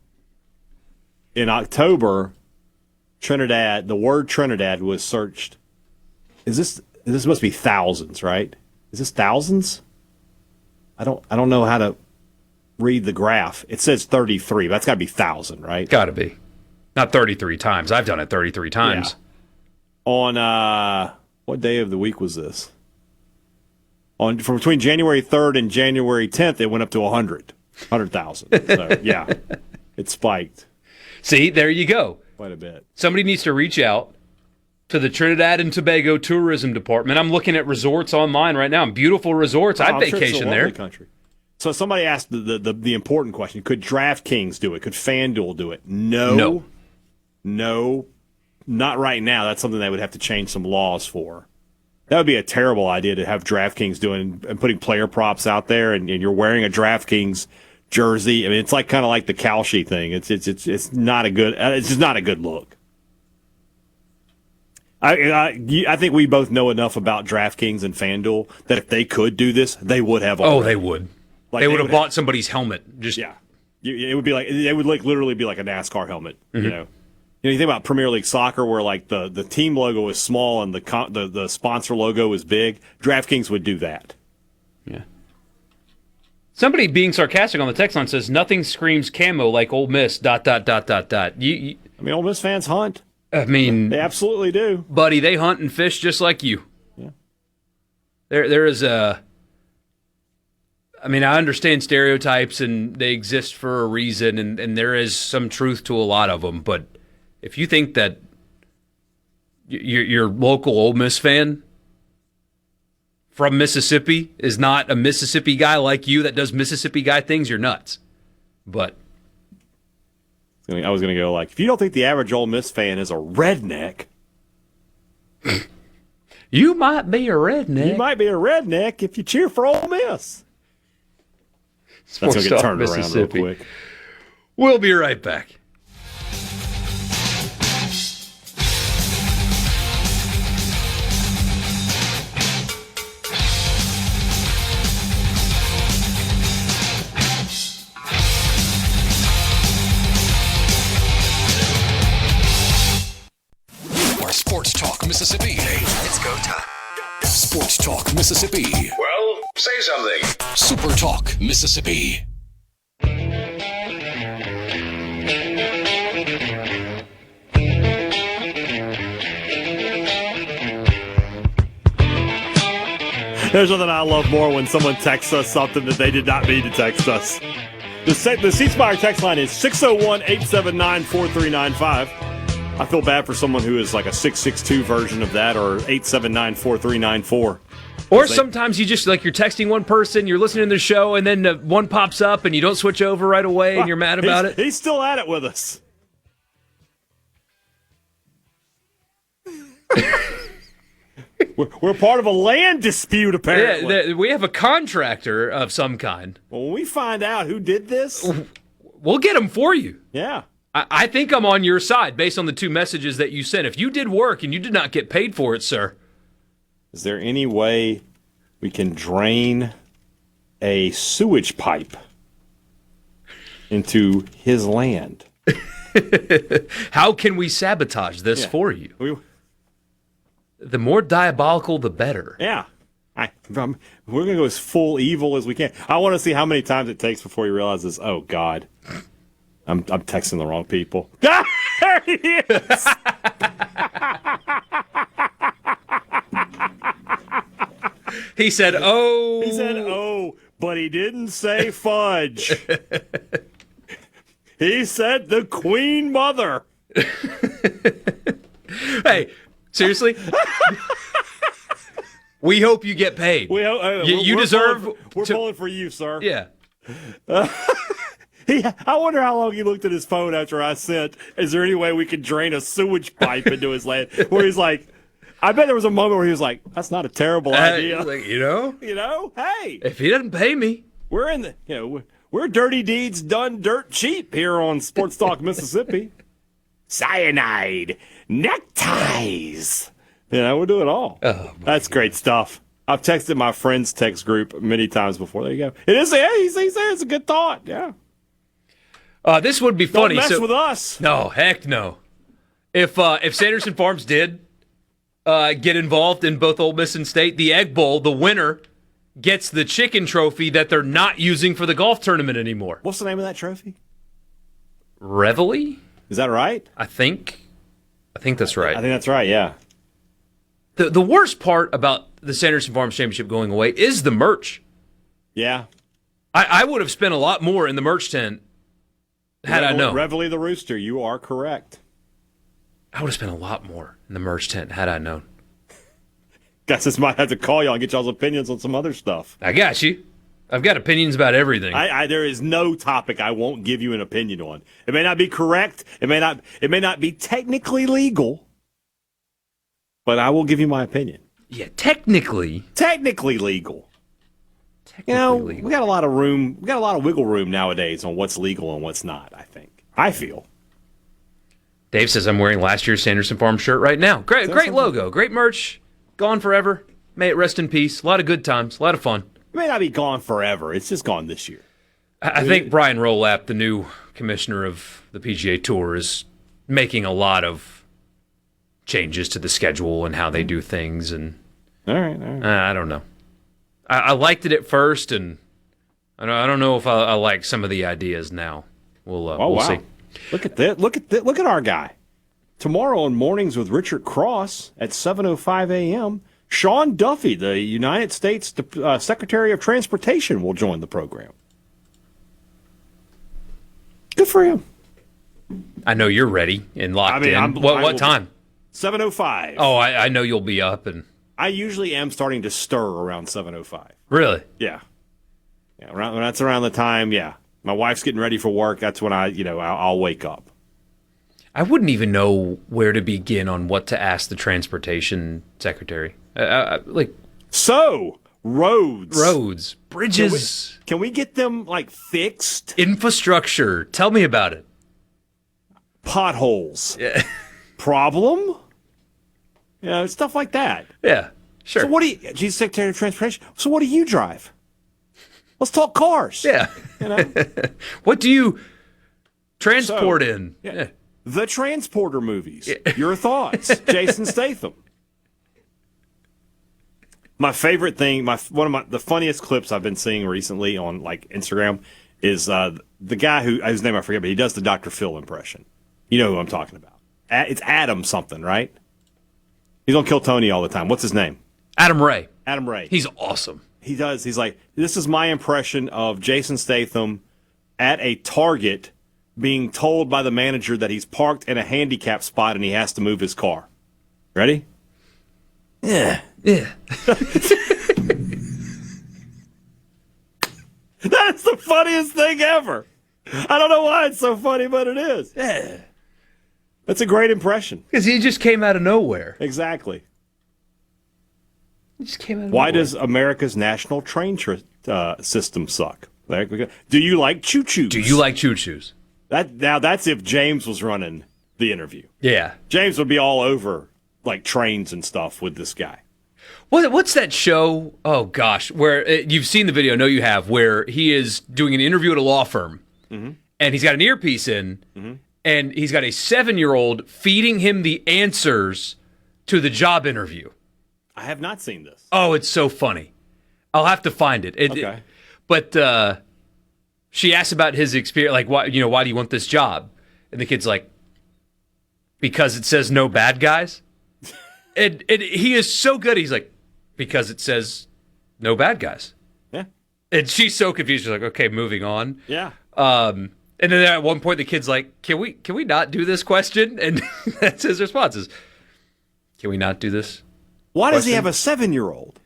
S4: in October, Trinidad, the word Trinidad was searched. This must be thousands, right? Is this thousands? I don't know how to read the graph. It says 33, but that's got to be 1,000, right?
S3: Got to be. Not 33 times. I've done it 33 times.
S4: Yeah. On, what day of the week was this? From between January 3rd and January 10th, it went up to 100,000. So, yeah, it spiked.
S3: See, there you go.
S4: Quite a bit.
S3: Somebody needs to reach out to the Trinidad and Tobago Tourism Department. I'm looking at resorts online right now. Beautiful resorts. I'd vacation there.
S4: Country. So somebody asked the important question. Could DraftKings do it? Could FanDuel do it? No. Not right now. That's something they would have to change some laws for. That would be a terrible idea to have DraftKings doing and putting player props out there, and you're wearing a DraftKings jersey. I mean, it's kind of like the Kalshi thing. It's not a good. It's just not a good look. I think we both know enough about DraftKings and FanDuel that if they could do this, they would have. Already.
S3: Oh, they would. They would have bought somebody's helmet.
S4: It would be like they would literally be like a NASCAR helmet. Mm-hmm. You think about Premier League soccer, where the team logo is small and the sponsor logo is big. DraftKings would do that.
S3: Yeah. Somebody being sarcastic on the text line says nothing screams camo like Ole Miss. ... I
S4: mean, Ole Miss fans hunt.
S3: I mean,
S4: they absolutely do,
S3: buddy. They hunt and fish just like you.
S4: Yeah.
S3: There is a. I mean, I understand stereotypes and they exist for a reason, and there is some truth to a lot of them, but. If you think that your local Ole Miss fan from Mississippi is not a Mississippi guy like you that does Mississippi guy things, you're nuts. But
S4: I was going to go if you don't think the average Ole Miss fan is a redneck,
S3: you might be a redneck.
S4: You might be a redneck if you cheer for Ole Miss. That's going to get turned around real quick.
S3: We'll be right back.
S1: Talk Mississippi.
S14: It's go time.
S1: Sports Talk Mississippi.
S14: Well, say something.
S1: Super Talk Mississippi.
S4: There's nothing I love more when someone texts us something that they did not mean to text us. The C Spire text line is 601-879-4395. I feel bad for someone who is like a 662 version of that, or 879-4394.
S3: Or sometimes you just, like, you're texting one person, you're listening to the show, and then one pops up and you don't switch over right away and you're mad about it.
S4: He's still at it with us. We're part of a land dispute, apparently.
S3: Yeah, we have a contractor of some kind.
S4: Well, when we find out who did this,
S3: we'll get him for you.
S4: Yeah.
S3: I think I'm on your side based on the two messages that you sent. If you did work and you did not get paid for it, sir.
S4: Is there any way we can drain a sewage pipe into his land?
S3: How can we sabotage this for you? The more diabolical, the better.
S4: Yeah. We're going to go as full evil as we can. I want to see how many times it takes before he realizes, oh, God, I'm texting the wrong people. There he is!
S3: He said, oh.
S4: He said, oh, but he didn't say fudge. He said the Queen Mother.
S3: Hey, seriously? We hope you get paid. You deserve.
S4: We're pulling for you, sir.
S3: Yeah.
S4: I wonder how long he looked at his phone after I sent, is there any way we could drain a sewage pipe into his land? Where he's like, I bet there was a moment where he was like, that's not a terrible idea.
S3: Like,
S4: hey.
S3: If he doesn't pay me.
S4: We're in we're dirty deeds done dirt cheap here on Sports Talk Mississippi. Cyanide, neckties. We'll do it all.
S3: Oh,
S4: that's great stuff. I've texted my friends' text group many times before. There you go. It is. He's there. It's a good thought. Yeah.
S3: This would be funny.
S4: Don't mess with us.
S3: No, heck no. If Sanderson Farms did get involved in both Ole Miss and State, the Egg Bowl, the winner gets the chicken trophy that they're not using for the golf tournament anymore.
S4: What's the name of that trophy?
S3: Reveille?
S4: Is that right?
S3: I think that's right.
S4: I think that's right, yeah.
S3: The worst part about the Sanderson Farms Championship going away is the merch.
S4: Yeah.
S3: I would have spent a lot more in the merch tent had I known.
S4: Reveille the Rooster, you are correct.
S3: I would have spent a lot more in the merch tent had I known.
S4: Guess this might have to call y'all and get y'all's opinions on some other stuff.
S3: I got you. I've got opinions about everything.
S4: There is no topic I won't give you an opinion on. It may not be correct. It may not be technically legal, but I will give you my opinion.
S3: Yeah, technically
S4: legal. We got a lot of room. We got a lot of wiggle room nowadays on what's legal and what's not. I feel.
S3: Dave says I'm wearing last year's Sanderson Farms shirt right now. Great logo, great merch. Gone forever. May it rest in peace. A lot of good times. A lot of fun.
S4: It may not be gone forever. It's just gone this year.
S3: I think Brian Rolapp, the new commissioner of the PGA Tour, is making a lot of changes to the schedule and how they do things. And
S4: all right.
S3: I don't know. I liked it at first, and I don't know if I like some of the ideas now. We'll see.
S4: Look at that. Look at our guy. Tomorrow on Mornings with Richard Cross at 7:05 a.m., Sean Duffy, the United States Secretary of Transportation, will join the program. Good for him.
S3: I know you're ready and locked in. What time?
S4: 7:05.
S3: Oh, I know you'll be up. And
S4: I usually am starting to stir around 7:05.
S3: Really?
S4: Yeah. When that's around the time, yeah. My wife's getting ready for work. That's when I'll wake up.
S3: I wouldn't even know where to begin on what to ask the transportation secretary. Roads, bridges.
S4: Can we get them fixed?
S3: Infrastructure. Tell me about it.
S4: Potholes.
S3: Yeah.
S4: Problem? Stuff like that.
S3: Yeah, sure.
S4: So she's Secretary of Transportation. So what do you drive? Let's talk cars.
S3: Yeah. What do you transport in?
S4: Yeah. The Transporter movies. Your thoughts, Jason Statham. My favorite thing, the funniest clips I've been seeing recently on like Instagram is the guy whose name I forget, but he does the Dr. Phil impression. You know who I'm talking about? It's Adam something, right? He's on Kill Tony all the time. What's his name?
S3: Adam Ray.
S4: Adam Ray.
S3: He's awesome.
S4: He does. He's like, this is my impression of Jason Statham at a Target being told by the manager that he's parked in a handicap spot and he has to move his car. Ready?
S3: Yeah.
S4: That's the funniest thing ever. I don't know why it's so funny, but it is. Yeah. That's a great impression.
S3: Because he just came out of nowhere.
S4: Exactly.
S3: He just came out of
S4: Why
S3: nowhere.
S4: does America's national train system suck? There we go. Do you like choo-choos?
S3: Do you like choo-choos?
S4: Now that's if James was running the interview.
S3: Yeah.
S4: James would be all over like trains and stuff with this guy.
S3: What's that show? Oh, gosh, where you've seen the video, I know you have, where he is doing an interview at a law firm, and he's got an earpiece in, and he's got a 7-year-old feeding him the answers to the job interview.
S4: I have not seen this.
S3: Oh, it's so funny. I'll have to find it.
S4: Okay.
S3: But she asks about his experience, like, why do you want this job? And the kid's like, because it says no bad guys. And he is so good. He's like, because it says no bad guys.
S4: Yeah.
S3: And she's so confused. She's like, okay, moving on.
S4: Yeah.
S3: And then at one point, the kid's like, can we not do this question? And that's his response is, can we not do this?
S4: Why does he have a 7-year-old?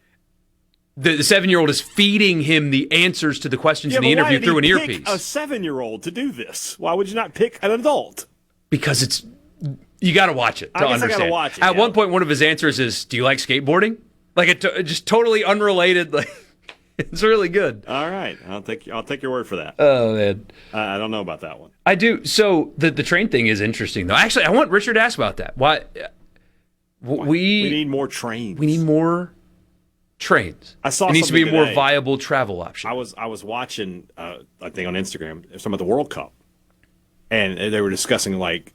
S3: The 7-year-old is feeding him the answers to the questions in the interview through an earpiece.
S4: A 7-year-old to do this. Why would you not pick an adult?
S3: Because you got to watch it to understand.
S4: I got to watch it.
S3: At one point, one of his answers is, "Do you like skateboarding?" Like it just totally unrelated. Like it's really good.
S4: All right, I'll take your word for that.
S3: Oh man,
S4: I don't know about that one.
S3: I do. So the train thing is interesting, though. Actually, I want Richard to ask about that. Why? We
S4: need more trains.
S3: We need more trains. It needs to be a more viable travel option.
S4: I was watching, I think on Instagram, some of the World Cup, and they were discussing like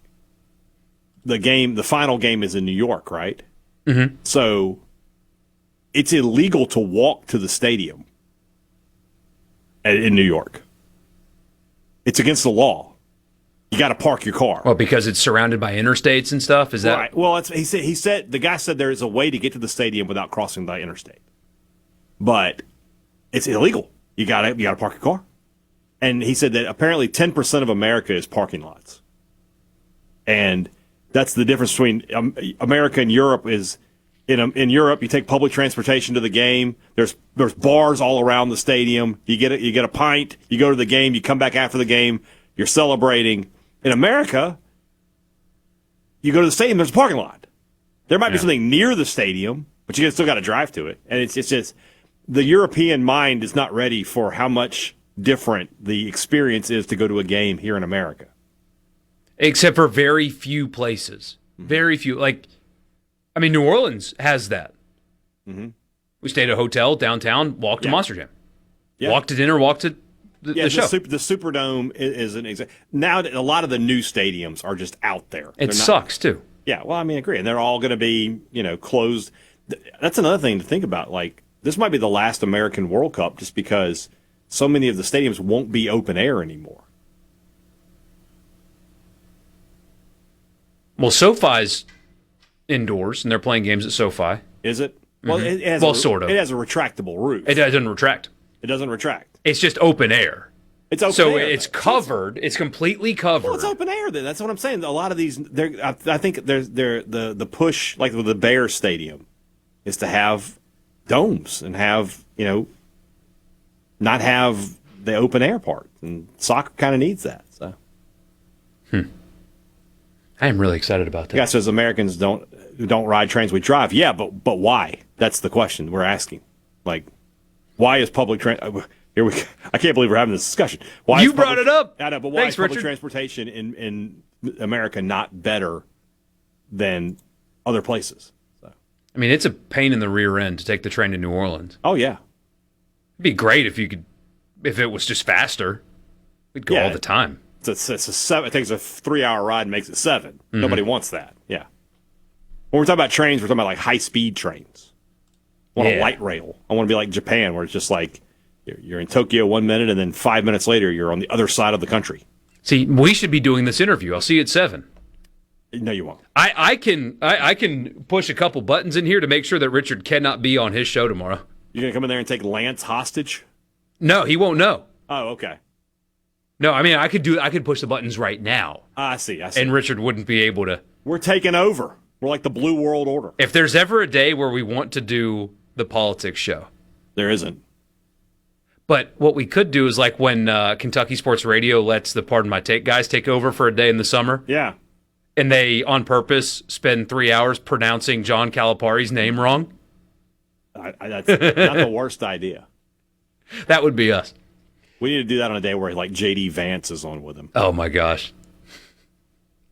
S4: the final game is in New York, right?
S3: Mm-hmm.
S4: So it's illegal to walk to the stadium in New York. It's against the law. You got to park your car.
S3: Well, because it's surrounded by interstates and stuff. Is that
S4: right? Well, he said the guy said there is a way to get to the stadium without crossing the interstate, but it's illegal. You got to park your car. And he said that apparently 10% of America is parking lots, and that's the difference between America and Europe. Is in Europe you take public transportation to the game. There's bars all around the stadium. You get a pint. You go to the game. You come back after the game. You're celebrating. In America, you go to the stadium, there's a parking lot. There might be something near the stadium, but you still got to drive to it. And it's just the European mind is not ready for how much different the experience is to go to a game here in America.
S3: Except for very few places. Very few. Like, I mean, New Orleans has that.
S4: Mm-hmm.
S3: We stayed at a hotel downtown, walked to Monster Jam.
S4: Yeah.
S3: Walked to dinner, walked to the show.
S4: The Superdome is an example. Now, a lot of the new stadiums are just out there.
S3: It sucks, too.
S4: Yeah, well, I mean, I agree. And they're all going to be, closed. That's another thing to think about. Like, this might be the last American World Cup just because so many of the stadiums won't be open air anymore.
S3: Well, SoFi's indoors, and they're playing games at SoFi.
S4: Is it? Well,
S3: Mm-hmm. Sort of.
S4: It has a retractable roof.
S3: It doesn't retract.
S4: It doesn't retract.
S3: It's just open air.
S4: It's open
S3: so
S4: air.
S3: It's covered. It's completely covered.
S4: Well, it's open air then. That's what I'm saying. A lot of these, I think the push, like with the Bears Stadium, is to have domes and have, not have the open air part. And soccer kind of needs that. So,
S3: I am really excited about that.
S4: The guy says Americans don't ride trains, we drive. Yeah, but why? That's the question we're asking. Like, why is public transit? I can't believe we're having this discussion. Why
S3: you brought it up.
S4: I know, but why
S3: Thanks,
S4: is public
S3: Richard.
S4: transportation in America not better than other places? So.
S3: I mean, it's a pain in the rear end to take the train to New Orleans.
S4: Oh yeah,
S3: it'd be great if it was just faster. We'd go all the time.
S4: It takes a 3-hour ride and makes it 7. Mm-hmm. Nobody wants that. Yeah. When we're talking about trains, we're talking about like high-speed trains. I want a light rail. I want to be like Japan, where it's just like you're in Tokyo 1 minute, and then 5 minutes later, you're on the other side of the country.
S3: See, we should be doing this interview. I'll see you at 7.
S4: No, you won't.
S3: I can push a couple buttons in here to make sure that Richard cannot be on his show tomorrow.
S4: You're going to come in there and take Lance hostage?
S3: No, he won't know.
S4: Oh, okay.
S3: No, I mean, I could push the buttons right now.
S4: I see.
S3: And Richard wouldn't be able to.
S4: We're taking over. We're like the Blue World Order.
S3: If there's ever a day where we want to do the politics show.
S4: There isn't.
S3: But what we could do is like when Kentucky Sports Radio lets the Pardon My Take guys take over for a day in the summer.
S4: Yeah.
S3: And they, on purpose, spend 3 hours pronouncing John Calipari's name wrong.
S4: That's not the worst idea.
S3: That would be us.
S4: We need to do that on a day where like J.D. Vance is on with him.
S3: Oh, my gosh.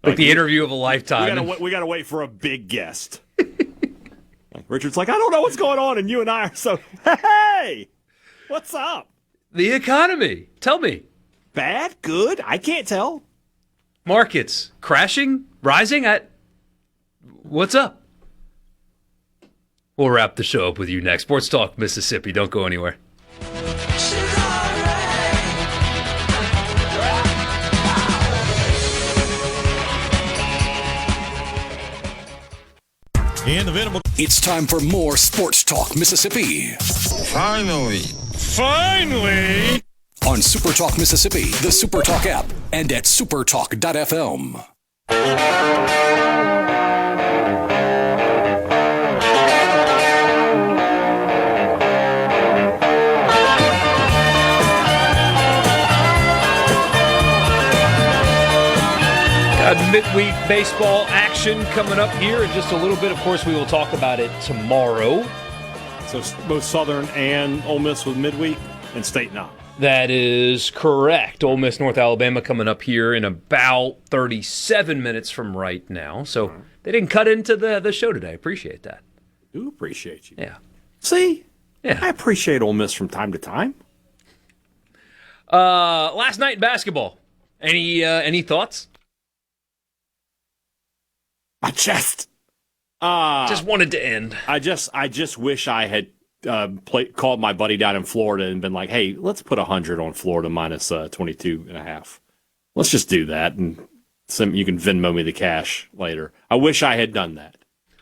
S3: Like the interview of a lifetime.
S4: We got to wait for a big guest. Richard's like, I don't know what's going on, and you and I are so, hey, what's up?
S3: The economy. Tell me.
S4: Bad? Good? I can't tell.
S3: Markets crashing? Rising? What's up? We'll wrap the show up with you next. Sports Talk Mississippi. Don't go anywhere.
S5: And the Venable.
S1: It's time for more Sports Talk Mississippi.
S14: Finally.
S1: On SuperTalk Mississippi, the SuperTalk app, and at supertalk.fm.
S3: Midweek baseball action coming up here in just a little bit. Of course, we will talk about it tomorrow.
S4: So both Southern and Ole Miss with midweek and State not.
S3: That is correct. Ole Miss, North Alabama coming up here in about 37 minutes from right now. So they didn't cut into the show today. Appreciate that.
S4: I do appreciate you.
S3: Yeah.
S4: See?
S3: Yeah.
S4: I appreciate Ole Miss from time to time.
S3: Last night in basketball. Any thoughts?
S4: I just
S3: wanted to end.
S4: I just wish I had called my buddy down in Florida and been like, hey, let's put 100 on Florida minus 22.5. Let's just do that, and you can Venmo me the cash later. I wish I had done that.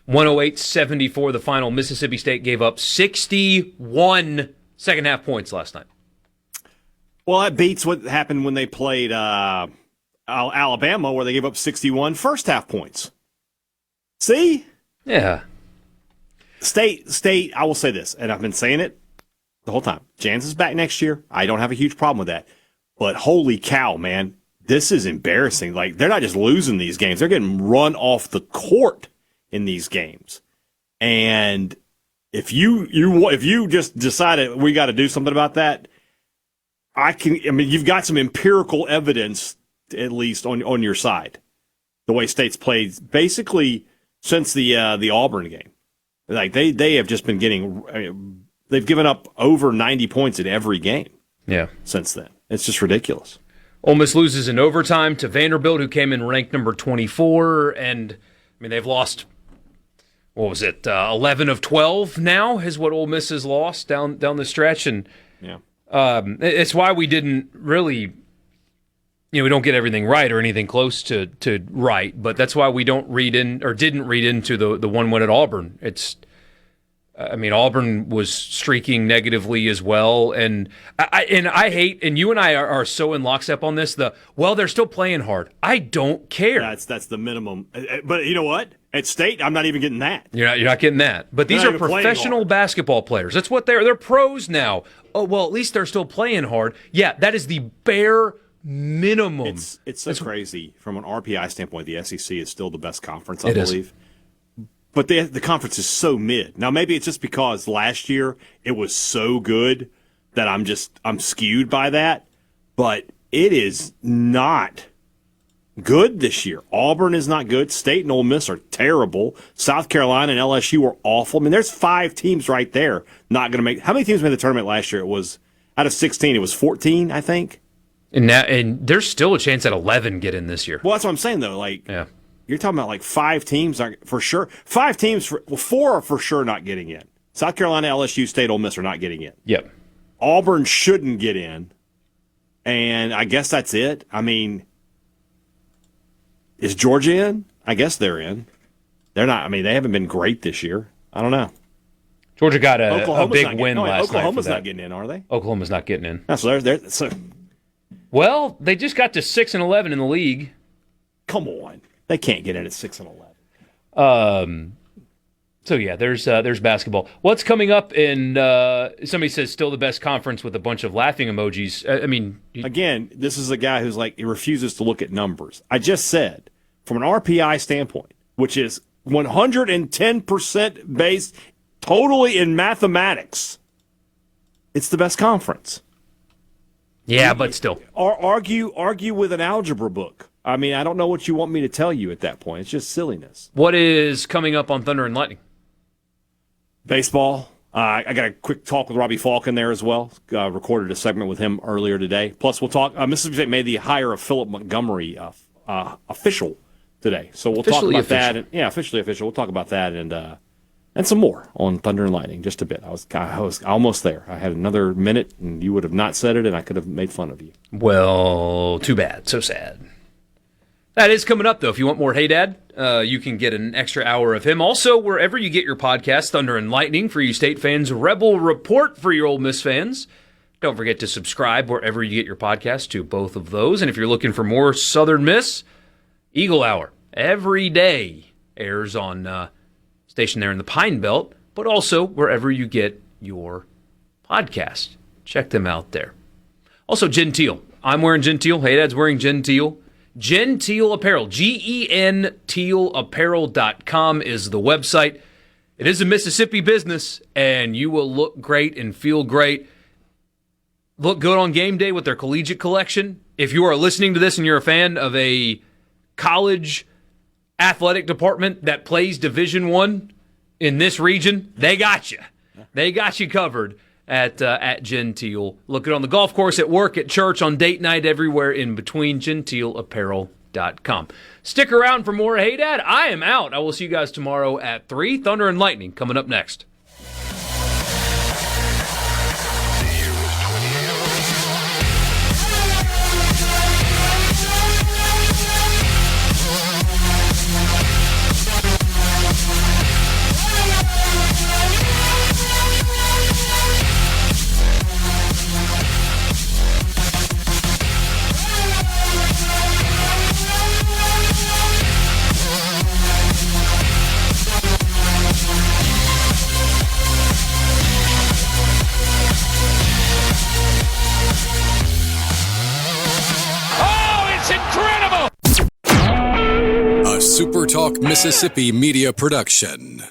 S3: 108-74 the final. Mississippi State gave up 61 second-half points last night.
S4: Well, that beats what happened when they played Alabama, where they gave up 61 first-half points. See?
S3: Yeah.
S4: State, I will say this, and I've been saying it the whole time. Jans is back next year. I don't have a huge problem with that. But holy cow, man, this is embarrassing. Like, they're not just losing these games. They're getting run off the court in these games. And if you just decided we got to do something about that, you've got some empirical evidence, at least on your side. The way State's played basically since the Auburn game. Like they have just been they've given up over 90 points in every game.
S3: Yeah.
S4: Since then. It's just ridiculous.
S3: Ole Miss loses in overtime to Vanderbilt, who came in ranked number 24, and they've lost 11 of 12 now is what Ole Miss has lost down the stretch, and
S4: yeah.
S3: It's why we didn't really we don't get everything right or anything close to right, but that's why we didn't read into the one win at Auburn. Auburn was streaking negatively as well, and I hate, and you and I are so in lockstep on this. They're still playing hard. I don't care.
S4: That's the minimum. But you know what? At State, I'm not even getting that.
S3: You're not getting that. But these are professional basketball players. That's what they're. They're pros now. Oh well, at least they're still playing hard. Yeah, that is the bare minimum.
S4: It's so crazy from an RPI standpoint. The SEC is still the best conference, I believe. But the conference is so mid. Now maybe it's just because last year it was so good that I'm skewed by that. But it is not good this year. Auburn is not good. State and Ole Miss are terrible. South Carolina and LSU are awful. There's 5 teams right there not going to make. How many teams made the tournament last year? It was out of 16. It was 14, I think.
S3: And there's still a chance that 11 get in this year.
S4: Well, that's what I'm saying, though. You're talking about like 5 teams for sure. 5 teams, 4 are for sure not getting in. South Carolina, LSU, State, Ole Miss are not getting in.
S3: Yep.
S4: Auburn shouldn't get in. And I guess that's it. I mean, is Georgia in? I guess they're in. They're not. I mean, they haven't been great this year. I don't know.
S3: Georgia got a big win last night.
S4: Oklahoma's not getting in, are they?
S3: Oklahoma's not getting in.
S4: No, so
S3: well, they just got to 6-11 in the league.
S4: Come on, they can't get in at 6-11.
S3: So yeah, there's basketball. What's coming up in? Somebody says still the best conference with a bunch of laughing emojis.
S4: Again, this is a guy who's he refuses to look at numbers. I just said from an RPI standpoint, which is 110% based totally in mathematics, it's the best conference.
S3: Yeah, but still,
S4: argue with an algebra book. I mean, I don't know what you want me to tell you at that point. It's just silliness.
S3: What is coming up on Thunder and Lightning?
S4: Baseball. I got a quick talk with Robbie Falk in there as well. Recorded a segment with him earlier today. Plus, we'll talk. Mississippi State made the hire of Philip Montgomery official today, so we'll talk about that. Officially official. We'll talk about that and some more on Thunder and Lightning. Just a bit. I was almost there. I had another minute, and you would have not said it, and I could have made fun of you.
S3: Well, too bad. So sad. That is coming up, though. If you want more Hey Dad, you can get an extra hour of him. Also, wherever you get your podcast, Thunder and Lightning for you State fans, Rebel Report for your Ole Miss fans. Don't forget to subscribe wherever you get your podcast to both of those. And if you're looking for more Southern Miss, Eagle Hour every day airs on station there in the Pine Belt, but also wherever you get your podcast. Check them out there. Also, Genteel. I'm wearing Genteel. Hey Dad's wearing Genteel. Genteel Apparel, GENteelapparel.com is the website. It is a Mississippi business, and you will look great and feel great. Look good on game day with their collegiate collection. If you are listening to this and you're a fan of a college athletic department that plays Division I in this region, they got you. They got you covered at Genteel. Look it on the golf course, at work, at church, on date night, everywhere in between. GenteelApparel.com. Stick around for more Hey Dad. I am out. I will see you guys tomorrow at 3. Thunder and Lightning coming up next.
S1: SuperTalk Mississippi Media Production.